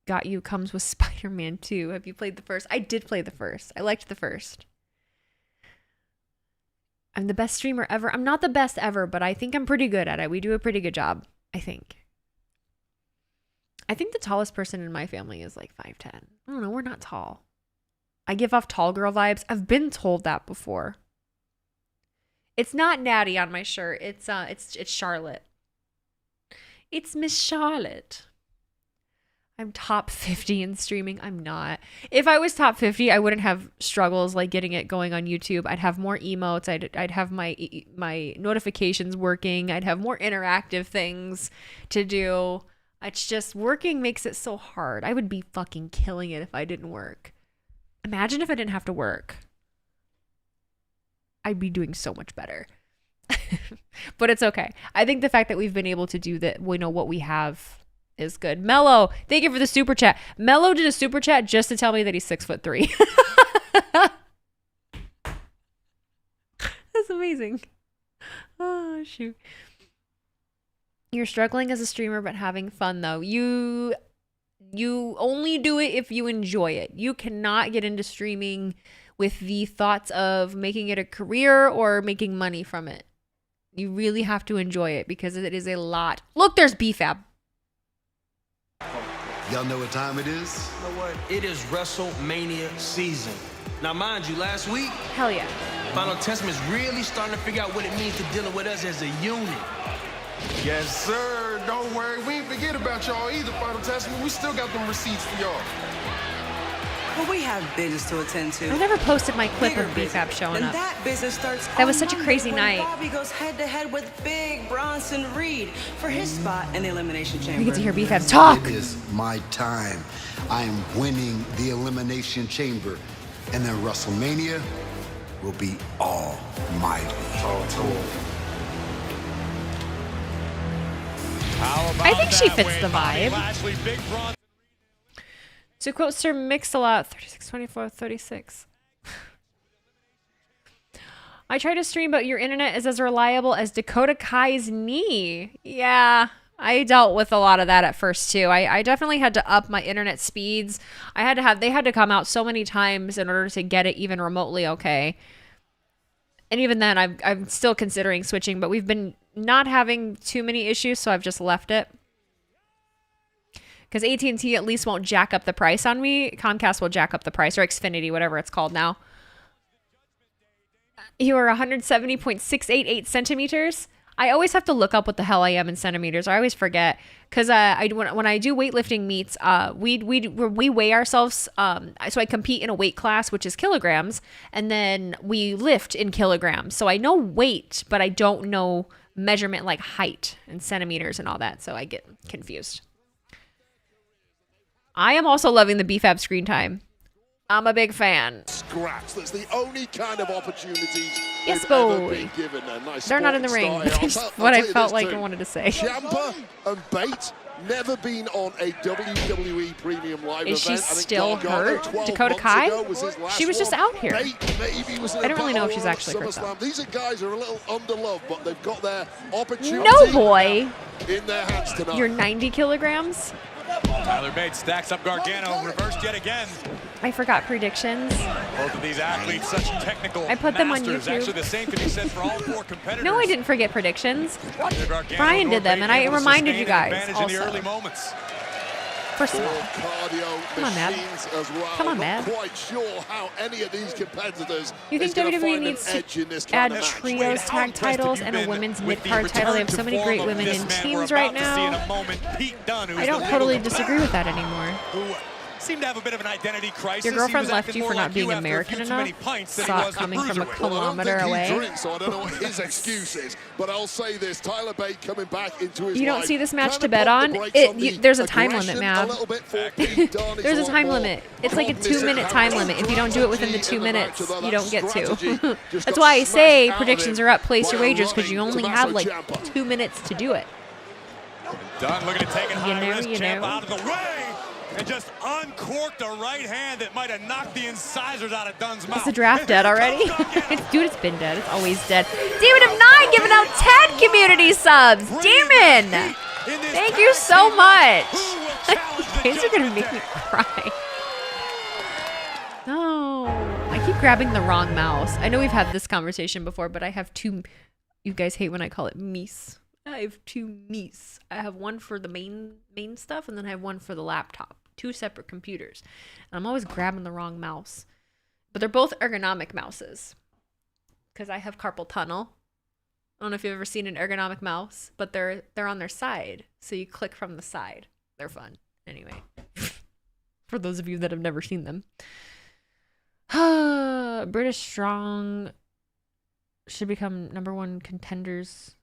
got you comes with Spider-Man 2. Have you played the first? I did play the first. I liked the first. I'm the best streamer ever. I'm not the best ever, but I think I'm pretty good at it. We do a pretty good job, I think. I think the tallest person in my family is like 5'10". I don't know. We're not tall. I give off tall girl vibes. I've been told that before. It's not Natty on my shirt. It's Charlotte. It's Miss Charlotte. I'm top 50 in streaming. I'm not. If I was top 50, I wouldn't have struggles like getting it going on YouTube. I'd have more emotes. I'd have my notifications working. I'd have more interactive things to do. It's just working makes it so hard. I would be fucking killing it if I didn't work. Imagine if I didn't have to work. I'd be doing so much better. But it's okay. I think the fact that we've been able to do that, we know what we have is good. Mello, thank you for the super chat. Mello did a super chat just to tell me that he's 6'3". That's amazing. Oh, shoot. You're struggling as a streamer, but having fun though. You only do it if you enjoy it. You cannot get into streaming with the thoughts of making it a career or making money from it. You really have to enjoy it because it is a lot. Look, there's BFAB. Y'all know what time it is? You know what? It is WrestleMania season. Now, mind you, last week, hell yeah, Final Testament's really starting to figure out what it means to dealing with us as a unit. Yes, sir. Don't worry. We ain't forget about y'all either, Final Testament. We still got them receipts for y'all. But we have business to attend to. I never posted my clip of BFAB showing up. That business starts. That was such a crazy night. Bobby goes head to head with Big Bronson Reed for his spot in the Elimination Chamber. We get to hear BFAB talk. It is my time. I am winning the Elimination Chamber, and then WrestleMania will be almighty. I think she fits the vibe. To quote Sir Mix-a-Lot, 362436. I try to stream, but your internet is as reliable as Dakota Kai's knee. Yeah, I dealt with a lot of that at first too. I definitely had to up my internet speeds. They had to come out so many times in order to get it even remotely okay. And even then, I'm still considering switching, but we've been not having too many issues, so I've just left it. Because AT&T at least won't jack up the price on me. Comcast will jack up the price, or Xfinity, whatever it's called now. You are 170.688 centimeters. I always have to look up what the hell I am in centimeters. I always forget. Because when I do weightlifting meets, we weigh ourselves. So I compete in a weight class, which is kilograms. And then we lift in kilograms. So I know weight, but I don't know measurement like height and centimeters and all that. So I get confused. I am also loving the BFAB screen time. I'm a big fan. Scraps. That's the only kind of opportunities yes, ever been given. Nice they're not in the ring. That's what I felt like I wanted to say. Ciampa and Bate never been on a WWE Premium Live event. Is she still hurt? Dakota Kai? She was just out here. I don't really know if she's actually hurt though. These guys are a little underloved, but they've got their opportunity. No boy. In their hands tonight. You're 90 kilograms. Tyler Bates stacks up Gargano, reversed yet again. I forgot predictions. Both of these athletes, such technical I put them on YouTube. Actually, the same can be said for all four competitors. No, I didn't forget predictions. Brian did them, and I reminded you guys also. In the early moments. First of all, come on, Matt. Come on, Matt. Quite sure how any of these competitors. You think WWE needs to add trios tag titles and a women's mid-card title? They have so many great women in teams right now. I don't totally disagree with that anymore. Seemed to have a bit of an identity crisis. Your girlfriend left you for not being American enough? Saw it coming from a kilometer away. So I don't know what his excuse is, but I'll say this: Tyler Bate coming back into his You don't see this match to bet on? There's a time limit, Mav. There's a time limit. It's like a 2-minute time limit. If you don't do it within the 2 minutes, you don't get to. That's why I say predictions are up. Place your wagers because you only have like 2 minutes to do it. Dunn looking to take it high risk. Champ out of the way. And just uncorked a right hand that might have knocked the incisors out of Dunn's mouth. Is the draft dead already? Dude, it's been dead. It's always dead. Demon of 9 giving out 10 community subs. Demon! Thank you so much. You guys are going to make me cry. No. I keep grabbing the wrong mouse. I know we've had this conversation before, but I have two. You guys hate when I call it meese. I have two meese. I have one for the main stuff, and then I have one for the laptop. 2 separate computers. And I'm always grabbing the wrong mouse. But they're both ergonomic mouses. Because I have carpal tunnel. I don't know if you've ever seen an ergonomic mouse, but they're on their side. So you click from the side. They're fun. Anyway. For those of you that have never seen them. British Strong should become #1 contenders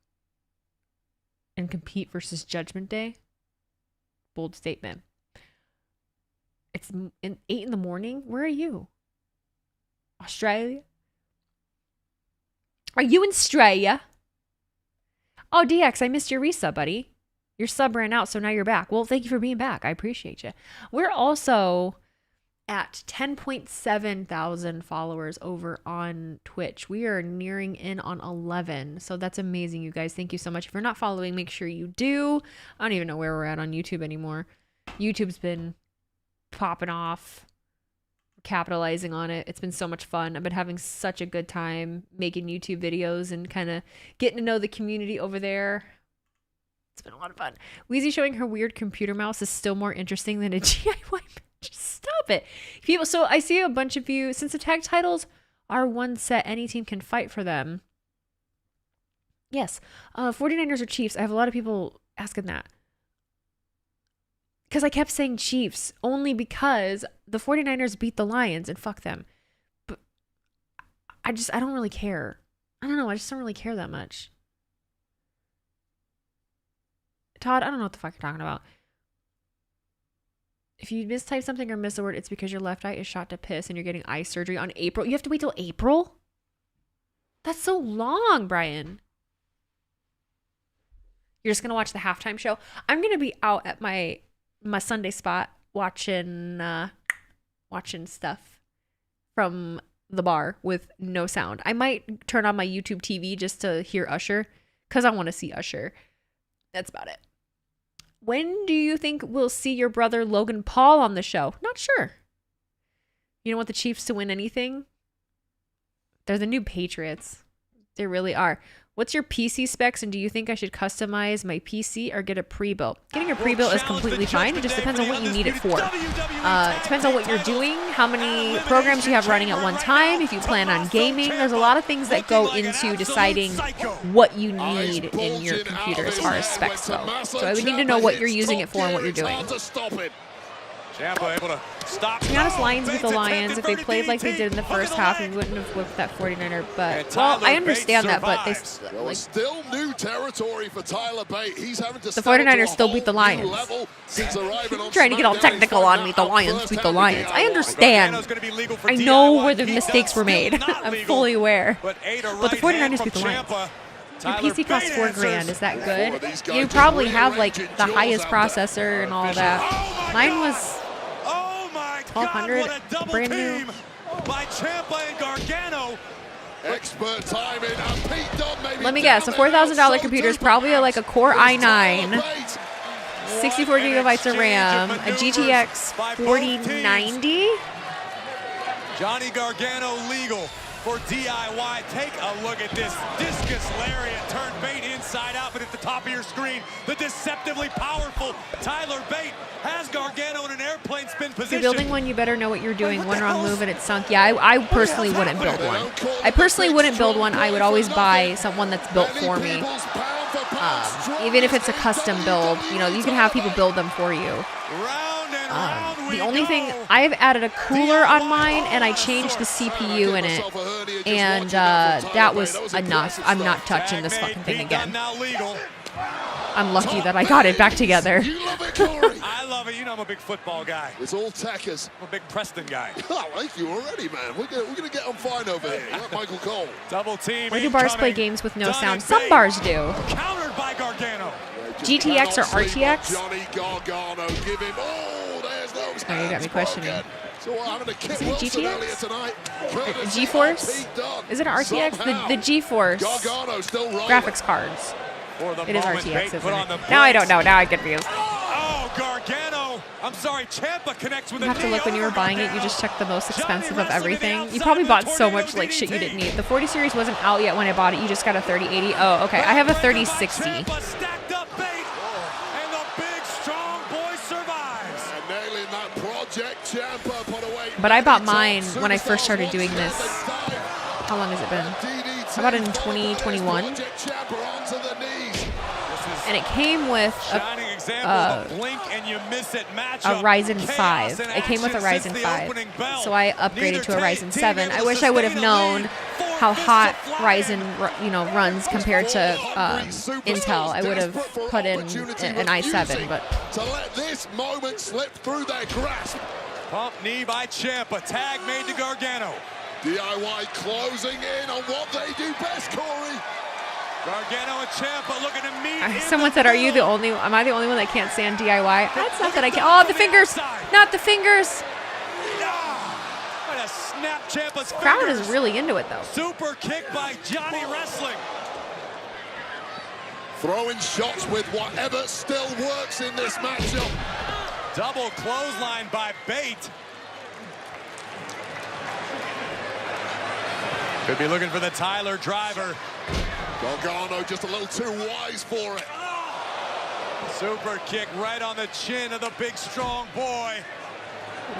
and compete versus Judgment Day. Bold statement. It's 8 in the morning. Where are you? Australia? Are you in Australia? Oh, DX, I missed your resub, buddy. Your sub ran out, so now you're back. Well, thank you for being back. I appreciate you. We're also at 10.7 thousand followers over on Twitch. We are nearing in on 11. So that's amazing, you guys. Thank you so much. If you're not following, make sure you do. I don't even know where we're at on YouTube anymore. YouTube's been popping off, capitalizing on it. It's been so much fun. I've been having such a good time making YouTube videos and kind of getting to know the community over there. It's been a lot of fun. Wheezy showing her weird computer mouse is still more interesting than a DIY. Just stop it. People, so I see a bunch of you, since the tag titles are one set, any team can fight for them. Yes. 49ers or Chiefs. I have a lot of people asking that. Because I kept saying Chiefs only because the 49ers beat the Lions and fuck them. But I don't really care. I don't know. I just don't really care that much. Todd, I don't know what the fuck you're talking about. If you mistype something or miss a word, it's because your left eye is shot to piss and you're getting eye surgery on April. You have to wait till April? That's so long, Brian. You're just going to watch the halftime show? I'm going to be out at my Sunday spot watching stuff from the bar with no sound. I might turn on my YouTube TV just to hear Usher because I want to see Usher. That's about it. When do you think we'll see your brother Logan Paul on the show? Not sure. You don't want the Chiefs to win anything? They're the new Patriots. They really are. What's your PC specs, and do you think I should customize my PC or get a pre-built? Getting a pre-built is completely fine. It just depends on what you need it for. It depends on what you're doing, how many programs you have running at one time, if you plan on gaming. There's a lot of things that go into deciding what you need in your computer as far as specs go. So I would need to know what you're using it for and what you're doing. Ciampa able to stop. To be honest, Lions beat the Lions. If they played like they did in the first half, we wouldn't have whipped that 49er. But, well, I understand that, but they still new territory for Tyler Bate. He's having to the 49ers still beat the Lions. Trying to get all technical on me. The Lions beat the Lions. I understand. I know where the mistakes were made. I'm fully aware. But the 49ers beat the Lions. Your PC costs $4,000. Is that good? You probably have like the highest processor and all that. Mine was $1,200, brand new. By Ciampa and Gargano. Expert timing, and Pete Dunne maybe. Let me guess, a $4,000 computer is probably like a Core i9, 64 gigabytes of RAM, a GTX 4090. Johnny Gargano legal for DIY. Take a look at this discus lariat turned Bate inside out, but at the top of your screen, the deceptively powerful Tyler Bate has Gargano in an airplane spin position. If you're building one, you better know what you're doing. One wrong move and it's sunk. Yeah, I personally wouldn't build one. I personally wouldn't build one. I would always buy someone that's built for me. Even if it's a custom build, you know, you can have people build them for you. The only thing, I've added a cooler on mine and I changed the CPU in it, and that was enough. I'm not touching this fucking thing again. I'm lucky that I got it back together. I love it. You know I'm a big football guy. It's all tackers. I'm a big Preston guy. I like you already, man. We're gonna get on fine over here. Like Michael Cole. Double team. Why do bars play games with no sound? Some bars do. Countered by Gargano. GTX or RTX? Johnny Gargano, give him. Oh, there's the Now you got me questioning. So we're having a Is Kit it a Wilson earlier GTX? tonight. GeForce? Is it an RTX? The GeForce graphics cards. It is RTX, isn't it? Now I don't know. Now I'm confused. Oh, Gargano. I'm sorry, Ciampa connects with You have to look when you were buying it. You just check the most expensive of everything. You probably bought so much like shit you didn't need. The 40 series wasn't out yet when I bought it. You just got a 3080. Oh, okay. I have a 3060. But I bought mine when I first started doing this. How long has it been? I bought it in 2021. And it came with a Ryzen 5. It came with a Ryzen 5. So I upgraded to a Ryzen 7. I wish I would have known how hot Ryzen runs compared to Intel. I would have put in an i7, but to let this moment slip through their grasp. Pump knee by Ciampa. Tag made to Gargano. DIY closing in on what they do best, Corey. Gargano and Ciampa looking to meet. Someone said, am I the only one that can't stand DIY? That's not that I can't. Oh, the fingers. Not the fingers. Snap Ciampa's crowd is really into it, though. Super kick by Johnny Wrestling. Throwing shots with whatever still works in this matchup. Double clothesline by Bate. Could be looking for the Tyler driver. Gargano just a little too wise for it. Super kick right on the chin of the big strong boy.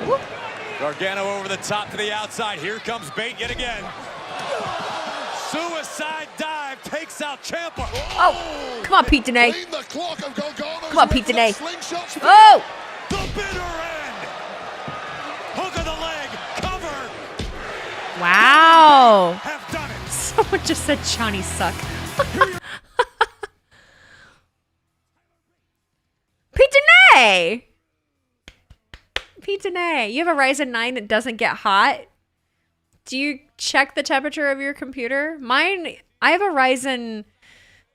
Whoop. Gargano over the top to the outside. Here comes Bate yet again. Suicide dive takes out Ciampa. Oh, come on, Pete Dene. Come on, Pete Dene. Oh! The bitter end. Hook of the leg. Cover. Wow. Have done it. Someone just said Johnny suck. Pete Dene. Pete Dene. You have a Ryzen 9 that doesn't get hot? Do you check the temperature of your computer? Mine, I have a Ryzen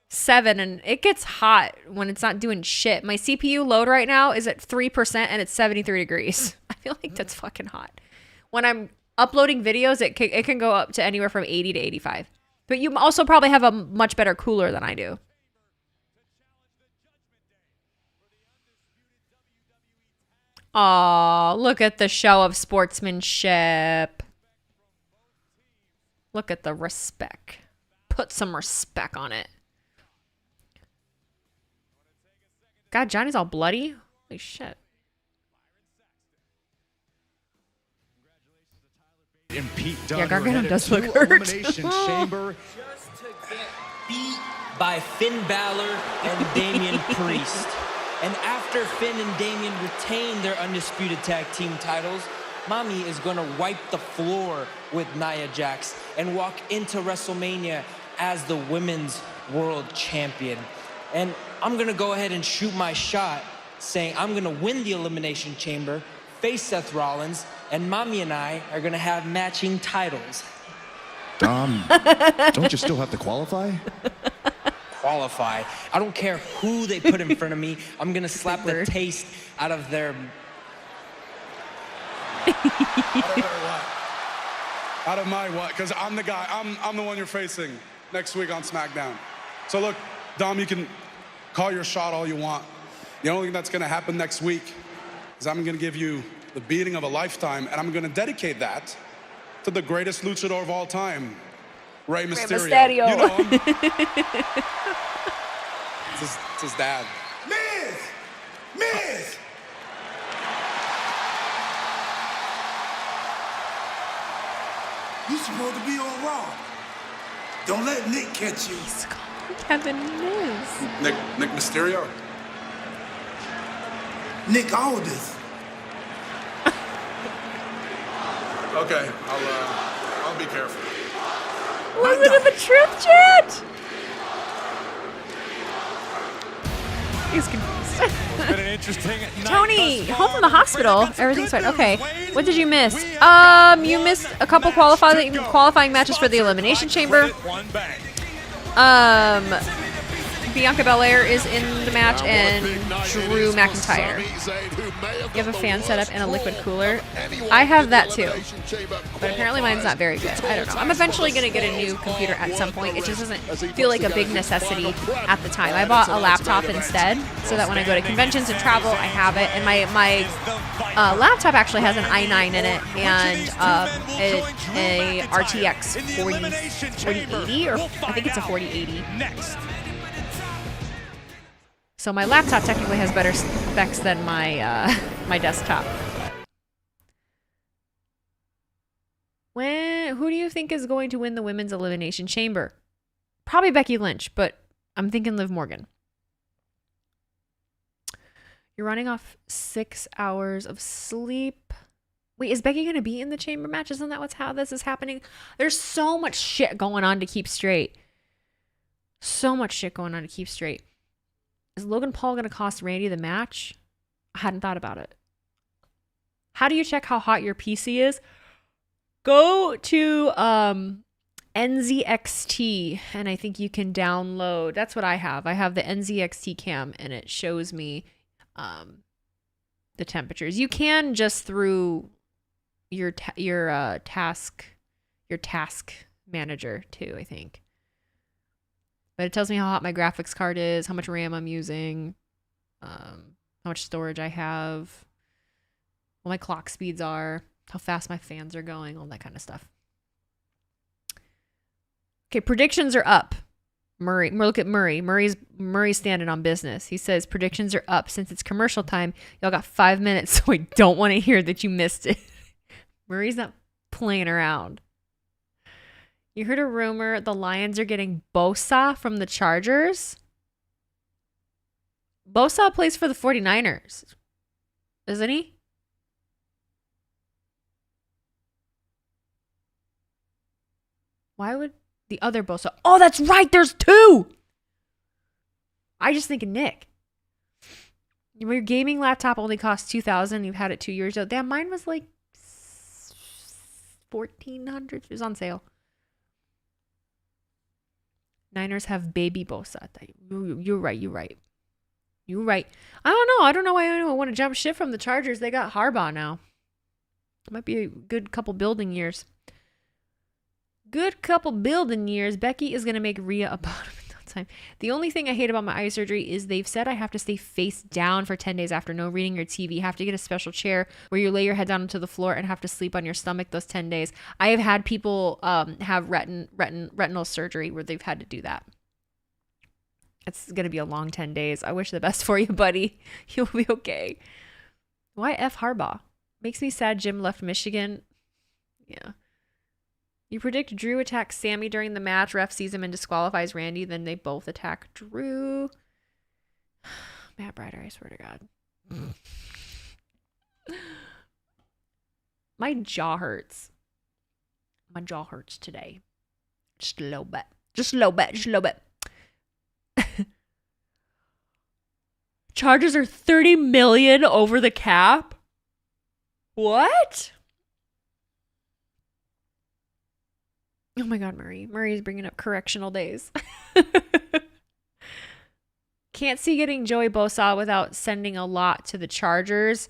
7 and it gets hot when it's not doing shit. My CPU load right now is at 3% and it's 73 degrees. I feel like that's fucking hot. When I'm uploading videos, it can go up to anywhere from 80 to 85. But you also probably have a much better cooler than I do. Aw, look at the show of sportsmanship. Look at the respect. Put some respect on it. God, Johnny's all bloody. Holy shit. Yeah, Gargano does look hurt. Elimination Chamber. Just to get beat by Finn Balor and Damian Priest. And after Finn and Damian retain their undisputed tag team titles, Mommy is going to wipe the floor with Nia Jax and walk into WrestleMania as the Women's World Champion. And I'm going to go ahead and shoot my shot saying I'm going to win the Elimination Chamber, face Seth Rollins, and Mommy and I are going to have matching titles. Dom, don't you still have to qualify? Qualify. I don't care who they put in front of me. I'm going to slap the taste out of their... Out of my what? Because I'm the guy. I'm the one you're facing next week on SmackDown. So look, Dom, you can call your shot all you want. The only thing that's going to happen next week is I'm going to give you the beating of a lifetime, and I'm going to dedicate that to the greatest luchador of all time, Rey Mysterio. You know him. It's his dad. Miz! You supposed to be on Raw. Don't let Nick catch you. He's calling Kevin Miz. Nick Mysterio. Nick Aldis. Okay, I'll be careful. Was it in the truth chat? He's confused. It's been an interesting night. Tony, home from the hospital. Everything's fine. Okay. What did you miss? You missed a couple qualifying matches for the Elimination Chamber. Bianca Belair is in the match, and Drew McIntyre. You have a fan setup and a liquid cooler. I have that too, but apparently mine's not very good. I don't know. I'm eventually going to get a new computer at some point. It just doesn't feel like a big necessity at the time. I bought a laptop instead, so that when I go to conventions and travel, I have it. And my laptop actually has an i9 in it and a RTX 4080, or I think it's a 4080. So my laptop technically has better specs than my my desktop. Who do you think is going to win the Women's Elimination Chamber? Probably Becky Lynch, but I'm thinking Liv Morgan. You're running off 6 hours of sleep. Wait, is Becky going to be in the chamber match? Isn't that how this is happening? There's so much shit going on to keep straight. So much shit going on to keep straight. Is Logan Paul going to cost Randy the match? I hadn't thought about it. How do you check how hot your PC is? Go to NZXT, and I think you can download. That's what I have. I have the NZXT cam, and it shows me the temperatures. You can just through your task manager too, I think. But it tells me how hot my graphics card is, how much RAM I'm using, how much storage I have, what my clock speeds are, how fast my fans are going, all that kind of stuff. Okay, predictions are up. Look at Murray. Murray's standing on business. He says predictions are up. Since it's commercial time, y'all got 5 minutes, so I don't want to hear that you missed it. Murray's not playing around. You heard a rumor the Lions are getting Bosa from the Chargers? Bosa plays for the 49ers, isn't he? Why would the other Bosa? Oh, that's right. There's two. I just think of Nick. Your gaming laptop only costs $2,000. You've had it 2 years ago. Damn, mine was like $1,400. It was on sale. Niners have baby Bosa. You're right. I don't know why anyone want to jump ship from the Chargers. They got Harbaugh now. It might be a good couple building years. Becky is going to make Rhea a bottom in no time. The only thing I hate about my eye surgery is they've said I have to stay face down for 10 days after no reading your TV. You have to get a special chair where you lay your head down onto the floor and have to sleep on your stomach those 10 days. I have had people have retinal surgery where they've had to do that. It's going to be a long 10 days. I wish the best for you, buddy. You'll be okay. Why F Harbaugh? Makes me sad Jim left Michigan. Yeah. You predict Drew attacks Sami during the match. Ref sees him and disqualifies Randy. Then they both attack Drew. Matt Bryder, I swear to God. My jaw hurts. My jaw hurts today. Just a little bit. Chargers are $30 million over the cap? What? Oh my God, Murray. Murray's bringing up correctional days. Can't see getting Joey Bosa without sending a lot to the Chargers.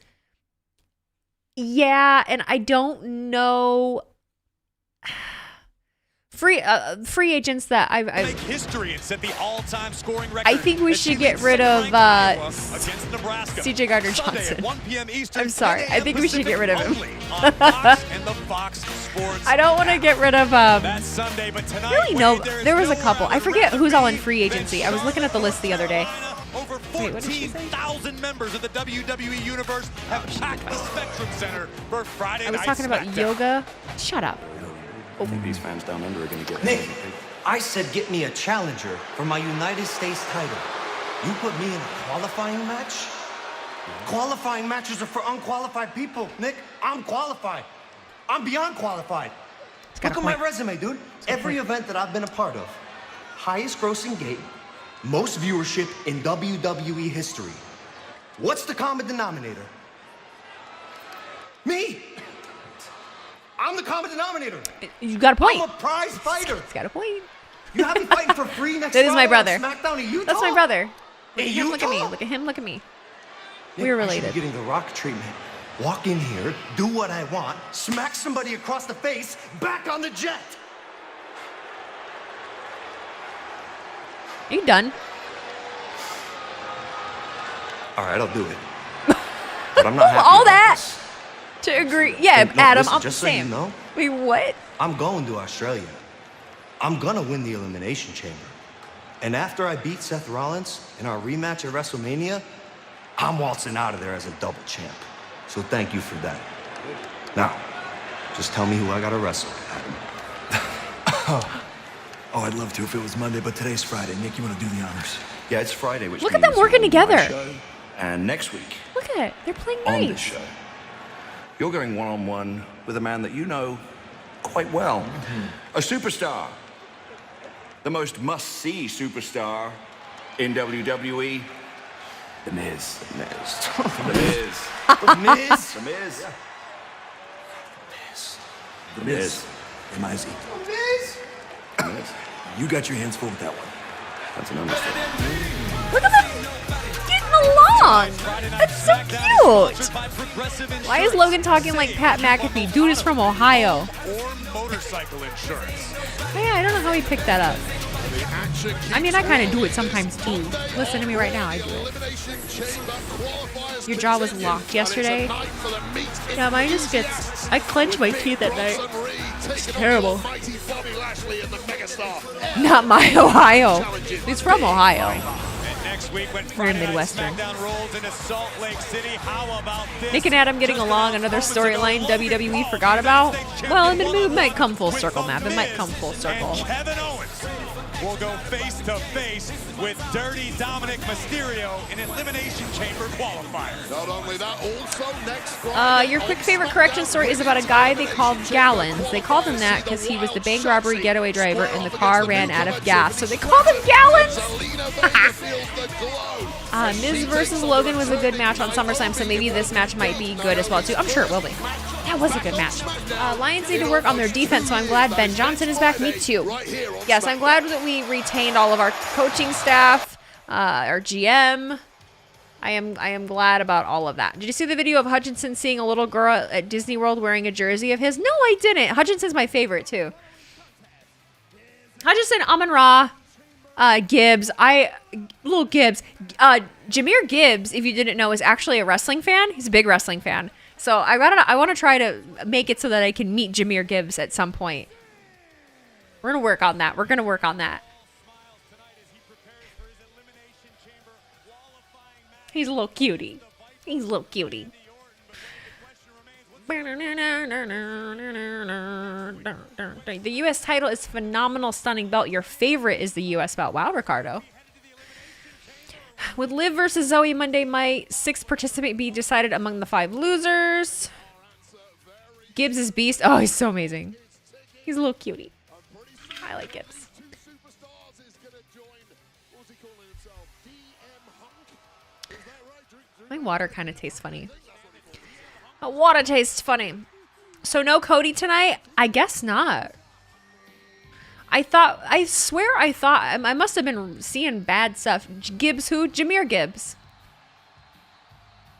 Yeah, and I don't know. Free agents that I've make history and set the all-time scoring record. I think we should get rid of CJ Gardner-Johnson. I'm sorry. I think we should get rid of him. I don't want to get rid of really no. There was a couple. I forget who's all in free agency. I was looking at the list the other day. Over 14,000 members of the WWE Universe have packed the Spectrum Center for Friday night. I was talking about yoga. Shut up. I think these fans down under are going to get Nick, I said get me a challenger for my United States title. You put me in a qualifying match? Qualifying matches are for unqualified people, Nick. I'm qualified. I'm beyond qualified. Look at my resume, dude. Every event that I've been a part of. Highest grossing gate, most viewership in WWE history. What's the common denominator? Me! I'm the common denominator. You got a point. I'm a prize fighter. It's got a point. You have me fighting for free next That is my Friday brother. on SmackDown in Utah? That's my brother. Look In at him, look at me. Utah? Look at him, look at me. Nick, We're I should related. be getting the Rock treatment. Walk in here, do what I want, smack somebody across the face, back on the jet. Are you done? All right, I'll do it. But I'm not happy All about that this. to agree. Yeah, And, no, Adam, listen, I'm the just so you same. know, Wait, what? I'm going to Australia. I'm gonna win the Elimination Chamber. And after I beat Seth Rollins in our rematch at WrestleMania, I'm waltzing out of there as a double champ. So thank you for that. Now, just tell me who I gotta wrestle. Oh, I'd love to if it was Monday, but today's Friday. Nick, you want to do the honors? Yeah, it's Friday, which Look at them working together. And next week, Look at it. They're playing on this nice. show, you're going one-on-one with a man that you know quite well. A superstar. The most must-see superstar in WWE. The Miz. The Miz. The Miz. The Miz. The Miz. The Miz. M-I-Z. The Miz. You got your hands full with that one. That's an understatement. Look at them getting along. That's so cute. Why is Logan talking like Pat McAfee? Dude is from Ohio. Or motorcycle insurance. Yeah, I don't know how he picked that up. I mean, I kind of do it sometimes too. Listen to me right now, I do it. Your jaw was locked yesterday. Yeah, mine just gets... I clench my teeth at night. It's terrible. Not my Ohio. He's from Ohio. We're in Midwestern. Nick and Adam getting along, another storyline WWE forgot about. Well, it might come full circle, Matt. It might come full circle. Kevin Owens will go face-to-face with Dirty Dominic Mysterio in Elimination Chamber qualifier. Not only that, also next Friday, Your quick favorite correction story is about a guy they called Gallons. They called him that because he was the bank robbery getaway driver and the car ran out of gas. So they called him Gallons! Miz versus Logan was a good match on SummerSlam, so maybe this match might be good as well, too. I'm sure it will be. That was a good match. Lions need to work on their defense, so I'm glad Ben Johnson is back. Me too. Yes, I'm glad that we retained all of our coaching staff, our GM. I am glad about all of that. Did you see the video of Hutchinson seeing a little girl at Disney World wearing a jersey of his? No, I didn't. Hutchinson's my favorite, too. Hutchinson, Amon-Ra, Gibbs. Little Gibbs. Jameer Gibbs, if you didn't know, is actually a wrestling fan. He's a big wrestling fan. So I want to try to make it so that I can meet Jameer Gibbs at some point. We're going to work on that. We're going to work on that. He's a little cutie. He's a little cutie. The U.S. title is phenomenal, stunning belt. Your favorite is the U.S. belt. Wow, Ricardo. With Liv versus Zoe Monday, might 6th participant be decided among the 5 losers? Gibbs is beast. Oh, he's so amazing. He's a little cutie. I like Gibbs. My water kind of tastes funny. Water tastes funny. So no Cody tonight? I guess not. I swear I thought, I must have been seeing bad stuff. Gibbs who? Jameer Gibbs.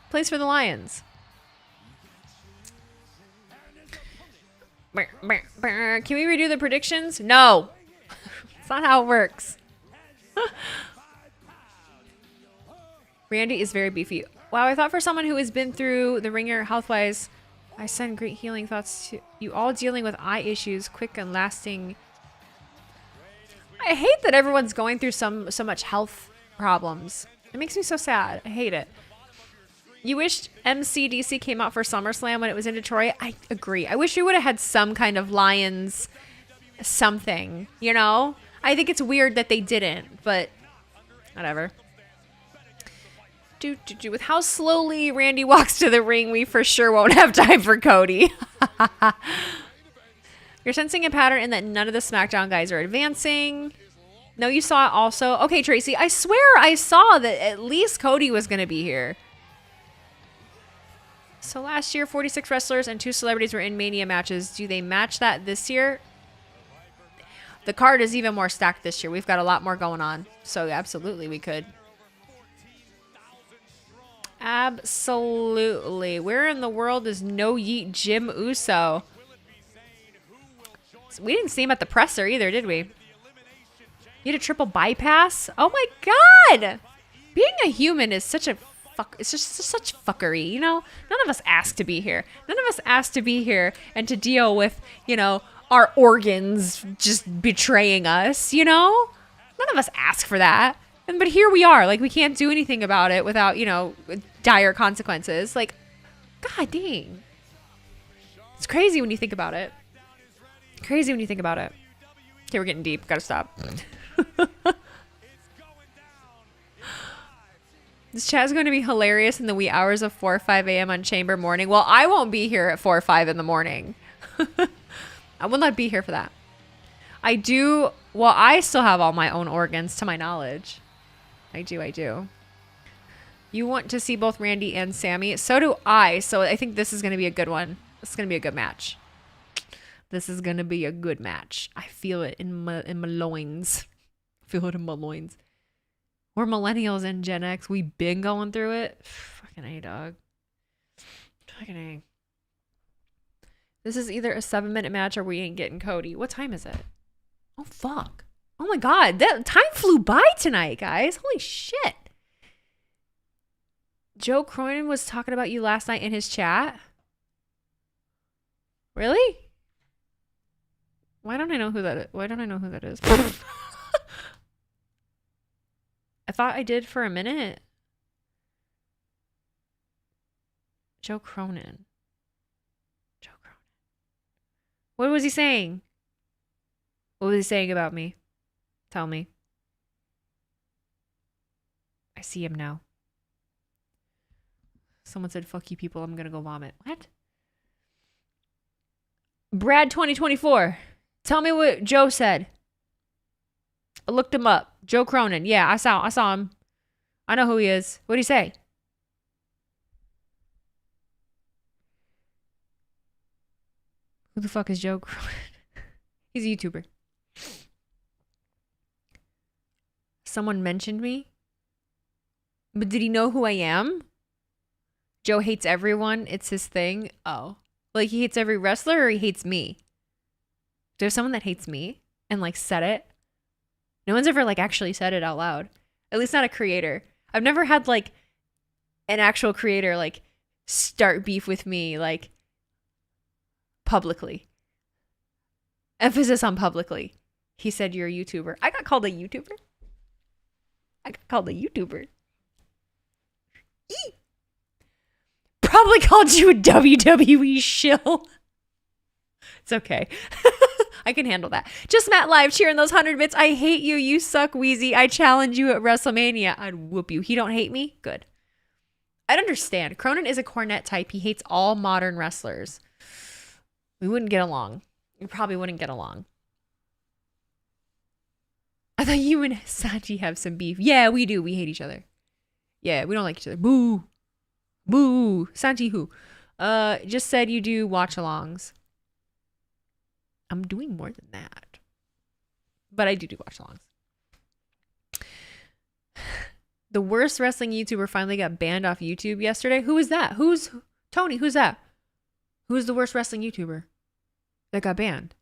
Plays for the Lions. Can we redo the predictions? No. That's not how it works. Randy is very beefy. Wow, I thought for someone who has been through the ringer health-wise, I send great healing thoughts to you all dealing with eye issues, quick and lasting. I hate that everyone's going through so much health problems. It makes me so sad. I hate it. You wished MCDC came out for SummerSlam when it was in Detroit? I agree. I wish we would have had some kind of Lions something, you know? I think it's weird that they didn't, but whatever. With how slowly Randy walks to the ring, we for sure won't have time for Cody. You're sensing a pattern in that none of the SmackDown guys are advancing. No, you saw it also. Okay, Tracy, I swear I saw that at least Cody was going to be here. So last year, 46 wrestlers and 2 celebrities were in Mania matches. Do they match that this year? The card is even more stacked this year. We've got a lot more going on. So absolutely we could. Absolutely. Where in the world is No Yeet Jim Uso? We didn't see him at the presser either, did we? You had a triple bypass? Oh my god! Being a human is such a fuck. It's just such fuckery, you know? None of us asked to be here. None of us asked to be here and to deal with, you know, our organs just betraying us, you know? None of us asked for that. But here we are. Like, we can't do anything about it without, you know, dire consequences. Like, god dang. It's crazy when you think about it. Crazy when you think about it. Okay, we're getting deep. Gotta stop. This chat is going to be hilarious in the wee hours of 4 or 5 a.m. on Chamber morning. Well, I won't be here at 4 or 5 in the morning. I will not be here for that. I do. Well, I still have all my own organs to my knowledge. I do. You want to see both Randy and Sami? So do I. So I think this is going to be a good one. This is going to be a good match. This is going to be a good match. I feel it in my loins. Feel it in my loins. We're millennials and Gen X. We've been going through it. Fucking A, dog. Fucking A. This is either a 7-minute match or we ain't getting Cody. What time is it? Oh, fuck. Oh my god. That time flew by tonight, guys. Holy shit. Joe Cronin was talking about you last night in his chat. Really? Why don't I know who that is? Why don't I know who that is? I thought I did for a minute. Joe Cronin. What was he saying? What was he saying about me? Tell me. I see him now. Someone said, fuck you people, I'm gonna go vomit. What? Brad 2024. Tell me what Joe said. I looked him up. Joe Cronin. Yeah, I saw him. I know who he is. What'd he say? Who the fuck is Joe Cronin? He's a YouTuber. Someone mentioned me. But did he know who I am? Joe hates everyone. It's his thing. Oh. Like he hates every wrestler or he hates me? Do I have someone that hates me and like said it? No one's ever like actually said it out loud. At least not a creator. I've never had like an actual creator like start beef with me like publicly. Emphasis on publicly. He said you're a YouTuber. I got called a YouTuber. Eee! Probably called you a WWE shill. It's okay. I can handle that. Just Matt Live cheering those 100 bits. I hate you. You suck, Wheezy. I challenge you at WrestleMania. I'd whoop you. He don't hate me? Good. I'd understand. Cronin is a Cornette type. He hates all modern wrestlers. We wouldn't get along. We probably wouldn't get along. I thought you and Sachi have some beef. Yeah, we do. We hate each other. Yeah, we don't like each other. Boo. Boo. Santi who? Just said you do watch-alongs. I'm doing more than that. But I do watch-alongs. The worst wrestling YouTuber finally got banned off YouTube yesterday. Who is that? Tony, who's that? Who's the worst wrestling YouTuber that got banned?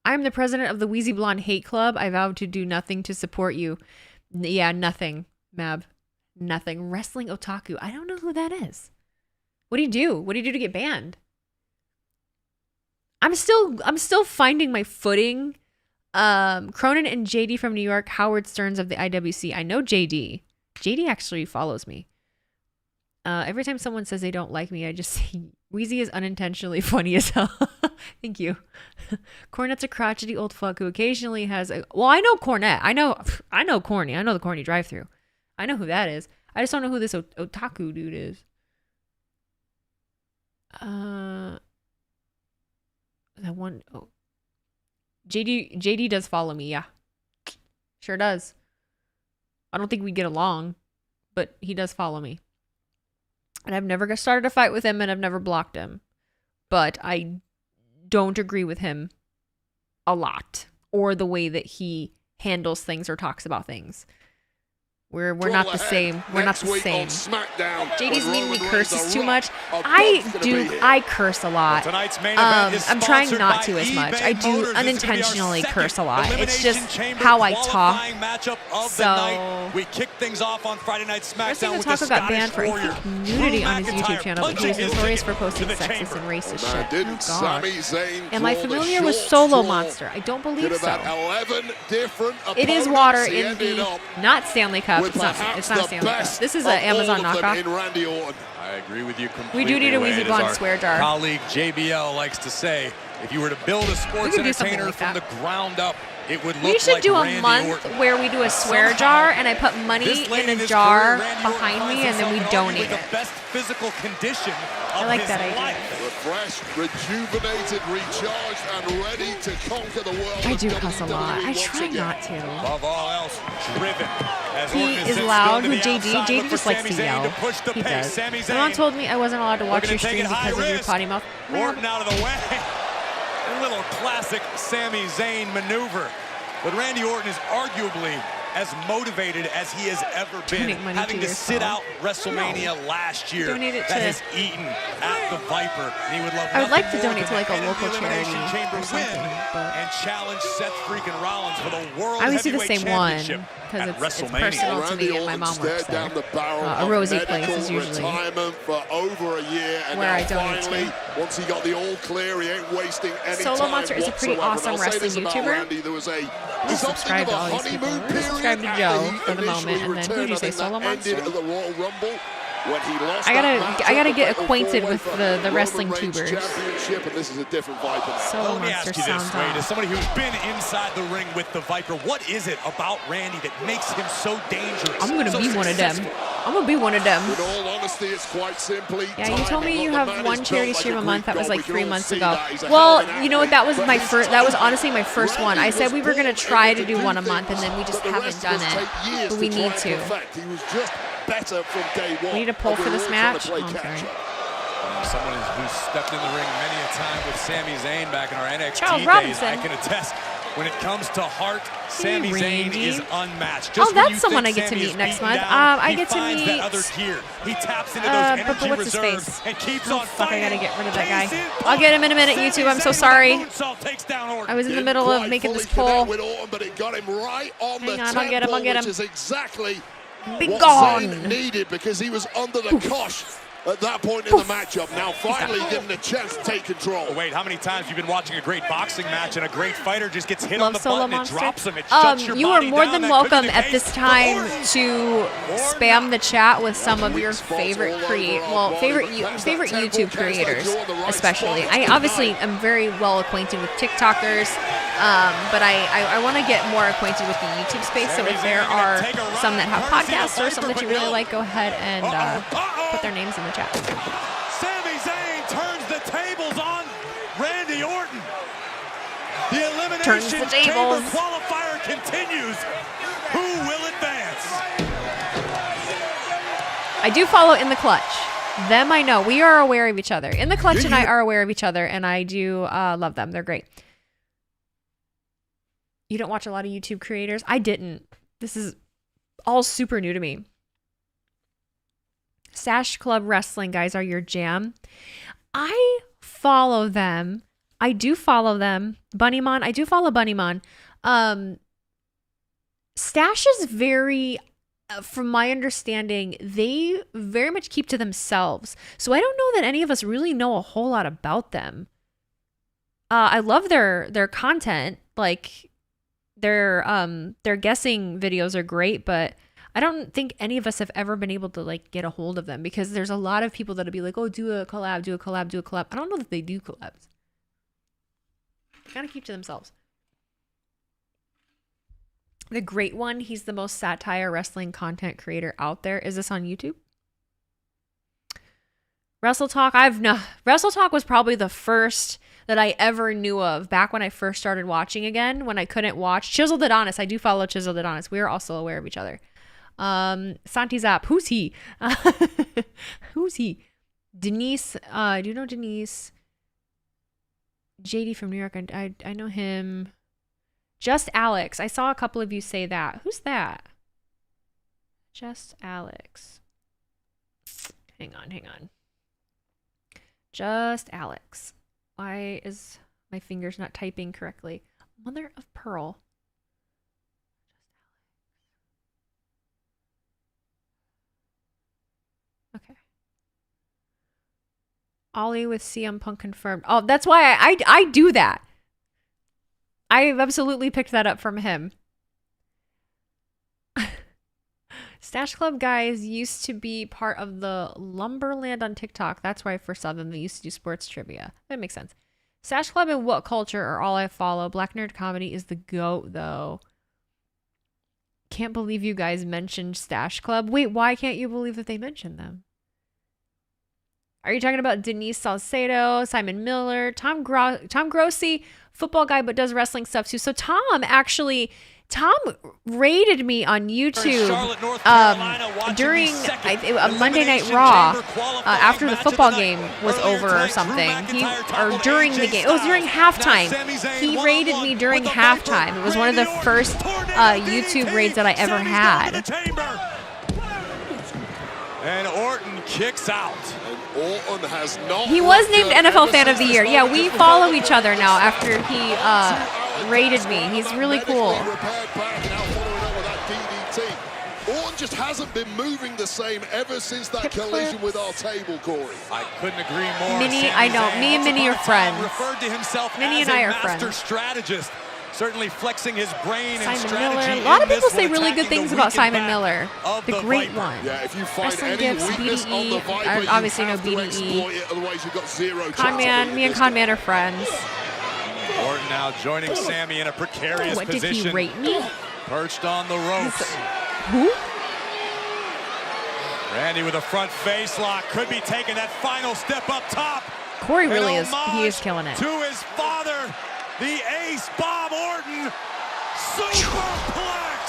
I'm the president of the Wheezy Blonde Hate Club. I vowed to do nothing to support you. Yeah, nothing, Mab. Nothing. Wrestling otaku. I don't know who that is. What do you do? What do you do to get banned? I'm still finding my footing. Cronin and JD from New York, Howard Stearns of the IWC. I know JD. JD actually follows me. Every time someone says they don't like me, I just say, Wheezy is unintentionally funny as hell. Thank you. Cornette's a crotchety old fuck who occasionally has a... Well, I know Cornette. I know Corny. I know the Corny drive-thru. I know who that is. I just don't know who this otaku dude is. That one... Oh. JD does follow me, yeah. Sure does. I don't think we get along, but he does follow me. And I've never started a fight with him and I've never blocked him. But I don't agree with him a lot, or the way that he handles things or talks about things. We're not the same. We're not the same. JD's made me curses too much. I curse a lot. I'm trying not to as much. I do unintentionally curse a lot. It's just how I talk. So we kick things off on Friday Night SmackDown with Taco got banned for, I think, nudity on his YouTube channel, but he was notorious for posting sexist and racist shit. Oh God. Am I familiar with Solo Monster? I don't believe so. It is water in the not Stanley Cup. It's not Stanley Cup. This is an Amazon knockoff. I agree with you completely. We do need a Wheezy Blonde swear jar. Colleague JBL likes to say, if you were to build a sports entertainer from the ground up, it would look like We should do a Randy month Orton. where we do a swear jar, and I put money in a jar behind me, and then we donate it. Best physical condition I like that idea. Refreshed, rejuvenated, recharged, and ready to conquer the world. I do cuss a lot. I try not to. Above all else, driven. He is loud with JD. JD just likes to yell. He does. My mom told me I wasn't allowed to watch your stream because of your potty mouth. Orton out of the way. A little classic Sami Zayn maneuver. But Randy Orton is arguably as motivated as he has ever been, having to sit out WrestleMania last year. That has eaten at the Viper. And he would love I would like to donate to like a local charity or something, but and challenge Seth freaking Rollins for the World I always do the same one Championship because it's WrestleMania. personal to me, and my mom works there. A Rosie place is usually for over a year, and where I now donate finally, to. Once he got the all clear, he ain't wasting any Solo time Monster is a pretty awesome wrestling YouTuber. There was I'm subscribed to all these people. I'm subscribed to Joe for the moment, and then who did you say, Solo Monster? I gotta get acquainted with the wrestling tubers. This is a different Viper. Solo Let me Monster ask you this, sounds Wade, off. as somebody who's been inside the ring with the Viper, what is it about Randy that makes him so dangerous? I'm gonna be one of them. I'm gonna be one of them. In all honesty, it's quite simply. Yeah, you told me you have one charity stream a month. That was like 3 months ago. Well, you know what? That was my first. That was honestly my first one. I said we were gonna try to do one a month, and then we just haven't done it. But we need to. He was just better from day one. We need a poll for this match. Oh, I'm sorry. Someone who's stepped in the ring many a time with Sami Zayn back in our NXT Charles days, Robinson. I can attest. When it comes to heart, Sami Zayn is unmatched. Oh, that's someone I get to meet next month. I get to meet. He taps into those energy but what's his reserves face? and keeps Oh on fuck! I gotta fighting. get rid of that guy. I'll get him in a minute, YouTube. I'm so sorry. I was in the middle of making this poll. But it got him right on Hang the on, I'll get him. I'll get him. which is exactly Be what gone. Zayn needed, because he was under the cosh at that point in the matchup. Now finally given a chance to take control. Wait, how many times you've been watching a great boxing match and a great fighter just gets hit Love on the Solo button, Monster. it drops him, it shuts your You are body more down. than That welcome could be the at this case. time to spam the chat with some of your favorite favorite YouTube creators, especially. I obviously am very well acquainted with TikTokers, but I want to get more acquainted with the YouTube space. So if there are some that have podcasts or some that you really like, go ahead and put their names in the chat. Sami Zayn turns the tables on Randy Orton. The Elimination Chamber qualifier continues. Who will advance? I do follow In the Clutch. Them I know. We are aware of each other. In the Clutch and I are aware of each other, and I do love them. They're great. You don't watch a lot of YouTube creators? I didn't. This is all super new to me. Sash Club Wrestling guys are your jam. I follow them. I do follow them. Bunnymon. I do follow Bunnymon. Stash is very, from my understanding, they very much keep to themselves. So I don't know that any of us really know a whole lot about them. I love their content. Like their guessing videos are great, but I don't think any of us have ever been able to like get a hold of them, because there's a lot of people that'll be like, oh, do a collab, do a collab, do a collab. I don't know that they do collabs. They kind of keep to themselves. The great one, he's the most satire wrestling content creator out there. Is this on YouTube? Wrestle Talk. Wrestle Talk was probably the first that I ever knew of back when I first started watching again, when I couldn't watch. Chiseled Adonis. I do follow Chiseled Adonis. We are also aware of each other. Santi Zap. Who's he? Who's he? Denise. Do you know Denise? JD from New York. I know him. Just Alex. I saw a couple of you say that. Who's that? Just Alex. Hang on. Just Alex. Why is my fingers not typing correctly? Mother of Pearl. Okay. Ollie with CM Punk confirmed. Oh, that's why I do that. I absolutely picked that up from him. Stash Club guys used to be part of the Lumberland on TikTok. That's where I first saw them. They used to do sports trivia. That makes sense. Stash Club and What Culture are all I follow. Black Nerd Comedy is the GOAT, though. Can't believe you guys mentioned Stash Club. Wait, why can't you believe that they mentioned them? Are you talking about Denise Salcedo, Simon Miller, Tom Grossi, football guy, but does wrestling stuff too? So Tom rated me on YouTube during a Monday Night Raw after the football game was over or something. Or during the game. It was during halftime. He rated me during halftime. It was one of the first YouTube raids that I ever had. And Orton kicks out. Orton has not. He was named NFL Fan of the Year. Yeah, we follow each other now after he rated me. He's really cool. Orton just hasn't been moving the same ever since that collision with our table, Corey. I couldn't agree more. Minnie, I know. Me and Minnie are friends. Referred to himself Minnie as and I a are master friends. Strategist. Certainly flexing his brain and Simon strategy. Miller. A lot of people say really good things about Simon Miller. The great one. Yeah, if you find Wrestling any Gifts, weakness on the BDE. Viper, I obviously know you have to exploit BDE. it, otherwise you've got zero Conman, me and Conman are friends. Orton now joining Sami in a precarious What, position. did he rate me? Perched on the ropes. Who? Randy with a front face lock could be taking that final step up top. Corey really is. He is killing it. To his father, the ace Bob Orton. Superplex!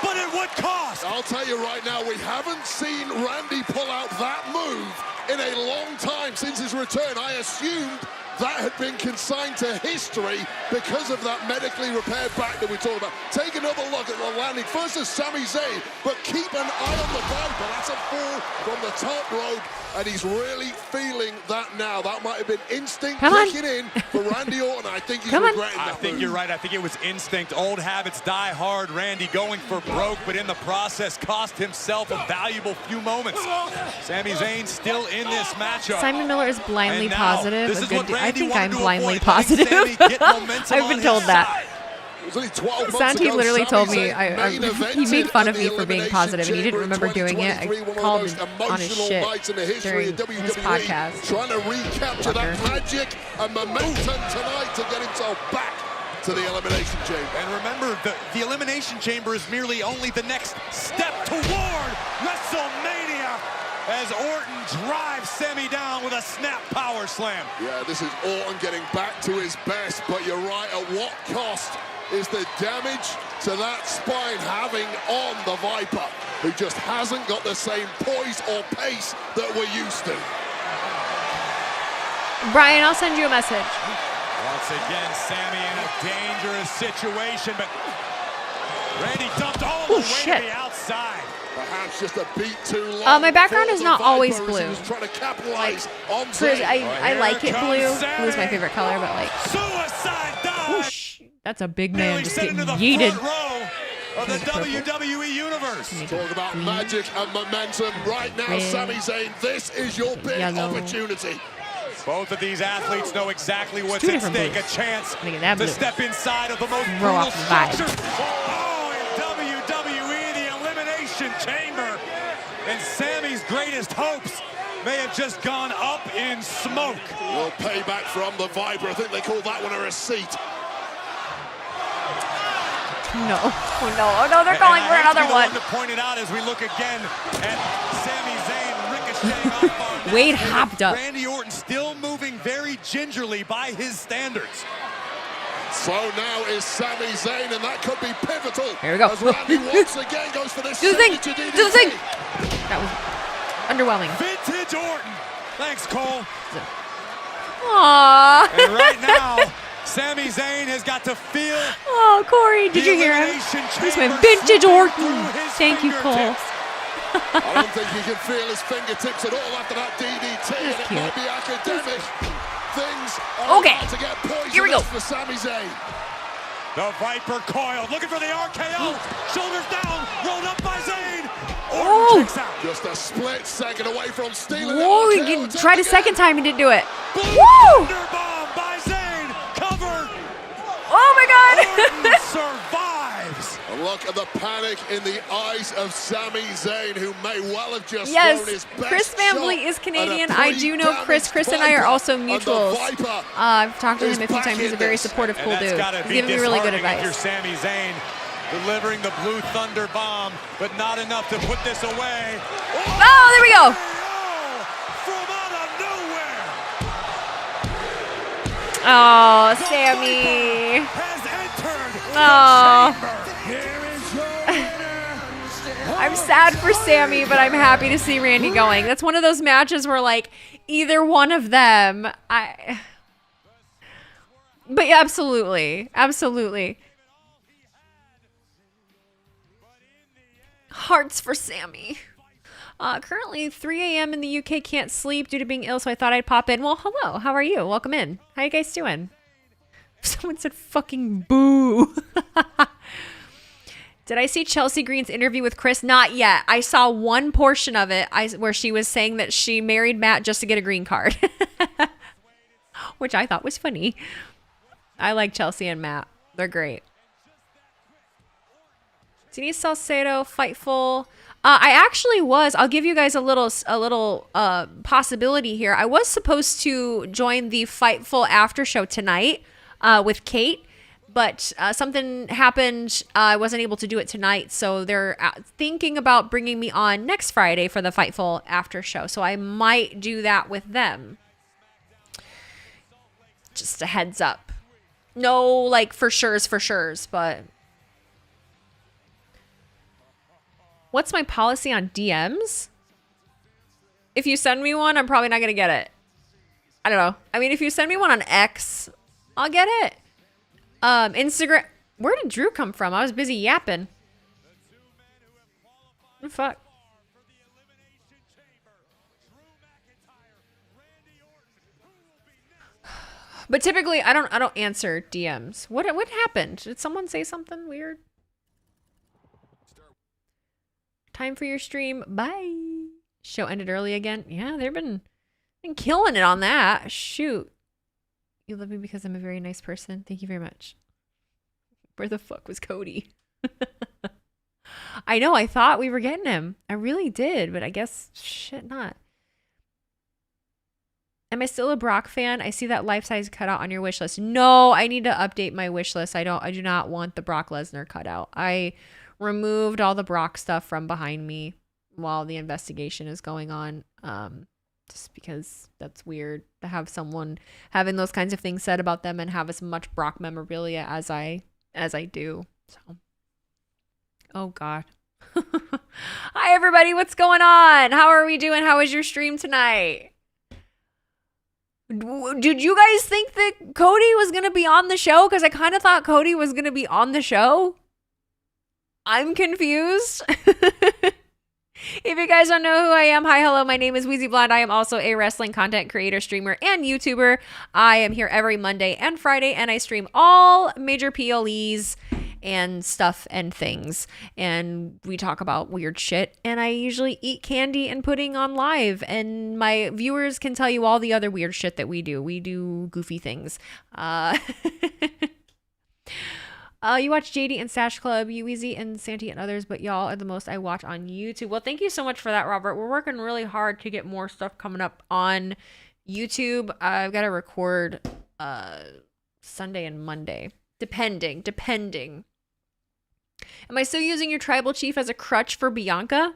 But at what cost? I'll tell you right now, we haven't seen Randy pull out that move in a long time since his return. I assumed that had been consigned to history because of that medically repaired back that we talked about. Take another look at the landing. First is Sami Zayn, but keep an eye on the Viper. That's a fall from the top rope, and he's really feeling that now. That might have been instinct kicking in for Randy Orton. I think he's regretting that. I think you're right. I think it was instinct. Old habits die hard. Randy going for broke, but in the process cost himself a valuable few moments. Sami Zayn still in this matchup. Simon Miller is blindly positive. This is what I Randy think wanted I'm to blindly avoid. Letting positive. Sammy get momentum I've been told that. Santi ago, literally told me Sami he made fun of me for being positive, and he didn't remember doing it. I called him on his shit during his podcast. Trying to recapture that magic and momentum tonight to get himself back to the Elimination Chamber. And remember, the Elimination Chamber is merely only the next step toward WrestleMania as Orton drives Sami down with a snap power slam. Yeah, this is Orton getting back to his best, but you're right, at what cost is the damage to that spine having on the Viper, who just hasn't got the same poise or pace that we're used to. Brian, I'll send you a message. Once again, Sami in a dangerous situation, but Randy dumped all the way to the outside. Perhaps just a beat too long. My background is not always blue. Trying to capitalize on I like it blue. Blue is my favorite color, but like. Suicide dive. That's a big man just getting yeeted. Of the WWE Universe. Talk about magic and momentum right now, Sami Zayn. This is your big opportunity. Both of these athletes know exactly what's at stake. A chance to step inside of the most brutal structure. Oh, in WWE, the Elimination Chamber. And Sami's greatest hopes may have just gone up in smoke. Well, payback from the Viper. I think they call that one a receipt. No. Oh, no, they're calling for another one. To point it out as we look again at Sami Zayn ricocheting off our Wade hopped up. Randy Orton still moving very gingerly by his standards. So now is Sami Zayn, and that could be pivotal. Here we go. As Randy once again goes for this. Do the thing. Do the thing. That was underwhelming. Vintage Orton. Thanks, Cole. Aww. And right now, Sami Zayn has got to feel. Oh, Corey, did you hear him? He's my vintage Orton. Thank you, Cole. I don't think he can feel his fingertips at all after that DDT, and it might be academic. Things are about to get poisonous for Sami Zayn. The Viper coiled, looking for the RKO. Shoulders down, rolled up by Zayn. Oh. Orton checks out. Just a split second away from stealing Whoa, the he RKO. tried a second time, he didn't do it. Woo! Thunderbomb by Zayn. Cover. Oh my God. Orton survives. A look at the panic in the eyes of Sami Zayn, who may well have just Yes, thrown his best Chris Van shot Vliet is at a Canadian. I do know Chris. Chris and I are also mutuals. I've talked to him a few times. He's a very supportive, cool dude. He's giving me really good advice. You're Sami Zayn delivering the blue thunder bomb, but not enough to put this away. Oh, there we go. From out of nowhere. Oh, Sami. Oh. I'm sad for Sami, but I'm happy to see Randy going. That's one of those matches where, like, either one of them, but yeah, absolutely. Absolutely. Hearts for Sami. Currently 3 a.m. in the UK, can't sleep due to being ill, so I thought I'd pop in. Well, hello. How are you? Welcome in. How you guys doing? Someone said fucking boo. Did I see Chelsea Green's interview with Chris? Not yet. I saw one portion of it where she was saying that she married Matt just to get a green card, which I thought was funny. I like Chelsea and Matt. They're great. Denise Salcedo, Fightful. I actually was. I'll give you guys a little possibility here. I was supposed to join the Fightful after show tonight with Kate, but something happened. I wasn't able to do it tonight, so they're thinking about bringing me on next Friday for the Fightful after show. So I might do that with them. Just a heads up. No, like for sure's, but what's my policy on DMs? If you send me one, I'm probably not gonna get it. I don't know. I mean, if you send me one on X, I'll get it. Instagram. Where did Drew come from? I was busy yapping. What the fuck? But typically, I don't answer DMs. What happened? Did someone say something weird? Time for your stream. Bye. Show ended early again. Yeah, they've been killing it on that. Shoot. You love me because I'm a very nice person. Thank you very much. Where the fuck was Cody? I know, I thought we were getting him. I really did, but I guess shit not. Am I still a Brock fan? I see that life-size cutout on your wish list. No, I need to update my wish list. I do not want the Brock Lesnar cutout. I removed all the Brock stuff from behind me while the investigation is going on. Just because that's weird to have someone having those kinds of things said about them and have as much Brock memorabilia as I do. So, oh God. Hi everybody, what's going on? How are we doing? How was your stream tonight? Did you guys think that Cody was gonna be on the show? Because I kind of thought Cody was gonna be on the show. I'm confused. If you guys don't know who I am, hi, hello, my name is Wheezy Blonde. I am also a wrestling content creator, streamer, and YouTuber. I am here every Monday and Friday, and I stream all major PLEs and stuff and things. And we talk about weird shit, and I usually eat candy and pudding on live, and my viewers can tell you all the other weird shit that we do. We do goofy things. You watch JD and Stash Club, Ueasy and Santi and others, but y'all are the most I watch on YouTube. Well, thank you so much for that, Robert. We're working really hard to get more stuff coming up on YouTube. I've got to record Sunday and Monday, depending. Am I still using your tribal chief as a crutch for Bianca?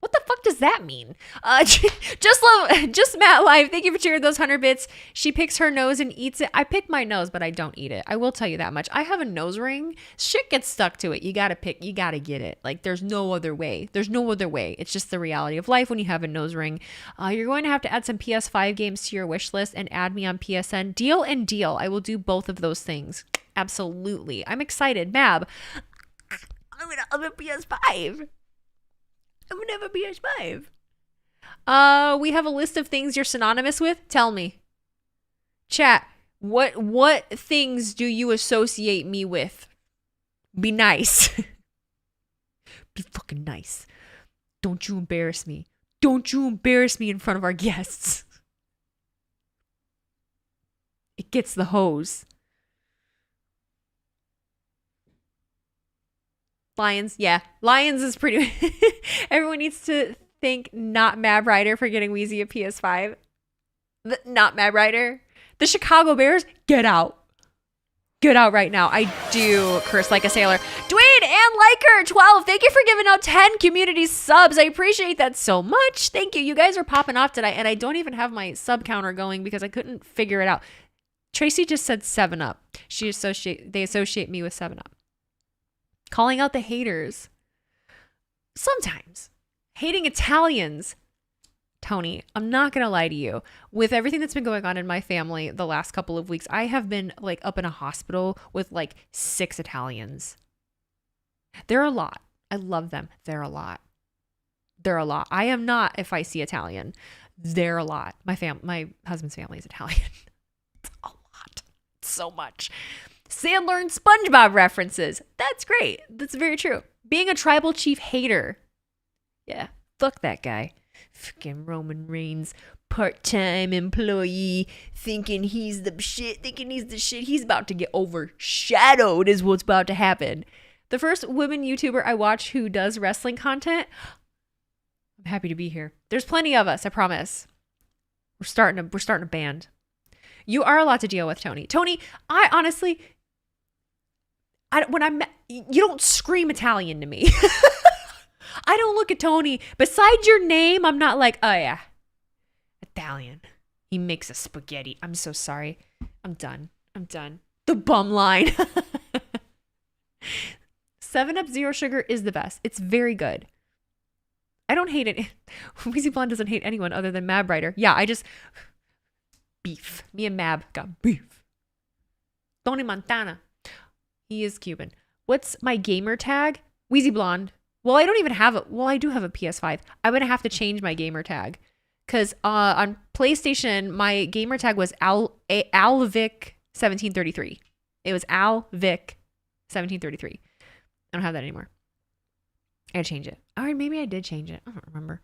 What the fuck does that mean? Just Matt Live. Thank you for cheering those 100 bits. She picks her nose and eats it. I pick my nose, but I don't eat it. I will tell you that much. I have a nose ring. Shit gets stuck to it. You gotta get it. Like, there's no other way. There's no other way. It's just the reality of life when you have a nose ring. You're going to have to add some PS5 games to your wish list and add me on PSN. Deal and deal. I will do both of those things. Absolutely. I'm excited. Mab, I'm gonna have a PS5. I'm gonna have a PS5. We have a list of things you're synonymous with. Tell me. Chat, what things do you associate me with? Be nice. Be fucking nice. Don't you embarrass me. Don't you embarrass me in front of our guests. It gets the hose. Lions, yeah. Lions is pretty... Everyone needs to thank not Mab Rider for getting Wheezy a PS5. Not Mab Rider. The Chicago Bears, get out. Get out right now. I do curse like a sailor. Dwayne and Liker 12, thank you for giving out 10 community subs. I appreciate that so much. Thank you. You guys are popping off today, and I don't even have my sub counter going because I couldn't figure it out. Tracy just said 7-Up. They associate me with 7-Up. Calling out the haters. Sometimes. Hating Italians. Tony, I'm not going to lie to you. With everything that's been going on in my family the last couple of weeks, I have been like up in a hospital with like 6 Italians. They're a lot. I love them. They're a lot. They're a lot. I am not a feisty Italian. They're a lot. My husband's family is Italian. It's a lot. So much. Sandler and SpongeBob references. That's great. That's very true. Being a tribal chief hater. Yeah, fuck that guy. Fucking Roman Reigns, part-time employee, thinking he's the shit. He's about to get overshadowed is what's about to happen. The first women YouTuber I watch who does wrestling content. I'm happy to be here. There's plenty of us, I promise. We're starting a band. You are a lot to deal with, Tony. Tony, I honestly... you don't scream Italian to me. I don't look at Tony. Besides your name, I'm not like, oh yeah, Italian. He makes a spaghetti. I'm so sorry. I'm done. The bum line. 7-Up Zero Sugar is the best. It's very good. I don't hate it. Weezy Blonde doesn't hate anyone other than Mab Rider. Yeah, beef. Me and Mab got beef. Tony Montana. He is Cuban. What's my gamer tag? Wheezy Blonde. Well, I don't even have it. Well, I do have a PS5. I'm going to have to change my gamer tag. Because on PlayStation, my gamer tag was AlVic1733. It was AlVic1733. I don't have that anymore. I gotta change it. Or maybe I did change it. I don't remember.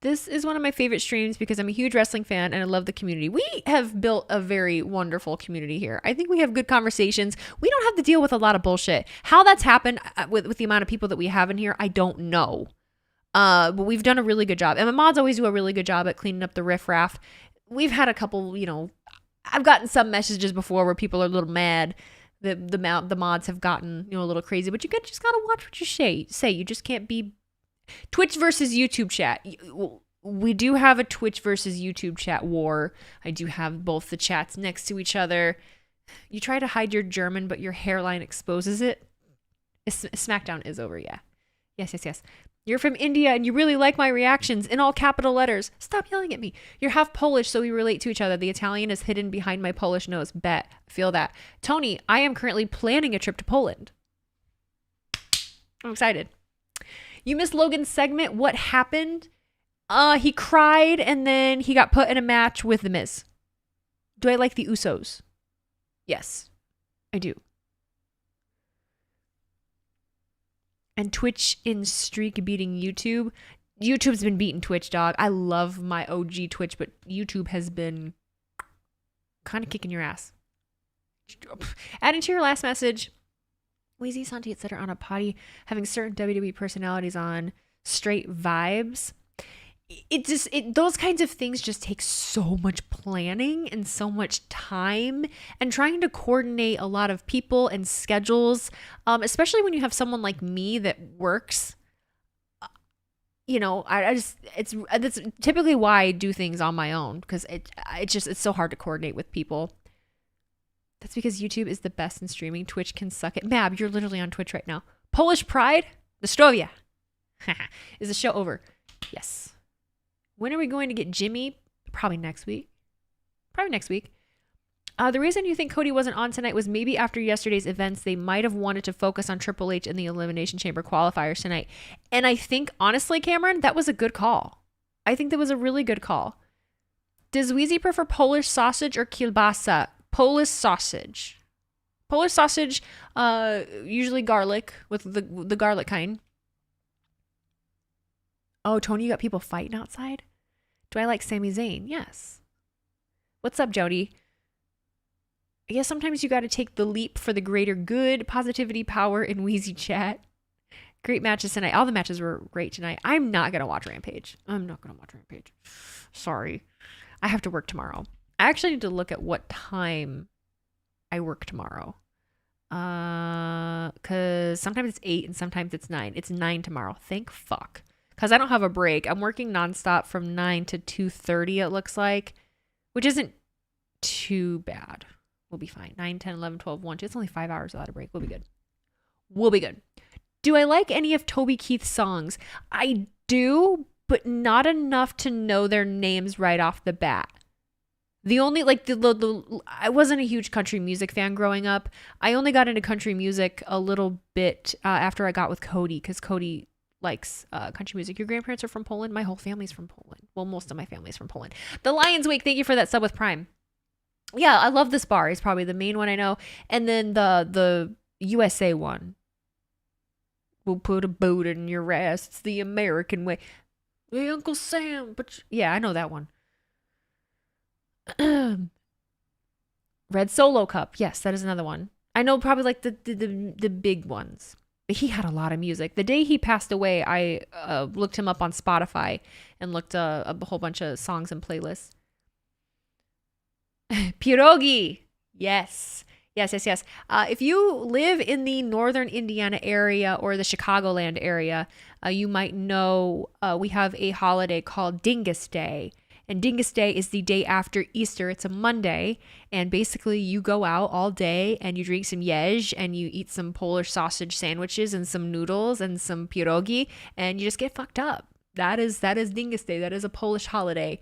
This is one of my favorite streams because I'm a huge wrestling fan and I love the community. We have built a very wonderful community here. I think we have good conversations. We don't have to deal with a lot of bullshit. How that's happened with the amount of people that we have in here, I don't know. But we've done a really good job. And my mods always do a really good job at cleaning up the riffraff. We've had a couple, I've gotten some messages before where people are a little mad. The mods have gotten, a little crazy. But you just gotta watch what you say. You just can't be... Twitch versus YouTube chat. We do have a Twitch versus YouTube chat war. I do have both the chats next to each other. You try to hide your German, but your hairline exposes it. SmackDown is over, yeah. Yes. You're from India and you really like my reactions in all capital letters. Stop yelling at me. You're half Polish, so we relate to each other. The Italian is hidden behind my Polish nose. Bet. Feel that. Tony, I am currently planning a trip to Poland. I'm excited. You missed Logan's segment. What happened? He cried and then he got put in a match with The Miz. Do I like the Usos? Yes, I do. And Twitch in streak beating YouTube. YouTube's been beating Twitch, dog. I love my OG Twitch, but YouTube has been kind of kicking your ass. Adding to your last message. Wheezy, Santi, etc. on a potty, having certain WWE personalities on straight vibes. Those kinds of things just take so much planning and so much time and trying to coordinate a lot of people and schedules, especially when you have someone like me that works. you know, I just, that's typically why I do things on my own, because it's so hard to coordinate with people. That's because YouTube is the best in streaming. Twitch can suck it. Mab, you're literally on Twitch right now. Polish Pride, Nostrovia. Is the show over? Yes. When are we going to get Jimmy? Probably next week. The reason you think Cody wasn't on tonight was maybe after yesterday's events, they might have wanted to focus on Triple H and the Elimination Chamber qualifiers tonight. And I think, honestly, Cameron, that was a good call. I think that was a really good call. Does Weezy prefer Polish sausage or kielbasa? Polish sausage. Polish sausage, usually garlic, with the garlic kind. Oh, Tony, you got people fighting outside? Do I like Sami Zayn? Yes. What's up, Jody? I guess sometimes you got to take the leap for the greater good. Positivity, power, and Wheezy chat. Great matches tonight. All the matches were great tonight. I'm not going to watch Rampage. Sorry. I have to work tomorrow. I actually need to look at what time I work tomorrow. Because sometimes it's 8 and sometimes it's 9. It's 9 tomorrow. Thank fuck. Because I don't have a break. I'm working nonstop from 9 to 2:30, it looks like. Which isn't too bad. We'll be fine. 9, 10, 11, 12, 1, 2. It's only 5 hours without a break. We'll be good. Do I like any of Toby Keith's songs? I do, but not enough to know their names right off the bat. The only, like, I wasn't a huge country music fan growing up. I only got into country music a little bit after I got with Cody, because Cody likes country music. Your grandparents are from Poland? My whole family's from Poland. Well, most of my family's from Poland. The Lions Wake, thank you for that sub with Prime. Yeah, I love this bar. It's probably the main one I know. And then the USA one. We'll put a boot in your ass. It's the American way. Hey, Uncle Sam. But yeah, I know that one. Red Solo Cup. Yes, that is another one. I know probably like the big ones. But he had a lot of music. The day he passed away, I looked him up on Spotify and looked a whole bunch of songs and playlists. Pierogi. Yes. If you live in the northern Indiana area or the Chicagoland area, you might know we have a holiday called Dingus Day. And Dingus Day is the day after Easter. It's a Monday. And basically you go out all day and you drink some Yezh and you eat some Polish sausage sandwiches and some noodles and some pierogi and you just get fucked up. That is Dingus Day. That is a Polish holiday.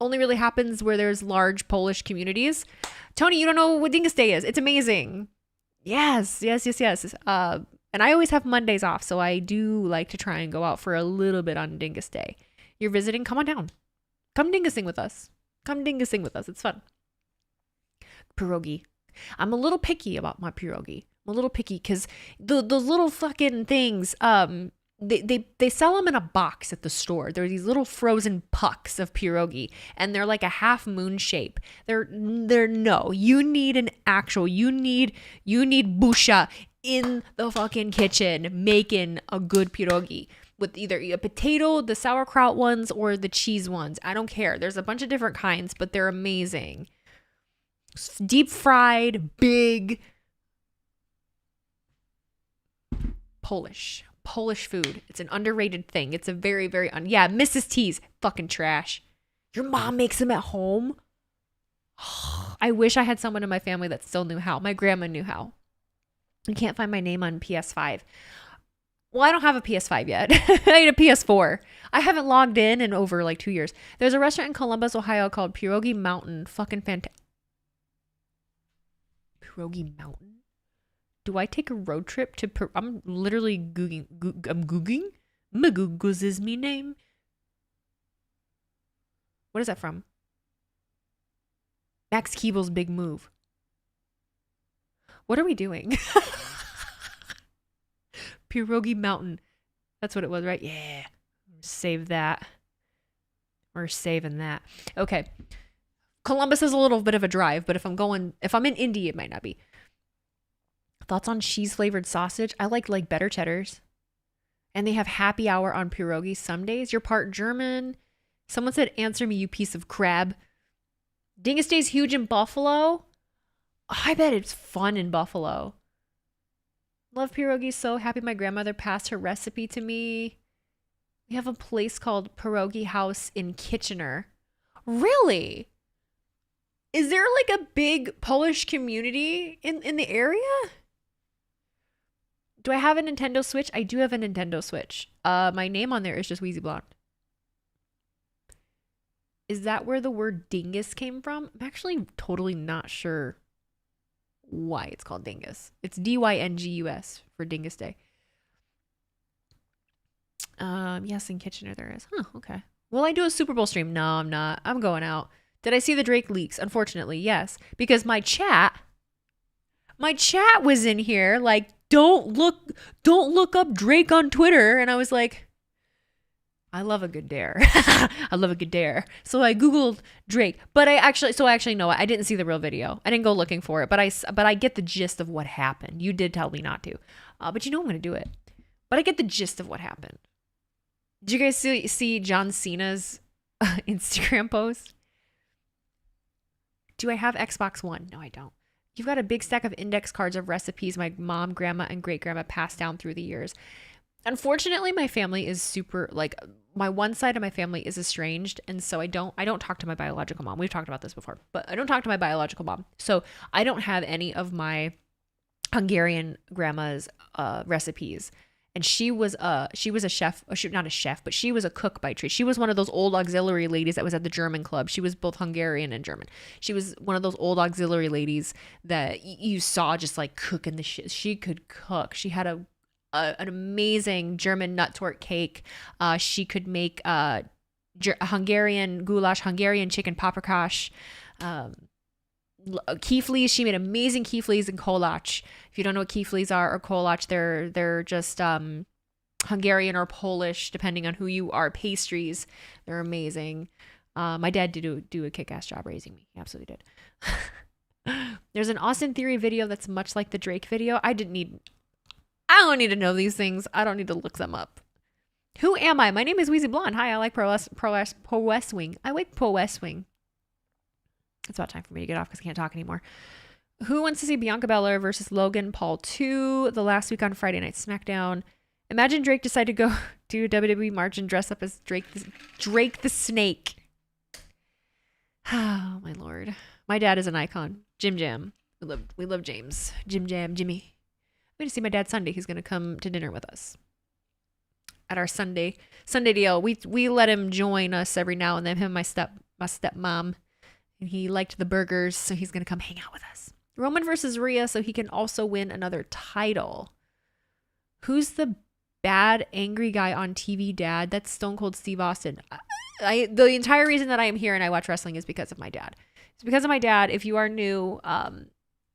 Only really happens where there's large Polish communities. Tony, you don't know what Dingus Day is. It's amazing. Yes. And I always have Mondays off, so I do like to try and go out for a little bit on Dingus Day. You're visiting? Come on down. Come dingusing with us. It's fun. Pierogi. I'm a little picky about my pierogi. I'm a little picky because those little fucking things, They sell them in a box at the store. They're these little frozen pucks of pierogi, and they're like a half moon shape. You need an actual. You need Busha in the fucking kitchen making a good pierogi with either a potato, the sauerkraut ones, or the cheese ones. I don't care. There's a bunch of different kinds, but they're amazing. Deep fried, big, Polish food. It's an underrated thing. It's a very, very Mrs. T's fucking trash. Your mom makes them at home? I wish I had someone in my family that still knew how. My grandma knew how. I can't find my name on PS5. Well, I don't have a PS5 yet. I need a PS4. I haven't logged in over like 2 years. There's a restaurant in Columbus, Ohio called Pierogi Mountain. Fucking fantastic. Pierogi Mountain? Do I take a road trip to... I'm literally googling. I'm googling? Magoogles is me name. What is that from? Max Keeble's Big Move. What are we doing? Pierogi Mountain. That's what it was, right? Yeah. Save that. We're saving that. Okay. Columbus is a little bit of a drive, but if I'm in Indy, it might not be. Thoughts on cheese flavored sausage? I like better cheddars. And they have happy hour on pierogi some days. You're part German. Someone said, answer me, you piece of crab. Dingus Day's huge in Buffalo. I bet it's fun in Buffalo. Love pierogi. So happy my grandmother passed her recipe to me. We have a place called Pierogi House in Kitchener. Really? Is there like a big Polish community in the area? Do I have a Nintendo Switch? I do have a Nintendo Switch. My name on there is just Wheezy Blonde. Is that where the word dingus came from? I'm actually totally not sure why it's called dingus. It's Dyngus for Dingus Day. Yes, in Kitchener there is. Huh, okay. Will I do a Super Bowl stream? No, I'm not. I'm going out. Did I see the Drake leaks? Unfortunately, yes. Because my chat was in here like, don't look up Drake on Twitter. And I was like, I love a good dare. I love a good dare. So I Googled Drake, but I actually know I didn't see the real video. I didn't go looking for it, but I get the gist of what happened. You did tell me not to, but you know I'm going to do it. But I get the gist of what happened. Did you guys see John Cena's Instagram post? Do I have Xbox One? No, I don't. You've got a big stack of index cards of recipes my mom, grandma, and great-grandma passed down through the years. Unfortunately, my family is super, like, my one side of my family is estranged, and so I don't talk to my biological mom. We've talked about this before, but I don't talk to my biological mom. So I don't have any of my Hungarian grandma's recipes. And she was a chef, not a chef, but she was a cook by trade. She was one of those old auxiliary ladies that was at the German club. She was both Hungarian and German. She was one of those old auxiliary ladies that you saw just like cooking the shit. She could cook. She had an amazing German nut tort cake. She could make Hungarian goulash, Hungarian chicken paprikash. Kiflis, she made amazing kiflis and kolach. If you don't know what kiflis are or kolach, they're just Hungarian or Polish, depending on who you are, pastries. They're amazing. My dad did do a kick-ass job raising me. He absolutely did. There's an Austin Theory video that's much like the Drake video. I don't need to know these things. I don't need to look them up. Who am I? My name is Wheezy Blonde. Hi, I like Pro West Wing. I like Pro West Wing. It's about time for me to get off because I can't talk anymore. Who wants to see Bianca Belair versus Logan Paul 2 the last week on Friday Night SmackDown? Imagine Drake decided to go do a WWE march and dress up as Drake the Snake. Oh, my Lord. My dad is an icon. Jim Jam. We love James. Jim Jam, Jimmy. I'm going to see my dad Sunday. He's going to come to dinner with us. At our Sunday deal. We let him join us every now and then. Him and my stepmom. And he liked the burgers, so he's going to come hang out with us. Roman versus Rhea, so he can also win another title. Who's the bad, angry guy on TV, Dad? That's Stone Cold Steve Austin. The entire reason that I am here and I watch wrestling is because of my dad. It's because of my dad. If you are new,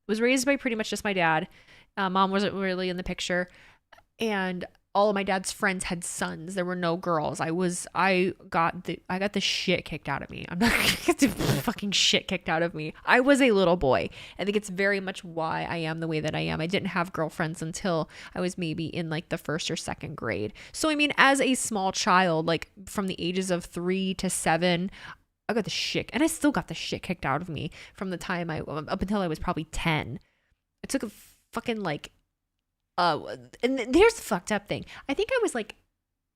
was raised by pretty much just my dad. Mom wasn't really in the picture. And all of my dad's friends had sons. There were no girls. I got the shit kicked out of me. I'm not gonna get the fucking shit kicked out of me. I was a little boy. I think it's very much why I am the way that I am. I didn't have girlfriends until I was maybe in like the 1st or 2nd grade. So I mean, as a small child, like from the ages of 3 to 7, I got the shit, and I still got the shit kicked out of me from the time up until I was probably 10. It took a fucking like. And here's the fucked up thing. I think I was like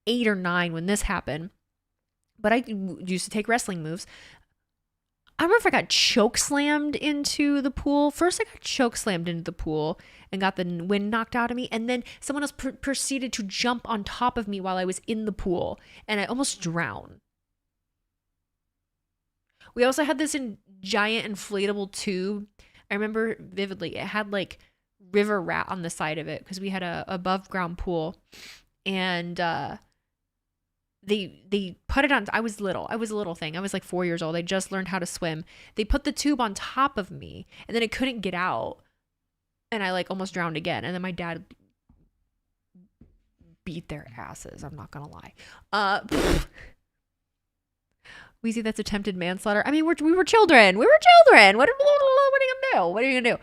8 or 9 when this happened, but I used to take wrestling moves. I remember if I got choke slammed into the pool. First, I got choke slammed into the pool and got the wind knocked out of me. And then someone else proceeded to jump on top of me while I was in the pool, and I almost drowned. We also had this giant inflatable tube. I remember vividly. It had like river rat on the side of it because we had a above ground pool, and they put it on. I was a little thing. I was like 4 years old. I just learned how to swim. They put the tube on top of me, and then I couldn't get out, and I like almost drowned again. And then my dad beat their asses. I'm not gonna lie. Weezy, that's attempted manslaughter. I mean, we were children. What are you gonna do? What are you gonna do?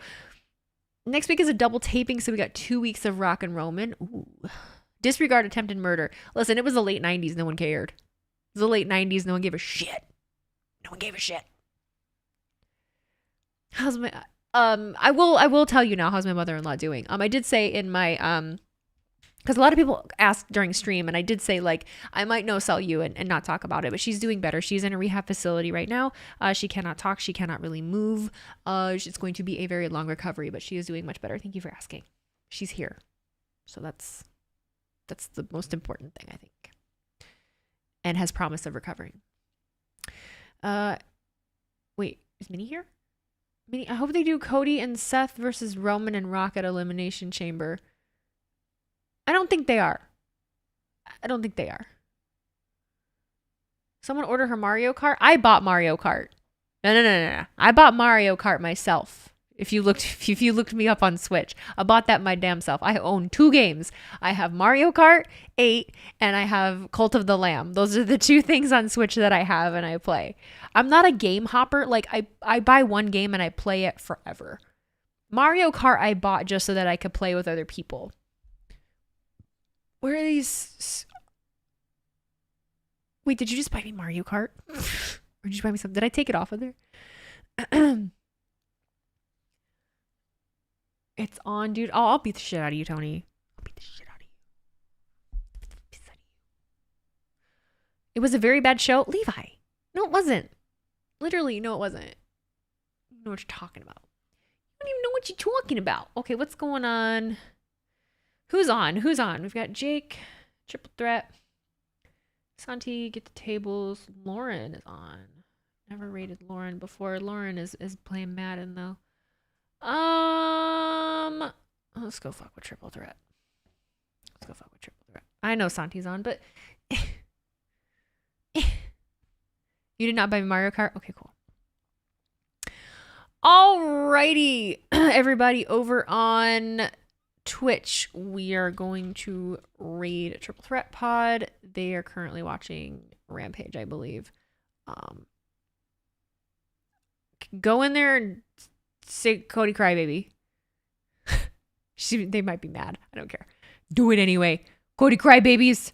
Next week is a double taping, so we got 2 weeks of Rock and Roman. Ooh. Disregard attempted murder. Listen, it was the late 90s. No one cared. It was the late 90s. No one gave a shit. How's my I will tell you now how's my mother-in-law doing. I did say in my Because a lot of people asked during stream, and I did say, like, I might no-sell you and not talk about it, but she's doing better. She's in a rehab facility right now. She cannot talk. She cannot really move. It's going to be a very long recovery, but she is doing much better. Thank you for asking. She's here. So that's the most important thing, I think. And has promise of recovering. Wait, is Minnie here? Minnie, I hope they do Cody and Seth versus Roman and Rock at Elimination Chamber. I don't think they are. Someone order her Mario Kart? I bought Mario Kart. No. I bought Mario Kart myself. If you looked me up on Switch, I bought that my damn self. I own 2 games. I have Mario Kart 8 and I have Cult of the Lamb. Those are the 2 things on Switch that I have and I play. I'm not a game hopper. Like I buy one game and I play it forever. Mario Kart I bought just so that I could play with other people. Where are these? Wait, did you just buy me Mario Kart? Or did you buy me something? Did I take it off of there? It's on, dude. Oh, I'll beat the shit out of you, Tony. I'll beat the shit out of you. It was a very bad show. Levi. No, it wasn't. Literally, no, it wasn't. You know what you're talking about. You don't even know what you're talking about. Okay, what's going on? Who's on? We've got Jake, Triple Threat. Santi, get the tables. Lauren is on. Never rated Lauren before. Lauren is playing Madden, though. Let's go fuck with Triple Threat. I know Santi's on, but you did not buy me Mario Kart? Okay, cool. Alrighty, everybody over on Twitch, we are going to raid Triple Threat Pod. They are currently watching Rampage, I believe. Go in there and say Cody Crybaby. They might be mad. I don't care. Do it anyway. Cody Crybabies.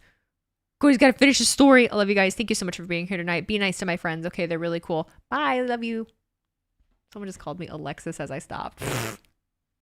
Cody's got to finish his story. I love you guys. Thank you so much for being here tonight. Be nice to my friends. Okay, they're really cool. Bye. I love you. Someone just called me Alexis as I stopped.